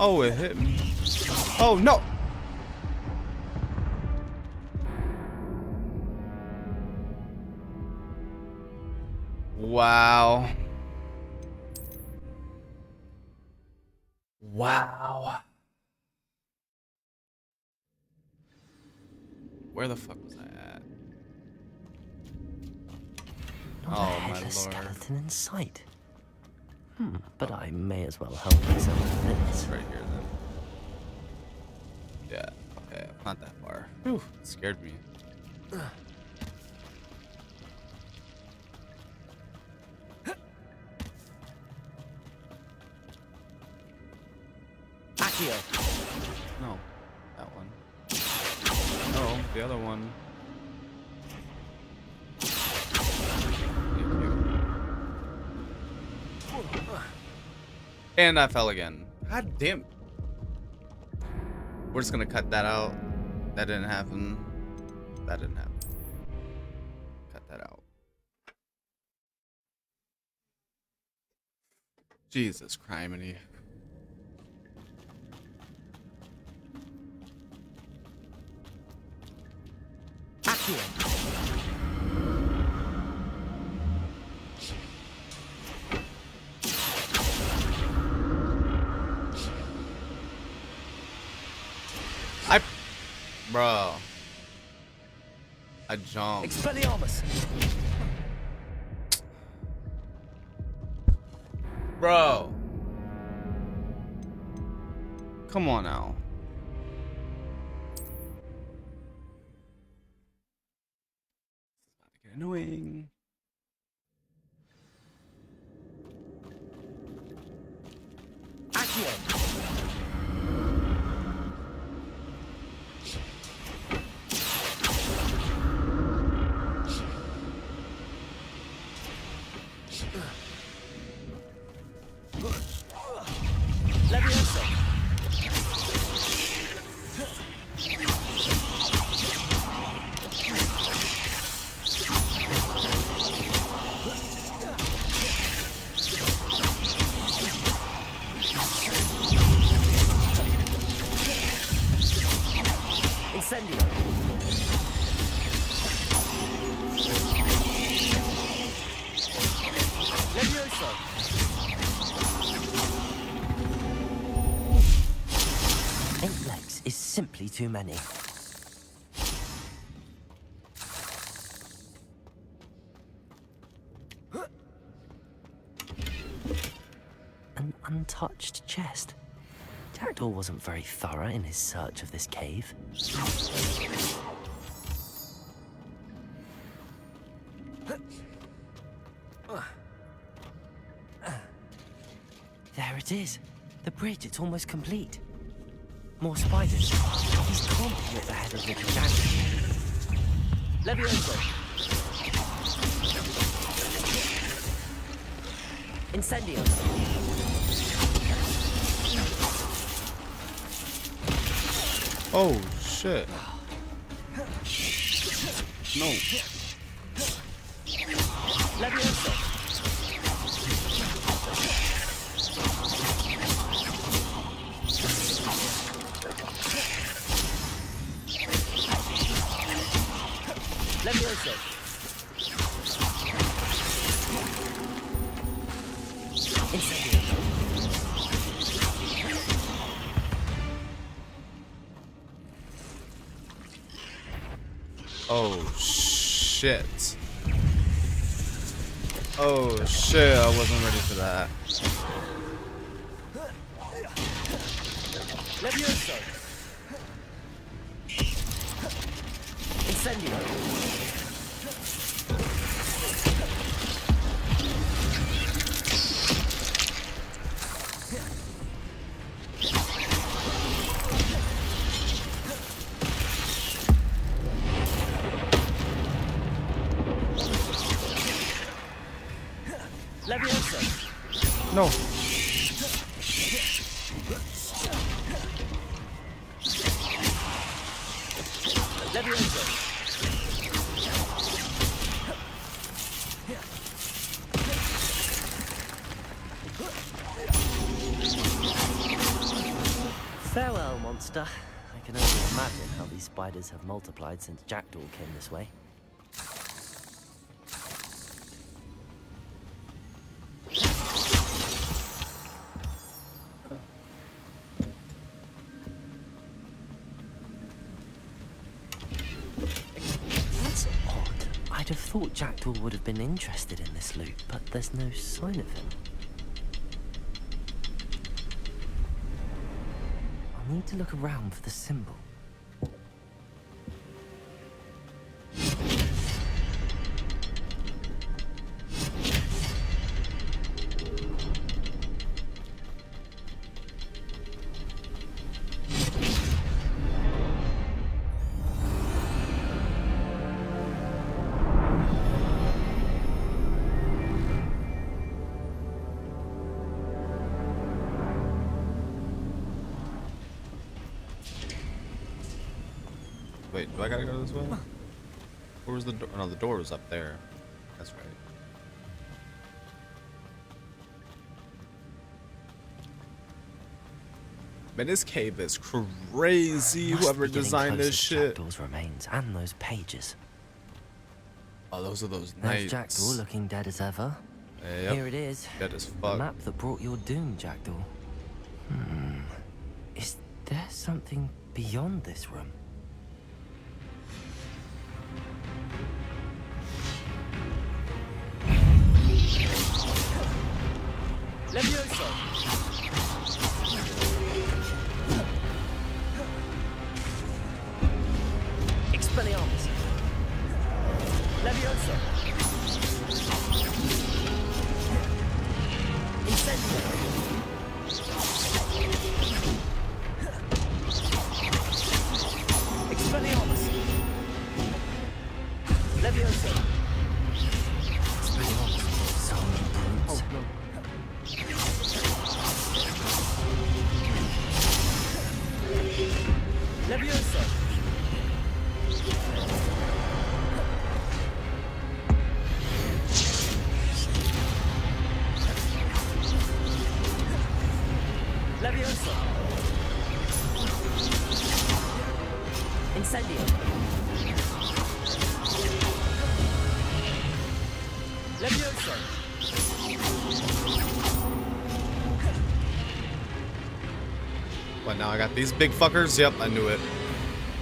Oh, it hit me. Oh, no. Wow. Wow. Where the fuck was I at? Not Oh, a my headless lord. skeleton in sight. But I may as well help myself with this. Right here, then. Yeah, okay, not that far. Whew, it scared me. Accio. No, that one. No, the other one. And I fell again. God damn. We're just gonna cut that out. That didn't happen. That didn't happen. Cut that out. Jesus criminy. Accio. Bro. I jumped. Expelliarmus. Bro. Come on now. It's about to get annoying. Accio. Simply too many. An untouched chest. Jackdaw wasn't very thorough in his search of this cave. There it is. The bridge, it's almost complete. More spiders. He's comping at the head of the dragon. Levioso. Incendio. Oh, shit. No. Levioso. Levioso. Incendio. Oh shit. Oh shit, I wasn't ready for that. Levioso. Incendio. Levioso. No. Levioso. Farewell, monster. I can only imagine how these spiders have multiplied since Jackdaw came this way. That's odd. I'd have thought Jackdaw would have been interested in this loot, but there's no sign of him. I'll need to look around for the symbol. Wait, do I gotta go this way? Where was the door? No, the door was up there. That's right. Man, this cave is crazy. Whoever designed this shit. Jackdaw's remains and those pages. Oh, those are those There's knights. Jackdaw looking dead as ever. Yep. Here it is. Dead as The fuck. map that brought your doom, Jackdaw. Is there something beyond this room? Levioso! Expelliarmus! Levioso! Incendio! Expelliarmus! Levioso! Expelliarmus! So many brutes. Oh, no. Levioso! Levioso! Incendio! Levioso! What, now I got these big fuckers? Yep, I knew it.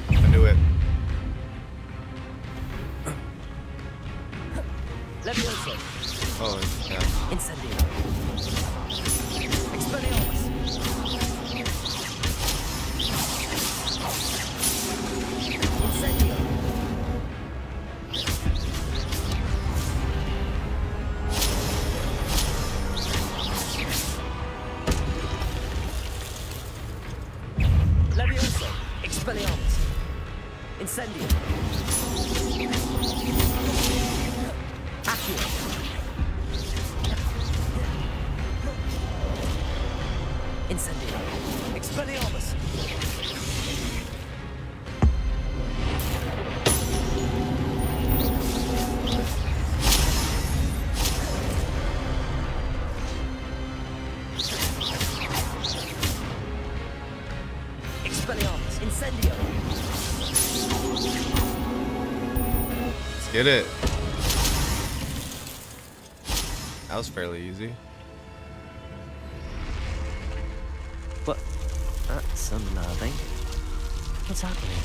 I knew it. Levioso! Oh, yeah. Incendio! Expelliarmus! Incendio! Levioso! Expelliarmus! Incendio! Accio! Let's get it. That was fairly easy. What? That's unnerving. What's happening?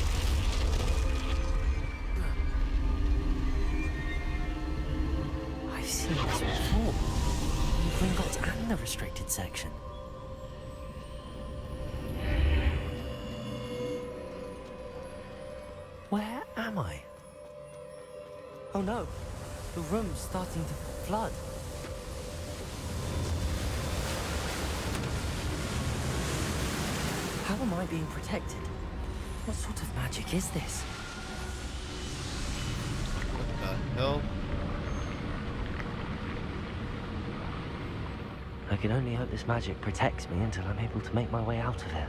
I've seen this before. In Gringotts and the restricted section. Where am I? Oh no, the room's starting to flood. How am I being protected? What sort of magic is this? What the hell? I can only hope this magic protects me until I'm able to make my way out of here.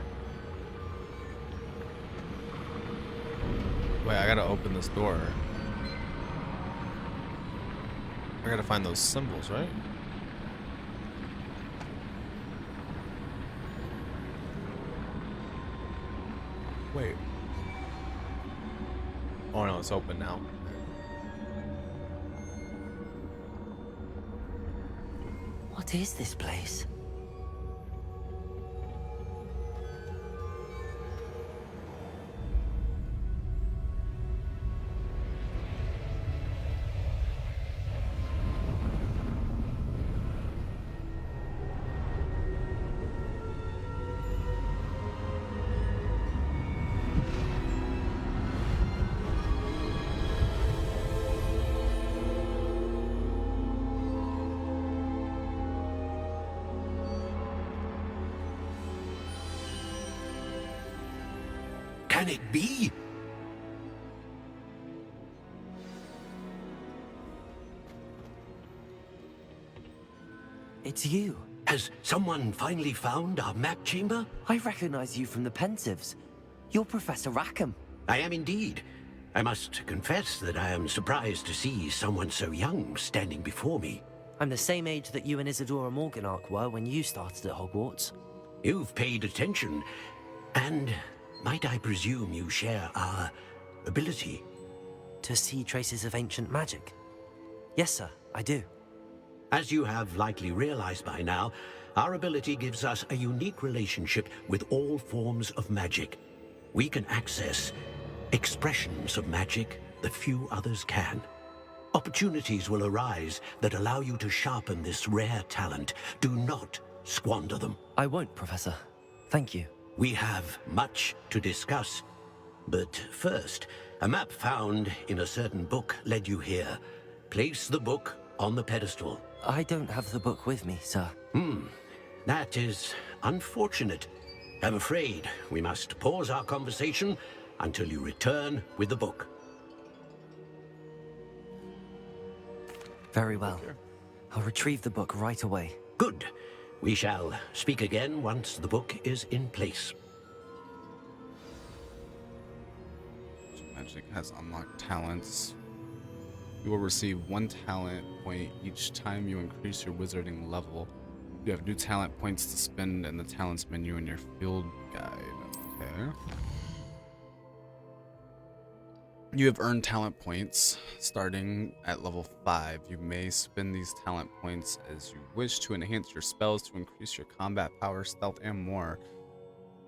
Wait, I gotta open this door. I gotta find those symbols, right? Wait. Oh no, it's open now. What is this place? Can it be? It's you. Has someone finally found our map chamber? I recognize you from the Pensives. You're Professor Rackham. I am indeed. I must confess that I am surprised to see someone so young standing before me. I'm the same age that you and Isadora Morganach were when you started at Hogwarts. You've paid attention, and might I presume you share our ability? To see traces of ancient magic? Yes, sir, I do. As you have likely realized by now, our ability gives us a unique relationship with all forms of magic. We can access expressions of magic that few others can. Opportunities will arise that allow you to sharpen this rare talent. Do not squander them. I won't, Professor. Thank you. We have much to discuss. But first, a map found in a certain book led you here. Place the book on the pedestal. I don't have the book with me, sir. That is unfortunate. I'm afraid we must pause our conversation until you return with the book. Very well. I'll retrieve the book right away. Good. We shall speak again once the book is in place. Magic has unlocked talents. You will receive 1 talent point each time you increase your wizarding level. You have new talent points to spend in the talents menu in your field guide. Okay. You have earned talent points starting at level 5. You may spend these talent points as you wish to enhance your spells, to increase your combat power, stealth, and more.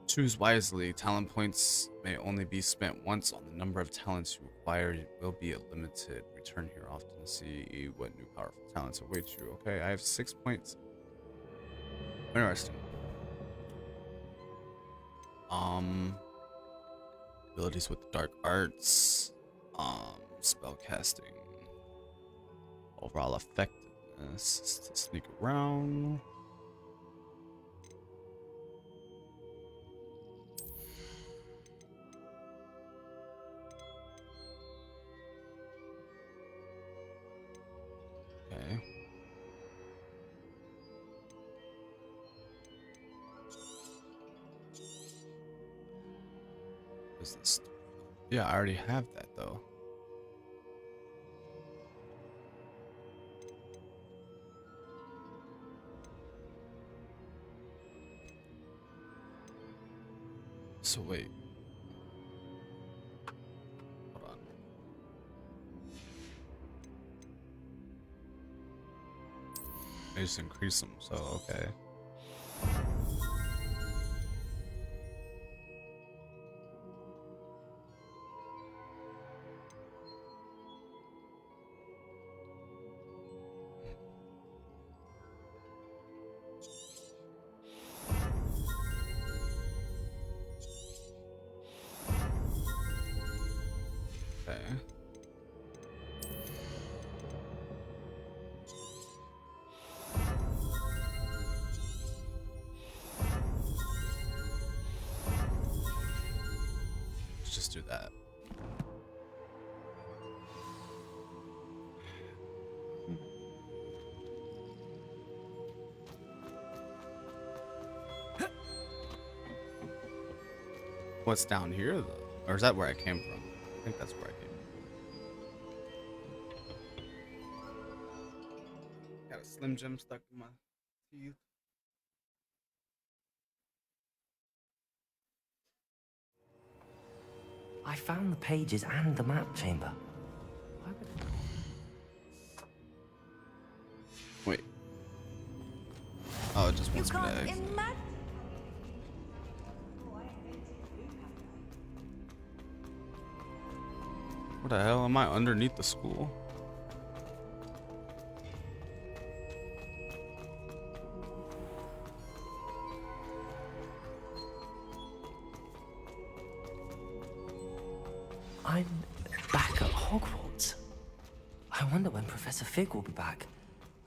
Choose wisely. Talent points may only be spent once on the number of talents you acquire. It will be limited. Return here often to see what new powerful talents await you. Okay, I have 6 points. Interesting. Abilities with the dark arts. Spell casting. Overall effectiveness. To sneak around. Okay. What's this? Yeah, I already have that though. So wait. Hold on. They just increase them, so okay. Okay. Let's just do that. What's down here though? Or is that where I came from? I think that's where I came from. Got a Slim Jim stuck in my teeth. I found the pages and the map chamber. Why would it... Wait. Oh, it just wants me to exit. What the hell? Am I underneath the school? I'm back at Hogwarts. I wonder when Professor Fig will be back.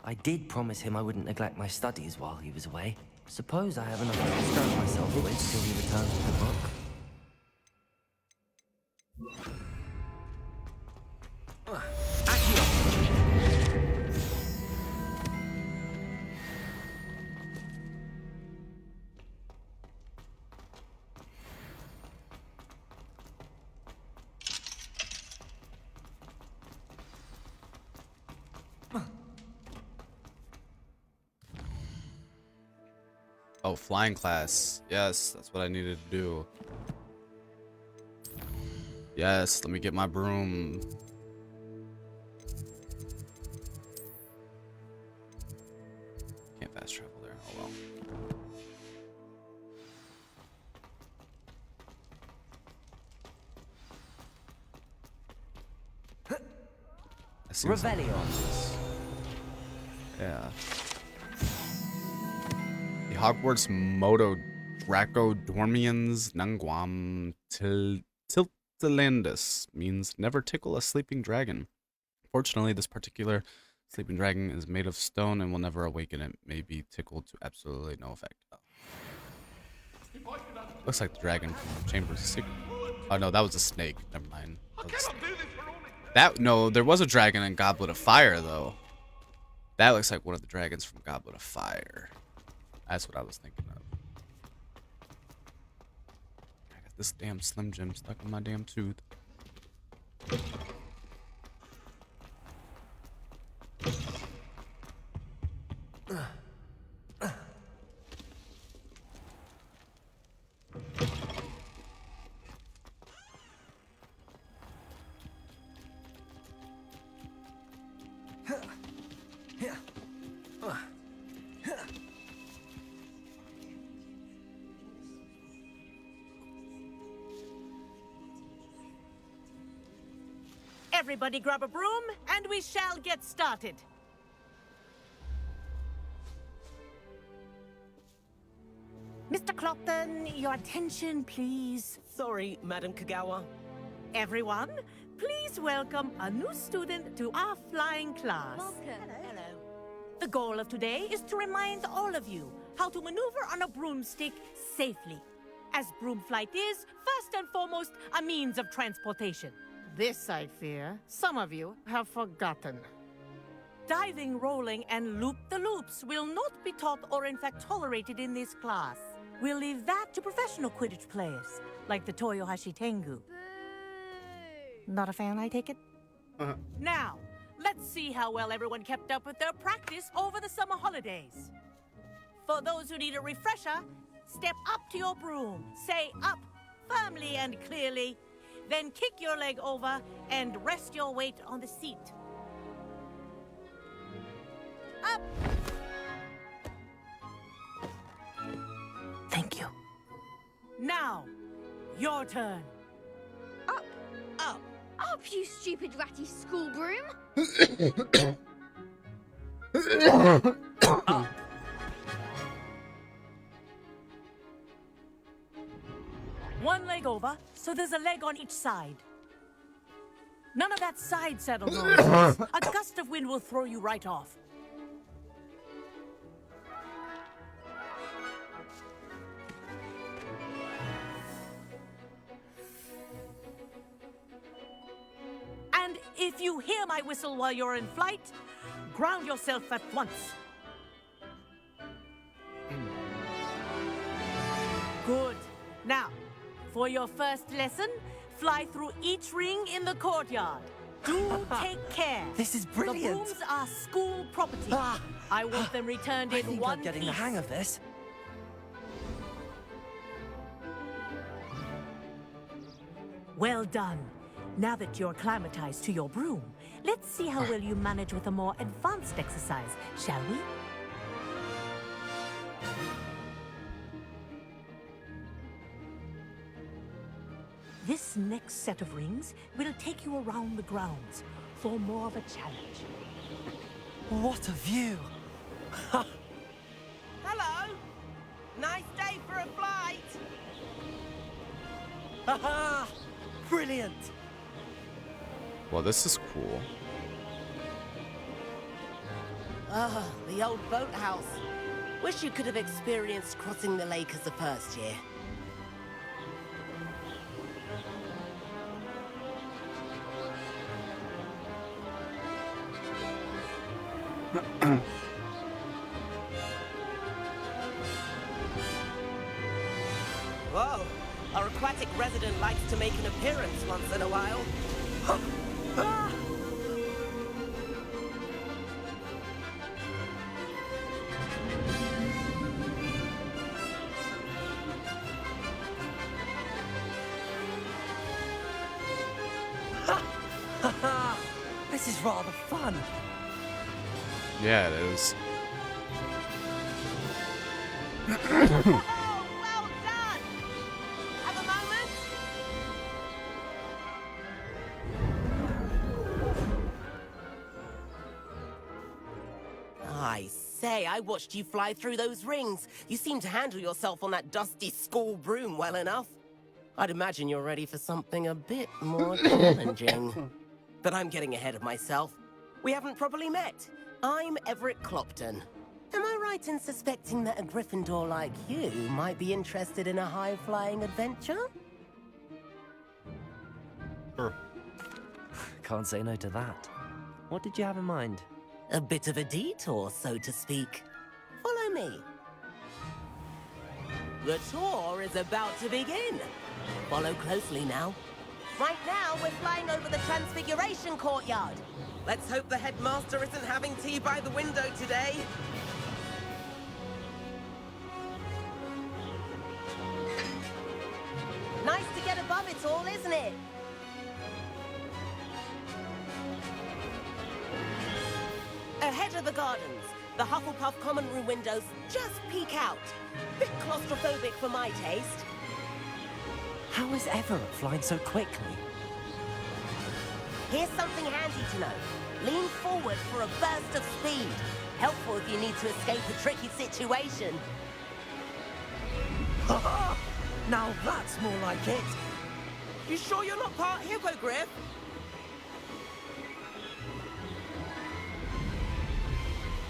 I did promise him I wouldn't neglect my studies while he was away. Suppose I have enough to distract myself with till he returns with the book. Oh, flying class. Yes, that's what I needed to do. Yes, let me get my broom. Can't fast travel there. Oh well. Revelio. Yeah. The Hogwarts Moto Draco Dormians Nanguam Tiltilandus means never tickle a sleeping dragon. Fortunately, this particular sleeping dragon is made of stone and will never awaken. It may be tickled to absolutely no effect. Oh. Looks like the dragon from Chambers of Secret. Oh no, that was a snake. Never mind. No, there was a dragon in Goblet of Fire though. That looks like one of the dragons from Goblet of Fire. That's what I was thinking of. I got this damn Slim Jim stuck in my damn tooth. Everybody grab a broom, and we shall get started. Mr. Clopton, your attention, please. Sorry, Madam Kagawa. Everyone, please welcome a new student to our flying class. Welcome. Hello. The goal of today is to remind all of you how to maneuver on a broomstick safely, as broom flight is, first and foremost, a means of transportation. This, I fear, some of you have forgotten. Diving, rolling, and loop-the-loops will not be taught or in fact tolerated in this class. We'll leave that to professional Quidditch players, like the Toyohashi Tengu. Not a fan, I take it? Now, let's see how well everyone kept up with their practice over the summer holidays. For those who need a refresher, step up to your broom, say up firmly and clearly, then kick your leg over and rest your weight on the seat. Up your turn. Up, you stupid ratty school broom. One leg over, so there's a leg on each side. None of that side saddle noise. A gust of wind will throw you right off. And if you hear my whistle while you're in flight, ground yourself at once. Good. Now, for your first lesson, fly through each ring in the courtyard. Do take care. This is brilliant. The brooms are school property. I want them returned in one I'm getting piece. the hang of this. Well done. Now that you're acclimatized to your broom, let's see how well you manage with a more advanced exercise, shall we? This next set of rings will take you around the grounds for more of a challenge. What a view! Hello! Nice day for a flight! Haha! Brilliant! Well, this is cool. Ah, the old boathouse. Wish you could have experienced crossing the lake as a first year. Whoa! Our aquatic resident likes to make an appearance once in a while. Ah! This is rather fun. Yeah, it is. Oh, well done! Have a moment? I say, I watched you fly through those rings. You seem to handle yourself on that dusty school broom well enough. I'd imagine you're ready for something a bit more challenging. But I'm getting ahead of myself. We haven't properly met. I'm Everett Clopton. Am I right in suspecting that a Gryffindor like you might be interested in a high-flying adventure? Can't say no to that. What did you have in mind? A bit of a detour, so to speak. Follow me. The tour is about to begin. Follow closely now. Right now, we're flying over the Transfiguration Courtyard. Let's hope the headmaster isn't having tea by the window today. Nice to get above it all, isn't it? Ahead of the gardens, the Hufflepuff common room windows just peek out. Bit claustrophobic for my taste. How is Everett flying so quickly? Here's something handy to know. Lean forward for a burst of speed. Helpful if you need to escape a tricky situation. Now that's more like it. You sure you're not part Hippogriff?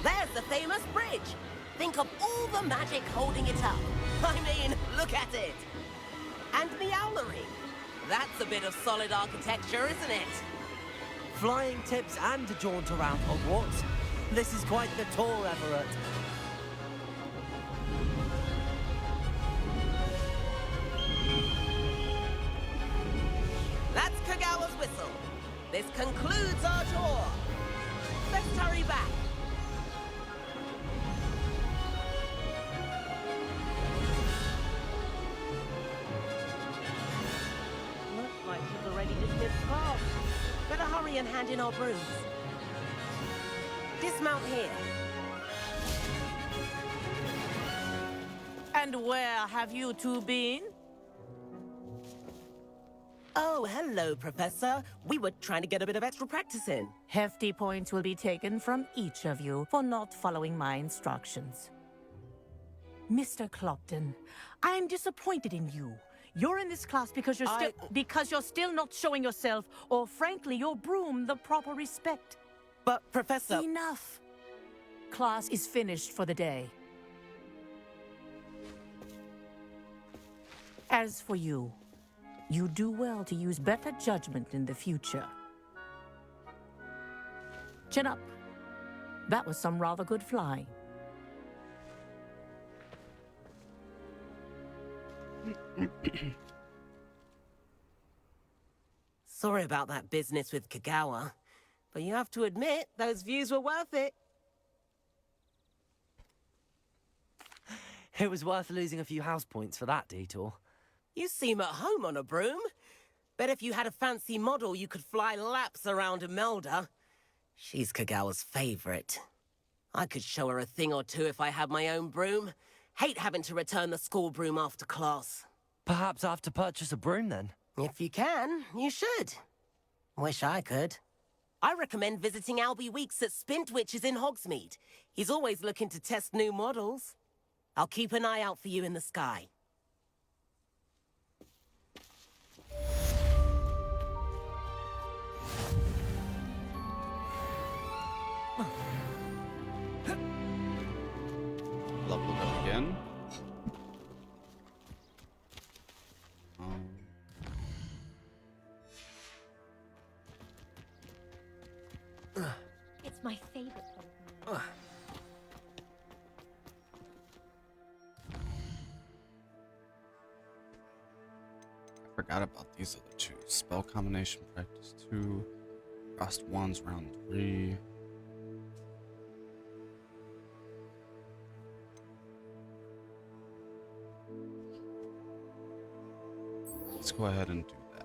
There's the famous bridge. Think of all the magic holding it up. I mean, look at it. And the owlery. That's a bit of solid architecture, isn't it? Flying tips and a jaunt around Hogwarts. This is quite the tour, Everett. That's Kagawa's whistle. This concludes our tour. Let's hurry back. Looks like she's already dismissed class. Better hurry and hand in our brooms. Dismount here. And where have you two been? Oh, hello, Professor. We were trying to get a bit of extra practice in. Hefty points will be taken from each of you for not following my instructions. Mr. Clopton, I am disappointed in you. You're in this class because you're still not showing yourself, or frankly, your broom, the proper respect. But, Professor... Enough. Class is finished for the day. As for you, you do well to use better judgment in the future. Chin up. That was some rather good flying. Sorry about that business with Kagawa, but you have to admit, those views were worth it. It was worth losing a few house points for that detour. You seem at home on a broom. Bet if you had a fancy model, you could fly laps around Imelda. She's Kagawa's favorite. I could show her a thing or two if I had my own broom. Hate having to return the school broom after class. Perhaps I have to purchase a broom then? If you can, you should. Wish I could. I recommend visiting Albie Weeks at Spintwitches in Hogsmeade. He's always looking to test new models. I'll keep an eye out for you in the sky. Leveled up again. It's my favorite Pokemon. I forgot about these other two. Spell combination practice 2. Frost wands round 3. Let's go ahead and do that.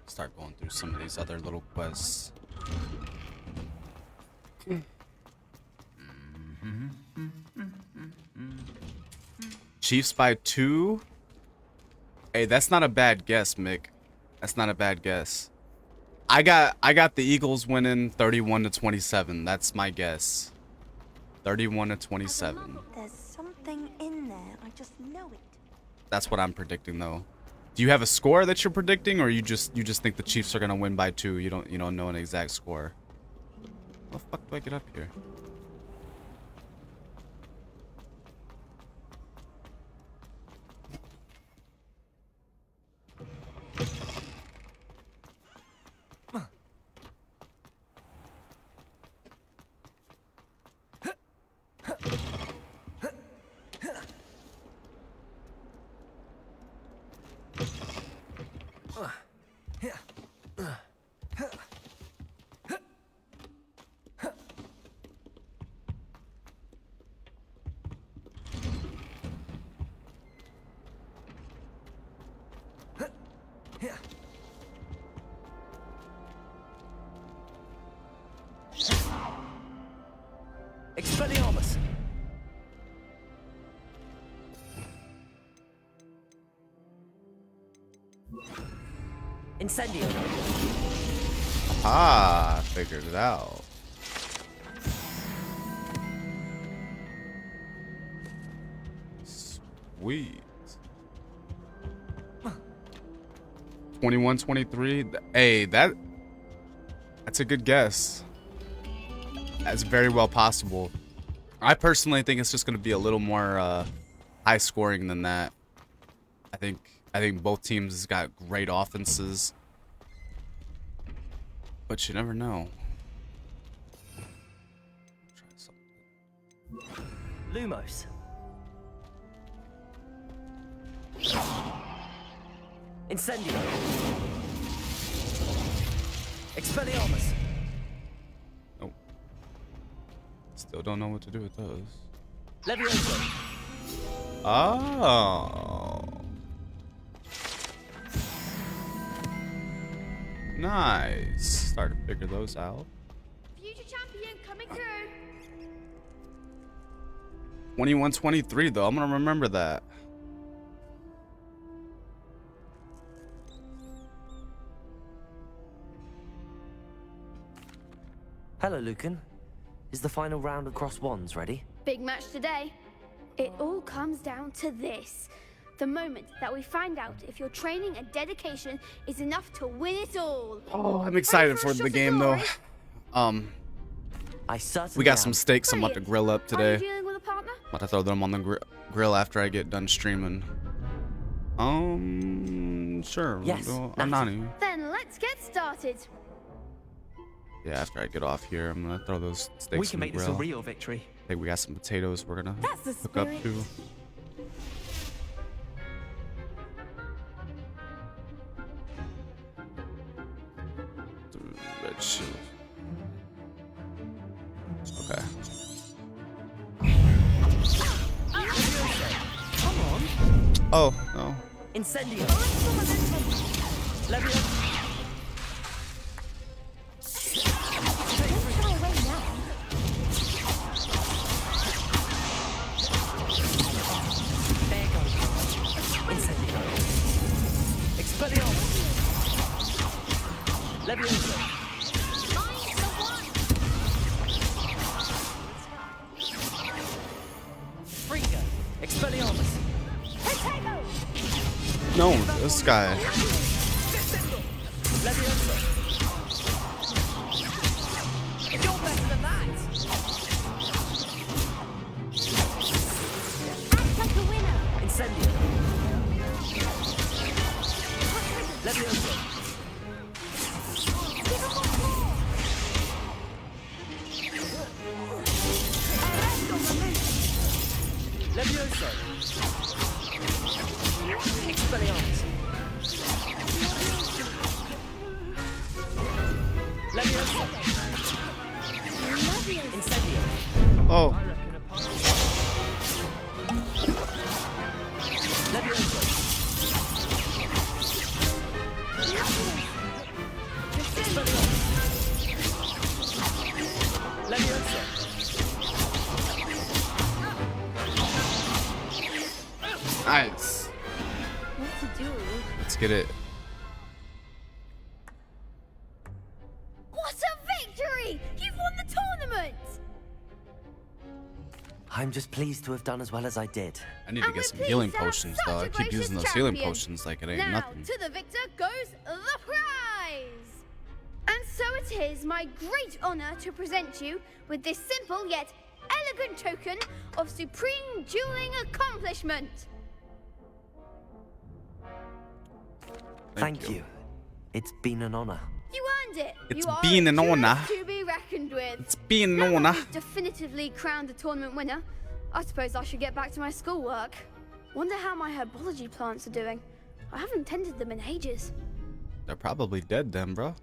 Start going through some of these other little quests. Chief Spy 2? Hey, that's not a bad guess, Mick. That's not a bad guess. I got the Eagles winning 31-27. That's my guess. 31-27. There's something in there. I just know it. That's what I'm predicting, though. Do you have a score that you're predicting, or you just think the Chiefs are gonna win by 2? You don't know an exact score. How the fuck do I get up here? Expelliarmus! Incendio! Ah, I figured it out. Sweet. 21-23. Hey, that's a good guess. That's very well possible. I personally think it's just going to be a little more high scoring than that. I think both teams got great offenses, but you never know. Try something. Lumos. Incendio. Expelliarmus. Oh. Still don't know what to do with those. Levioso. Oh. Nice. Start to figure those out. Future champion coming through. 2123 though. I'm gonna remember that. Hello, Lucan. Is the final round of Cross Wands ready? Big match today. It all comes down to this. The moment that we find out if your training and dedication is enough to win it all. Oh, I'm excited for the game though. We got some steaks I'm about to grill up today. Dealing with a partner? About to throw them on the grill after I get done streaming. Sure. Yes, Nani. Then let's get started. Yeah, after I get off here, I'm gonna throw those steaks We can in the make this grill. a real victory. I think we got some potatoes we're gonna That's the hook up spirit. to. Red chili. Okay. Come on. Oh, no. Incendio. Levioso. Fringo. Expelliarmus. No, this guy. Levioso. You're better than that. Incendio. Levioso. Levioso. Expelliarmus. Levioso. Incendio. Oh. Levioso. Levioso. Nice. What to do? Let's get it. What a victory! You've won the tournament! I'm just pleased to have done as well as I did. I need to get some healing potions though. I keep using those healing potions like it ain't Now, nothing. to the victor goes the prize! And so it is my great honor to present you with this simple yet elegant token of supreme dueling accomplishment. Thank you. It's been an honor. You earned it. It's You are been a an duelist honor. to be reckoned with. It's been Now an that honor. we've definitively crowned the tournament winner, I suppose I should get back to my schoolwork. Wonder how my herbology plants are doing. I haven't tended them in ages. They're probably dead then, bro.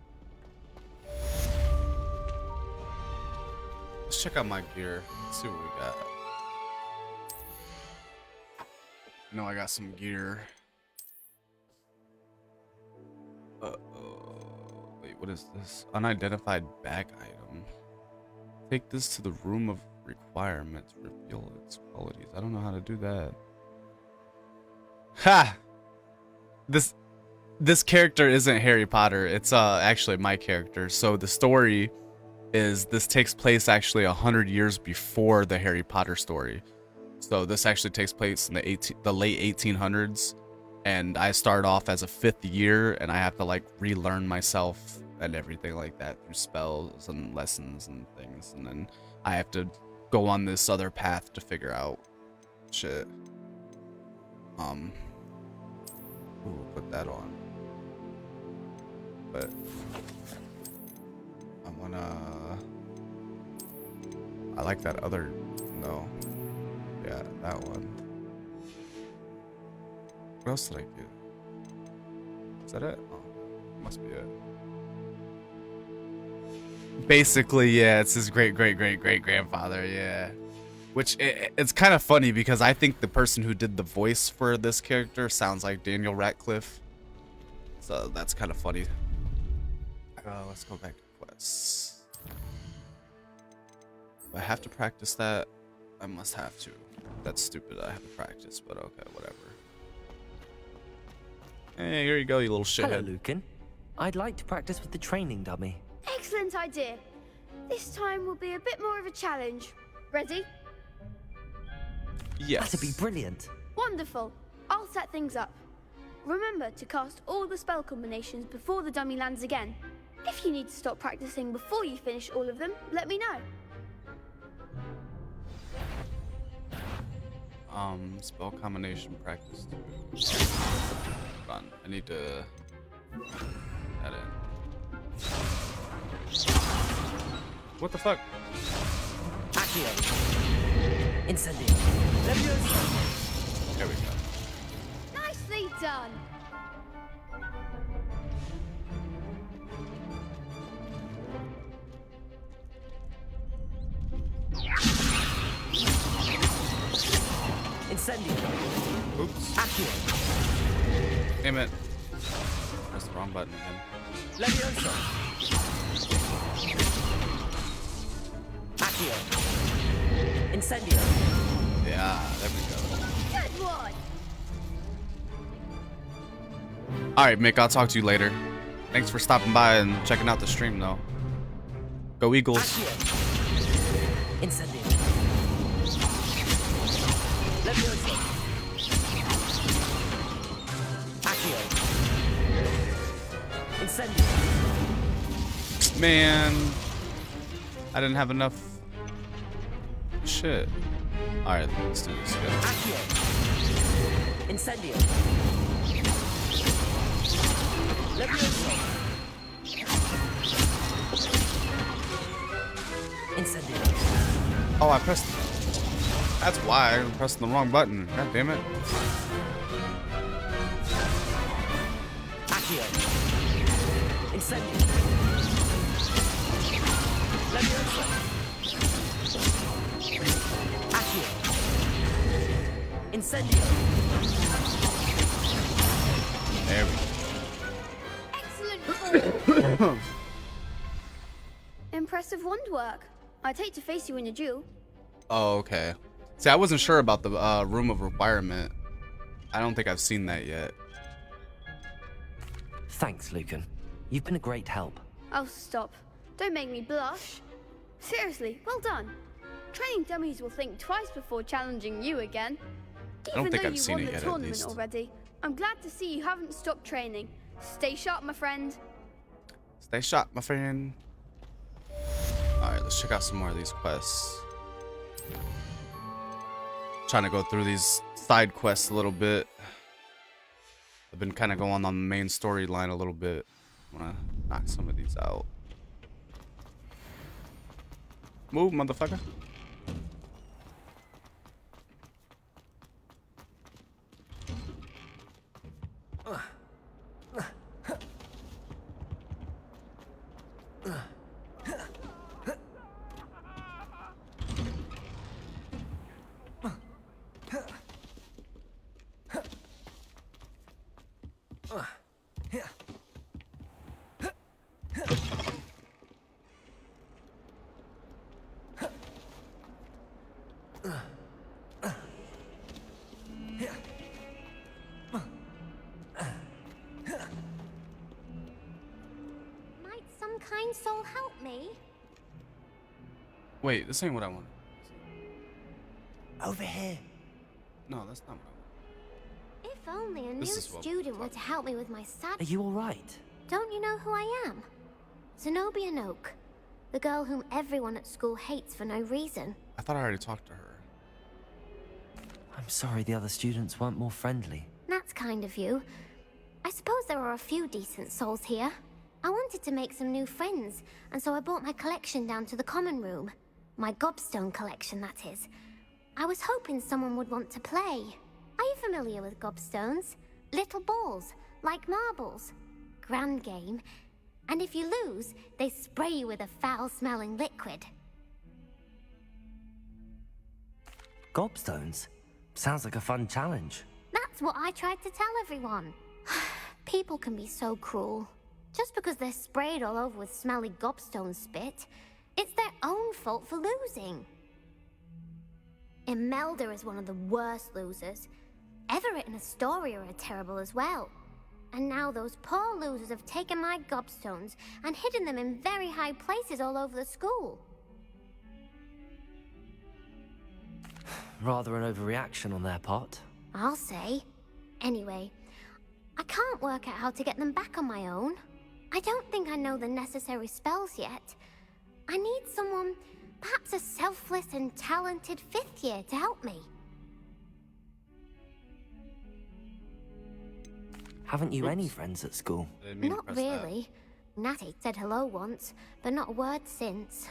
Let's check out my gear. Let's see what we got. I know I got some gear. Wait, what is this? Unidentified bag item. Take this to the room of requirements. Reveal its qualities. I don't know how to do that. Ha! This character isn't Harry Potter. It's actually my character. So the story is this takes place actually 100 years before the Harry Potter story. So this actually takes place in the late 1800s. And I start off as a 5th year, and I have to like relearn myself and everything like that through spells and lessons and things. And then I have to go on this other path to figure out shit. Ooh, put that on. But I like that other, no. Yeah, that one. What else did I get? Is that it? Oh, must be it. Basically, yeah, it's his great-great-great-great-grandfather, yeah. Which, it's kind of funny because I think the person who did the voice for this character sounds like Daniel Radcliffe. So that's kind of funny. Let's go back to quests. Do I have to practice that? I must have to. That's stupid. I have to practice, but okay, whatever. Hey, here you go, you little shithead. Hello, Lucan. I'd like to practice with the training dummy. Excellent idea. This time will be a bit more of a challenge. Ready? Yes. That'd be brilliant. Wonderful. I'll set things up. Remember to cast all the spell combinations before the dummy lands again. If you need to stop practicing before you finish all of them, let me know. Spell combination practice. Hold on, I need to add in. What the fuck? Accio. Incendio. Leviosa. There we go. Nicely done. Incendio. Oops. Accio. Damn it. Press the wrong button again. Leviosa. Accio. Incendio. Yeah, there we go. Good one. Alright, Mick, I'll talk to you later. Thanks for stopping by and checking out the stream, though. Go Eagles. Accio. Incendio. Leviosa. Accio. Incendio. Man, I didn't have enough shit. Alright, let's do this again. Accio. Incendio. Leviosa. Incendio. Oh, I pressed. That's why I'm pressing the wrong button. God damn it. Accio. Incendio. Leviosa. Accio. Incendio. There we Excellent ball. Impressive wand work. I'd hate to face you in a duel. Oh, okay. See, I wasn't sure about the room of requirement. I don't think I've seen that yet. Thanks, Lucan. You've been a great help. Oh, stop. Don't make me blush. Seriously, well done. Training dummies will think twice before challenging you again. I don't think Though I've you seen won it the yet, at tournament least. already, I'm glad to see you haven't stopped training. Stay sharp, my friend. Stay sharp, my friend. Alright, let's check out some more of these quests. Trying to go through these side quests a little bit. I've been kind of going on the main storyline a little bit. I want to knock some of these out. Move, motherfucker. Might some kind soul help me? Wait, this ain't what I want. Over here. No, that's not what If only a new This is what student were to help me with my studies. Are you all right? Don't you know who I am? Zenobia Noak, the girl whom everyone at school hates for no reason. I thought I already talked to her. I'm sorry the other students weren't more friendly. That's kind of you. I suppose there are a few decent souls here. I wanted to make some new friends, and so I brought my collection down to the common room. My gobstone collection, that is. I was hoping someone would want to play. Are you familiar with gobstones? Little balls, like marbles. Grand game. And if you lose, they spray you with a foul-smelling liquid. Gobstones? Sounds like a fun challenge. That's what I tried to tell everyone. People can be so cruel. Just because they're sprayed all over with smelly gobstone spit, it's their own fault for losing. Imelda is one of the worst losers. Everett and Astoria are terrible as well. And now those poor losers have taken my gobstones and hidden them in very high places all over the school. Rather an overreaction on their part. I'll say. Anyway, I can't work out how to get them back on my own. I don't think I know the necessary spells yet. I need someone, perhaps a selfless and talented 5th year to help me. Haven't you any friends at school? Not really. Natty said hello once, but not a word since.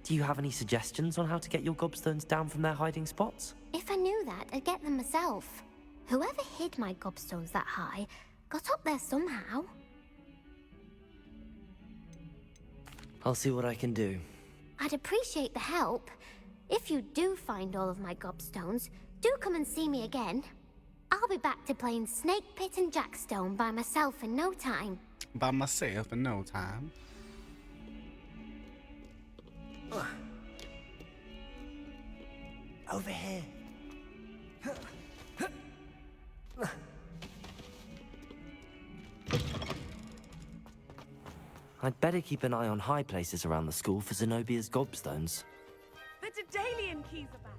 Do you have any suggestions on how to get your gobstones down from their hiding spots? If I knew that, I'd get them myself. Whoever hid my gobstones that high got up there somehow. I'll see what I can do. I'd appreciate the help. If you do find all of my gobstones, do come and see me again. I'll be back to playing Snake Pit and Jackstone by myself in no time. By myself in no time. Over here. I'd better keep an eye on high places around the school for Zenobia's gobstones. The Daedalian keys are back.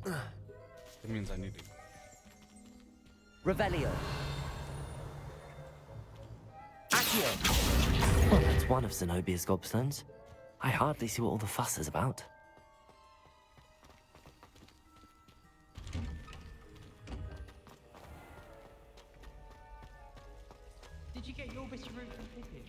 That means I need to. Revelio. Accio. Well, that's one of Zenobia's gobstones. I hardly see what all the fuss is about. Did you get your bit of root from Pippi?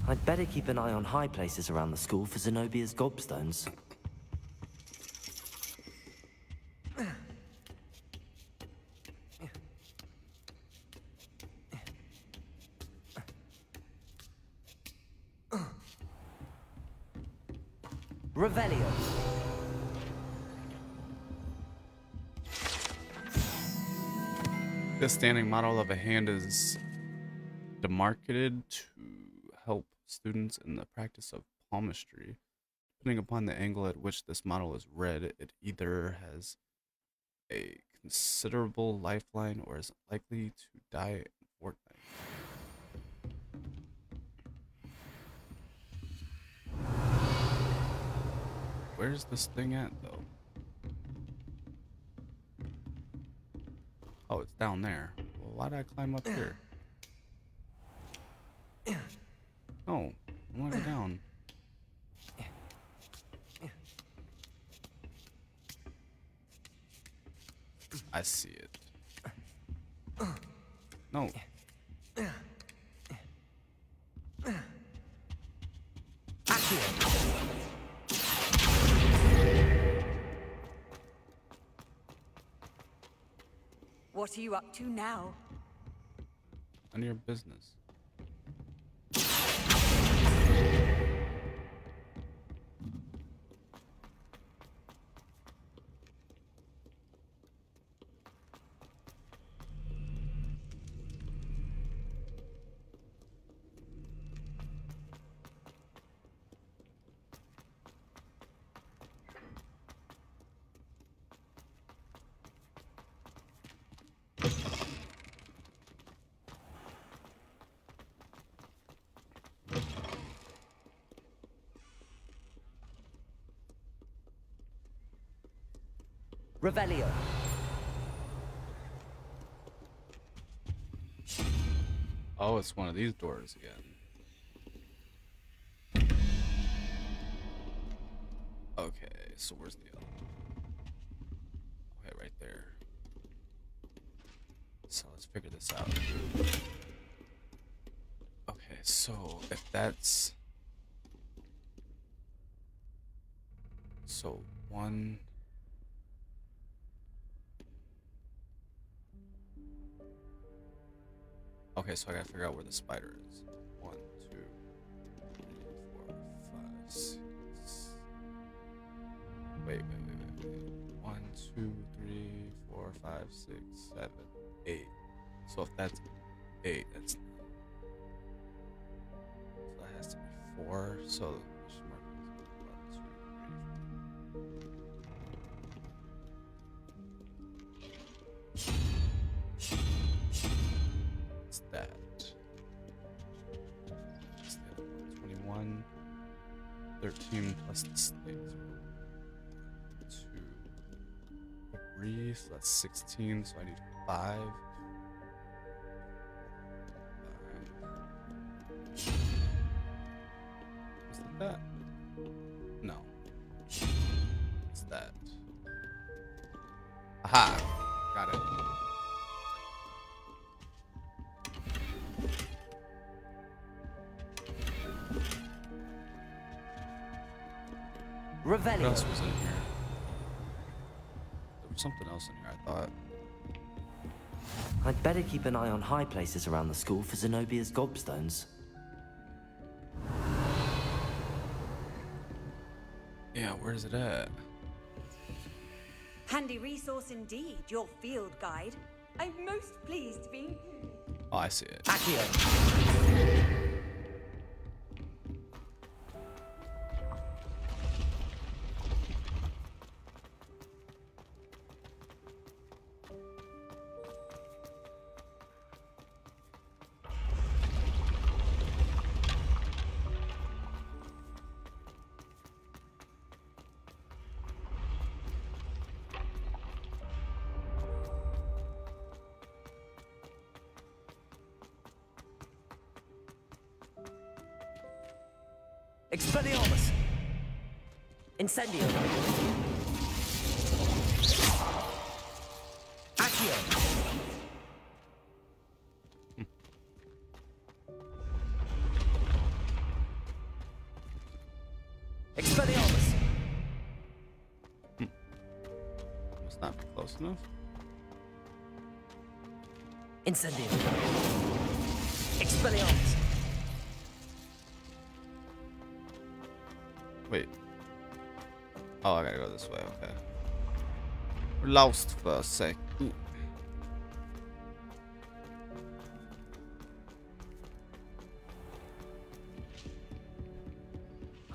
I'd better keep an eye on high places around the school for Zenobia's gobstones. Revelio. This standing model of a hand is demarcated to help students in the practice of palmistry. Depending upon the angle at which this model is read, it either has a considerable lifeline or is likely to die in fortnight. Where's this thing at, though? Oh, it's down there. Well, why did I climb up here? Oh, I want to go down. I see it. No. What are you up to now? None of your business. Revelio. Oh, it's one of these doors again. Okay, so where's the other one? Okay, right there. So let's figure this out. Okay, so if that's... So one... Okay, so I gotta figure out where the spider is. 1, 2, 3, wait. 1, 2, 3, 4, 5, 6, 7, 8. So if that's 8, that's. So that has to be 4. So question mark is 1, 2, 3, 4. What's that? What's the other one? 21. 13 plus the slates. 2, 3, so that's 16, so I need 5. Is it that? No. It's that. Aha! Got it. What Revelio. else was in here? There was something else in here, I thought. I'd better keep an eye on high places around the school for Zenobia's gobstones. Yeah, where's it at? Handy resource indeed, your field guide. I'm most pleased to be included. Oh, I see it. Accio. Expelliarmus! Incendio! Accio! Expelliarmus! Must not be close enough. Incendio! Expelliarmus! Wait. Oh, I gotta go this way, okay. We're lost for a sec. Ooh.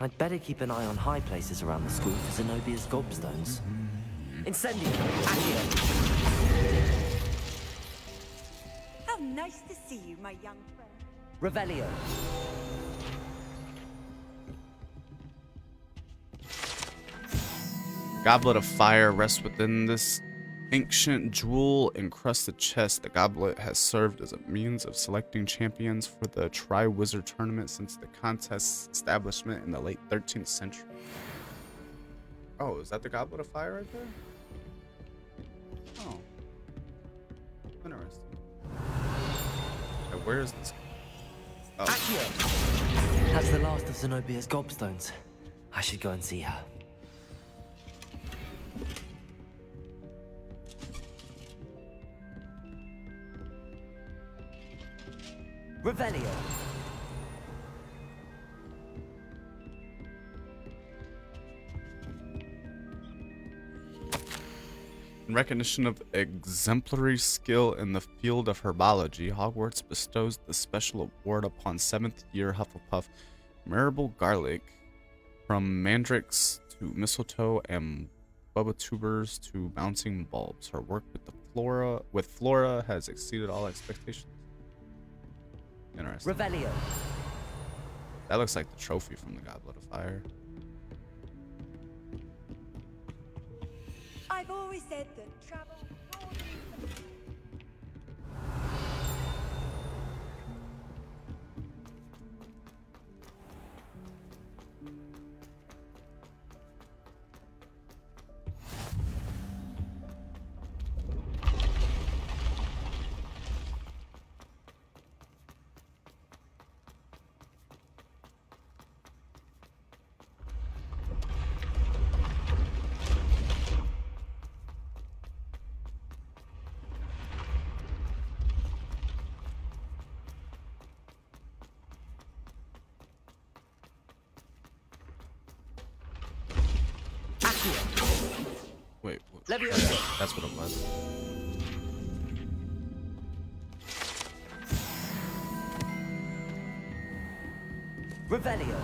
I'd better keep an eye on high places around the school for Zenobia's gobstones. Incendio! Accio! How nice to see you, my young friend. Revelio! Goblet of fire rests within this ancient jewel-encrusted chest. The goblet has served as a means of selecting champions for the Tri-Wizard tournament since the contest's establishment in the late 13th century. Oh, is that the Goblet of Fire right there? Oh. Interesting. Now, where is this? Oh. Accio! That's the last of Zenobia's gobstones. I should go and see her. Revelio. In recognition of exemplary skill in the field of herbology, Hogwarts bestows the special award upon 7th year Hufflepuff Marable Garlic. From mandrakes to mistletoe and bubba tubers to bouncing bulbs, her work with flora has exceeded all expectations. Interesting. Revelio. That looks like the trophy from the Goblet of Fire. I've always said that travel. Leviosa. That's what it was. Revelio.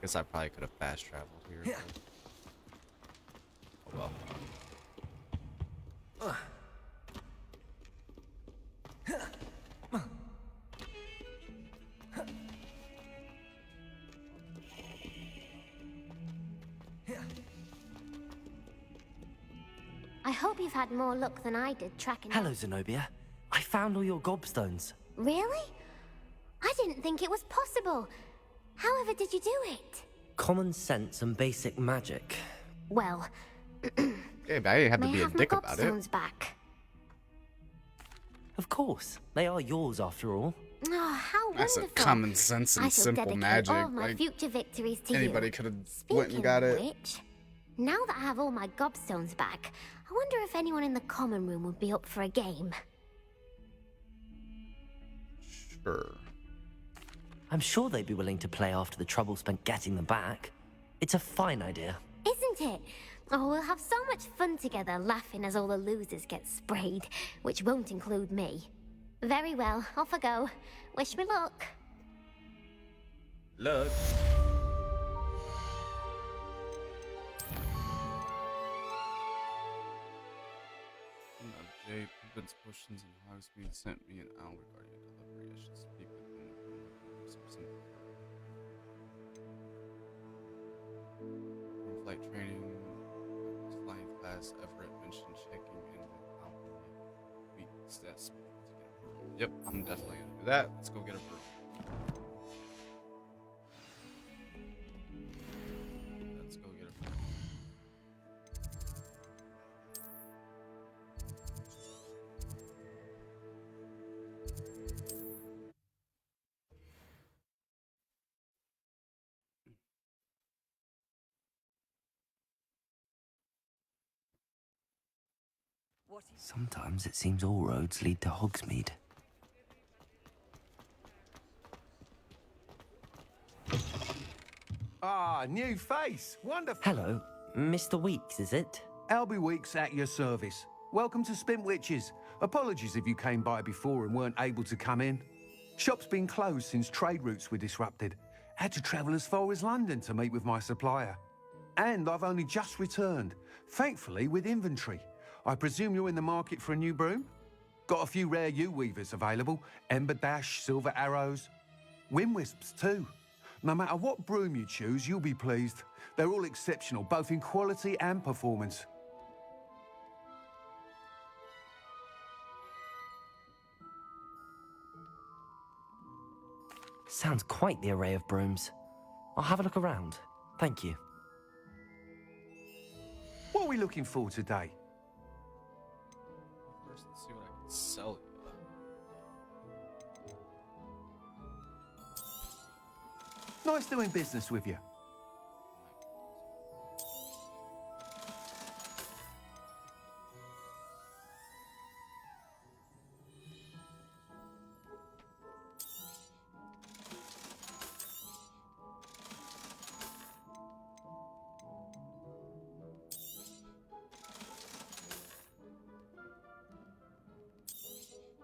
Guess I probably could have fast traveled here. Oh well. I hope you've had more luck than I did tracking Hello, Zenobia. I found all your gobstones. Really? I didn't think it was possible. However did you do it? Common sense and basic magic. Well, Yeah, but I didn't have to may be I a have dick my about it. gobstones back? Of course. They are yours after all. Oh, how That's a wonderful. common sense and I shall simple dedicate magic. all of my Like, future victories to anybody you. could have Speaking went and got of it. which, now that I have all my gobstones back, I wonder if anyone in the common room would be up for a game. Sure. I'm sure they'd be willing to play after the trouble spent getting them back. It's a fine idea. Isn't it? Oh, we'll have so much fun together, laughing as all the losers get sprayed, which won't include me. Very well, off I go. Wish me luck. Look. Jay Pippin's potions and Hogsmeade sent me an hour regarding a delivery. I should speak with him for some simple flight training. Flying class Everett mentioned checking in with Alchemy weeks. That's yep, I'm definitely gonna do that. Let's go get a brew. Let's go get a brew. Sometimes it seems all roads lead to Hogsmeade. Ah, new face. Wonderful. Hello, Mr. Weeks, is it? Albie Weeks at your service. Welcome to Spintwitches. Apologies if you came by before and weren't able to come in. Shop's been closed since trade routes were disrupted. Had to travel as far as London to meet with my supplier. And I've only just returned, thankfully with inventory. I presume you're in the market for a new broom? Got a few rare U-weavers available. Ember Dash, Silver Arrows. Wind Wisps too. No matter what broom you choose, you'll be pleased. They're all exceptional, both in quality and performance. Sounds quite the array of brooms. I'll have a look around. Thank you. What are we looking for today? First, let's see what I can sell you. Nice doing business with you.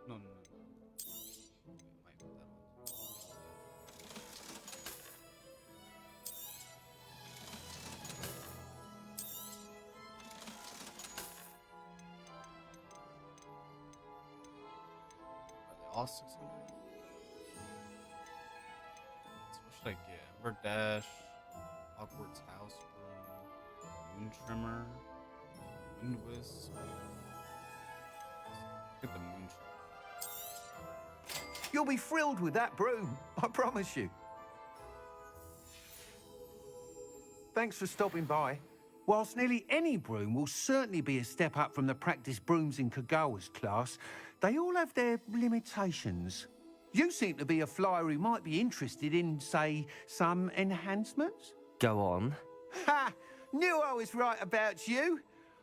No. All 600. So what should I get? Ember Dash, Hogwarts House, Moon Trimmer, Universe. Get the moon. You'll be thrilled with that broom, I promise you. Thanks for stopping by. Whilst nearly any broom will certainly be a step up from the practice brooms in Kagawa's class, they all have their limitations. You seem to be a flyer who might be interested in, say, some enhancements? Go on. Ha! Knew I was right about you.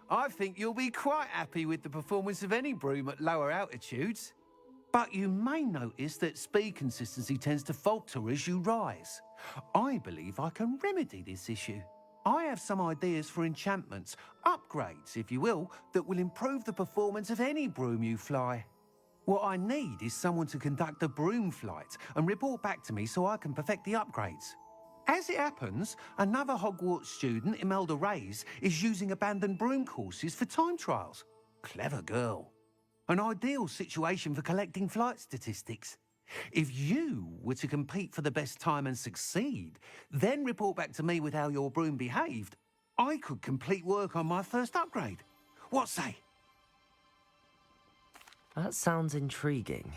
I think you'll be quite happy with the performance of any broom at lower altitudes. But you may notice that speed consistency tends to falter as you rise. I believe I can remedy this issue. I have some ideas for enchantments, upgrades, if you will, that will improve the performance of any broom you fly. What I need is someone to conduct a broom flight and report back to me so I can perfect the upgrades. As it happens, another Hogwarts student, Imelda Reyes, is using abandoned broom courses for time trials. Clever girl. An ideal situation for collecting flight statistics. If you were to compete for the best time and succeed, then report back to me with how your broom behaved, I could complete work on my first upgrade. What say? That sounds intriguing.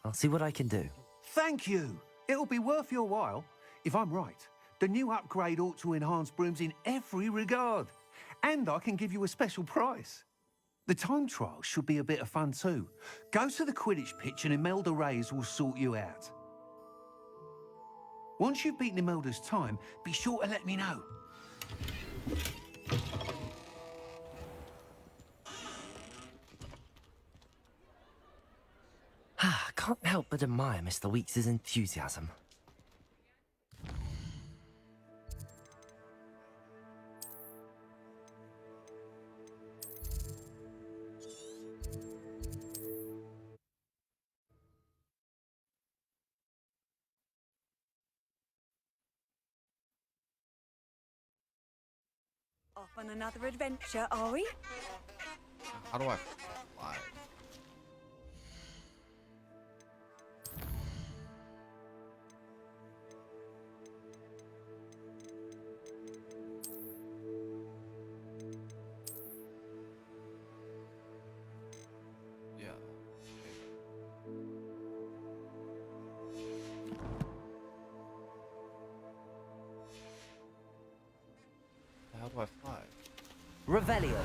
I'll see what I can do. Thank you. It'll be worth your while. If I'm right, the new upgrade ought to enhance brooms in every regard. And I can give you a special price. The time trial should be a bit of fun too. Go to the Quidditch pitch and Imelda Reyes will sort you out. Once you've beaten Imelda's time, be sure to let me know. Can't help but admire Mr. Weeks' enthusiasm. Off on another adventure, are we? How do I fly? Yeah. How do I fly? Revelio.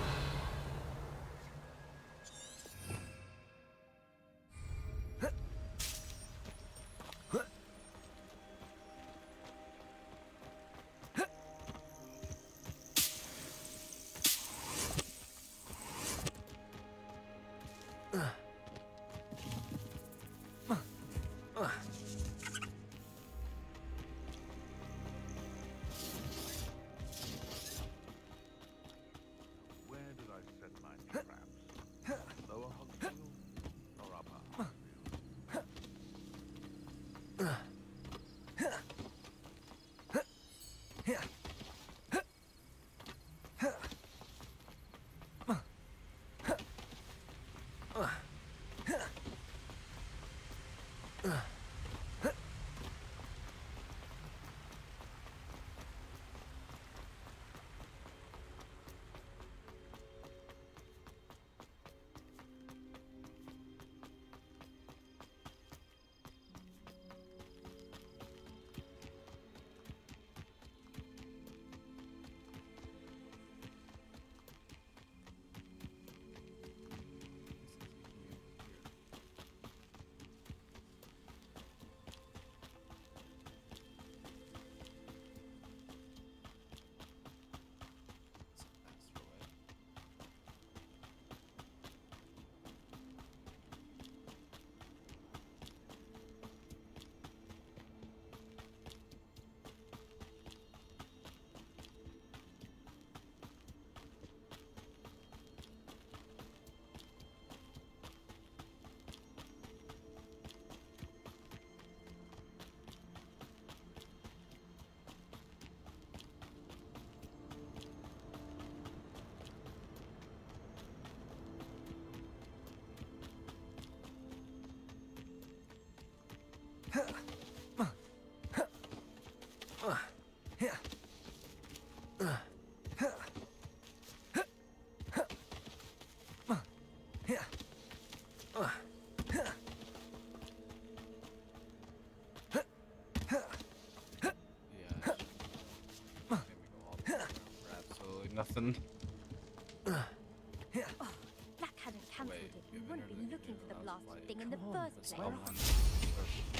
blasted thing in the first place.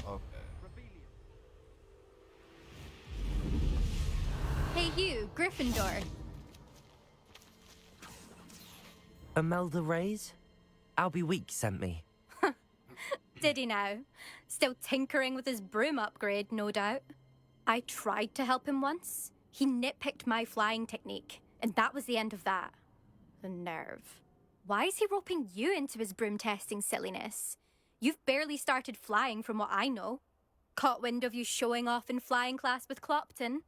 Okay. Hey you, Gryffindor. Imelda Reyes? Albie Weeks sent me. Did he now? Still tinkering with his broom upgrade, no doubt. I tried to help him once. He nitpicked my flying technique, and that was the end of that. The nerve. Why is he roping you into his broom testing silliness? You've barely started flying from what I know. Caught wind of you showing off in flying class with Clopton.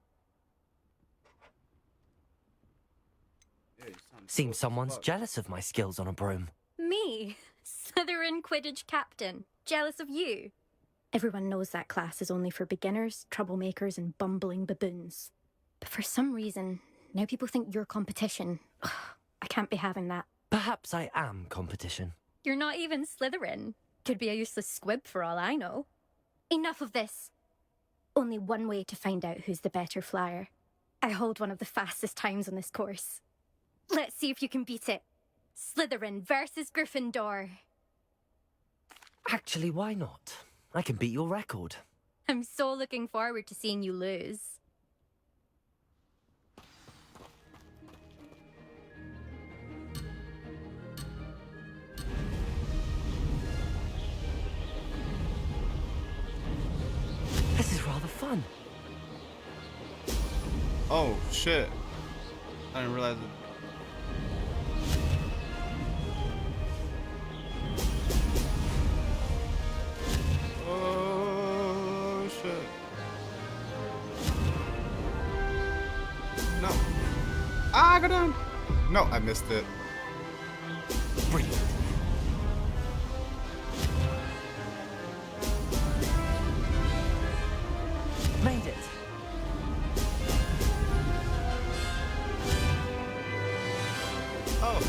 Seems someone's jealous of my skills on a broom. Me? Slytherin Quidditch captain. Jealous of you? Everyone knows that class is only for beginners, troublemakers, and bumbling baboons. But for some reason, now people think you're competition. Ugh, I can't be having that. Perhaps I am competition. You're not even Slytherin. Could be a useless squib for all I know. Enough of this. Only one way to find out who's the better flyer. I hold one of the fastest times on this course. Let's see if you can beat it. Slytherin versus Gryffindor. Actually, why not? I can beat your record. I'm so looking forward to seeing you lose. This is rather fun. Oh shit! I didn't realize it. Oh shit! No! Ah, go down! No, I missed it. Brilliant. Made it. Oh.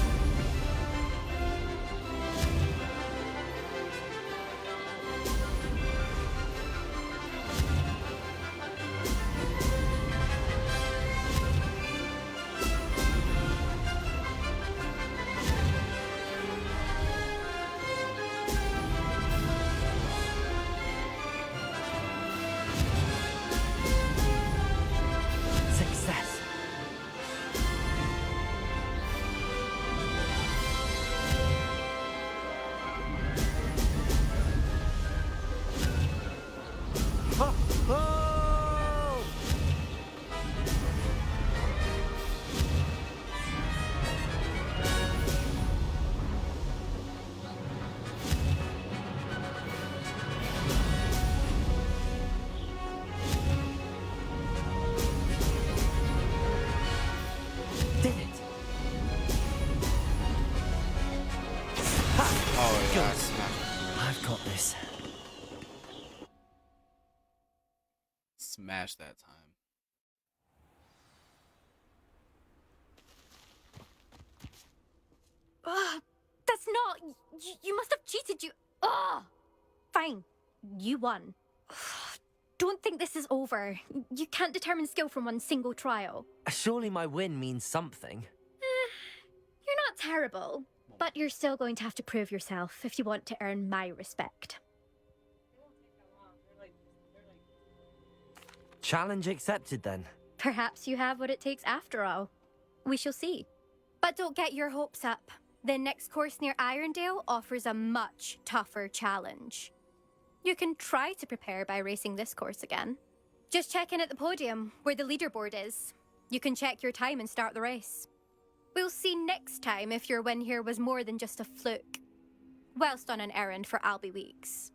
Success. Oh! Oh! Did it? Oh yeah, I Good. smashed. I've got this. Smash that time. That's not... You must have cheated, you... Ugh! Fine. You won. Don't think this is over. You can't determine skill from one single trial. Surely my win means something. You're not terrible, but you're still going to have to prove yourself if you want to earn my respect. Challenge accepted then. Perhaps you have what it takes after all. We shall see. But don't get your hopes up. The next course near Irondale offers a much tougher challenge. You can try to prepare by racing this course again. Just check in at the podium, where the leaderboard is. You can check your time and start the race. We'll see next time if your win here was more than just a fluke. Whilst on an errand for Albie Weeks.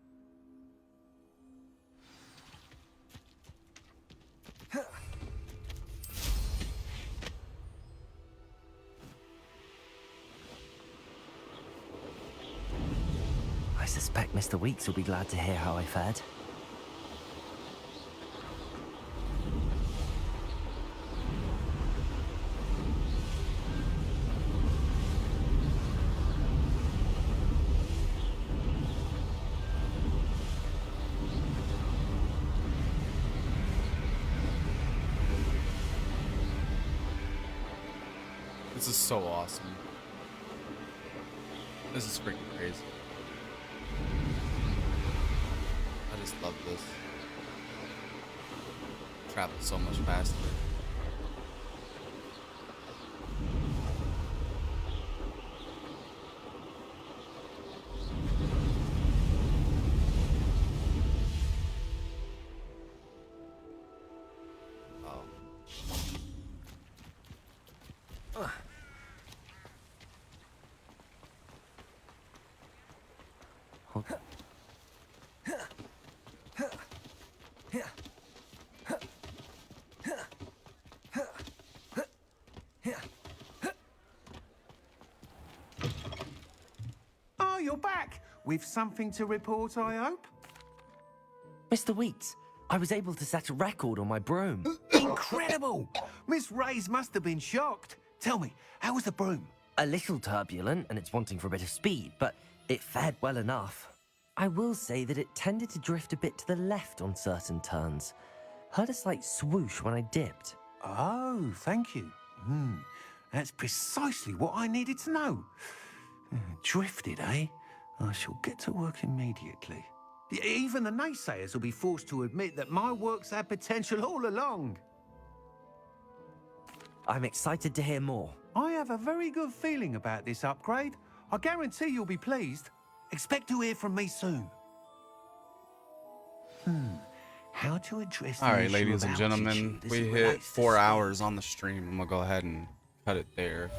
I suspect Mr. Weeks will be glad to hear how I fared. This is so awesome. This is freaking crazy. I just love this. Travel so much faster. Oh, you're back. With something to report, I hope? Mr. Wheats, I was able to set a record on my broom. Incredible! Miss Reyes must have been shocked. Tell me, how was the broom? A little turbulent, and it's wanting for a bit of speed, but it fared well enough. I will say that it tended to drift a bit to the left on certain turns. Heard a slight swoosh when I dipped. Oh, thank you. That's precisely what I needed to know. Drifted, eh? I shall get to work immediately. Even the naysayers will be forced to admit that my work's had potential all along. I'm excited to hear more. I have a very good feeling about this upgrade. I guarantee you'll be pleased. Expect to hear from me soon. How to address the All right, issue ladies of and gentlemen, altitude as we it hit relates to 4 speed? hours on the stream. I'm gonna go ahead and cut it there.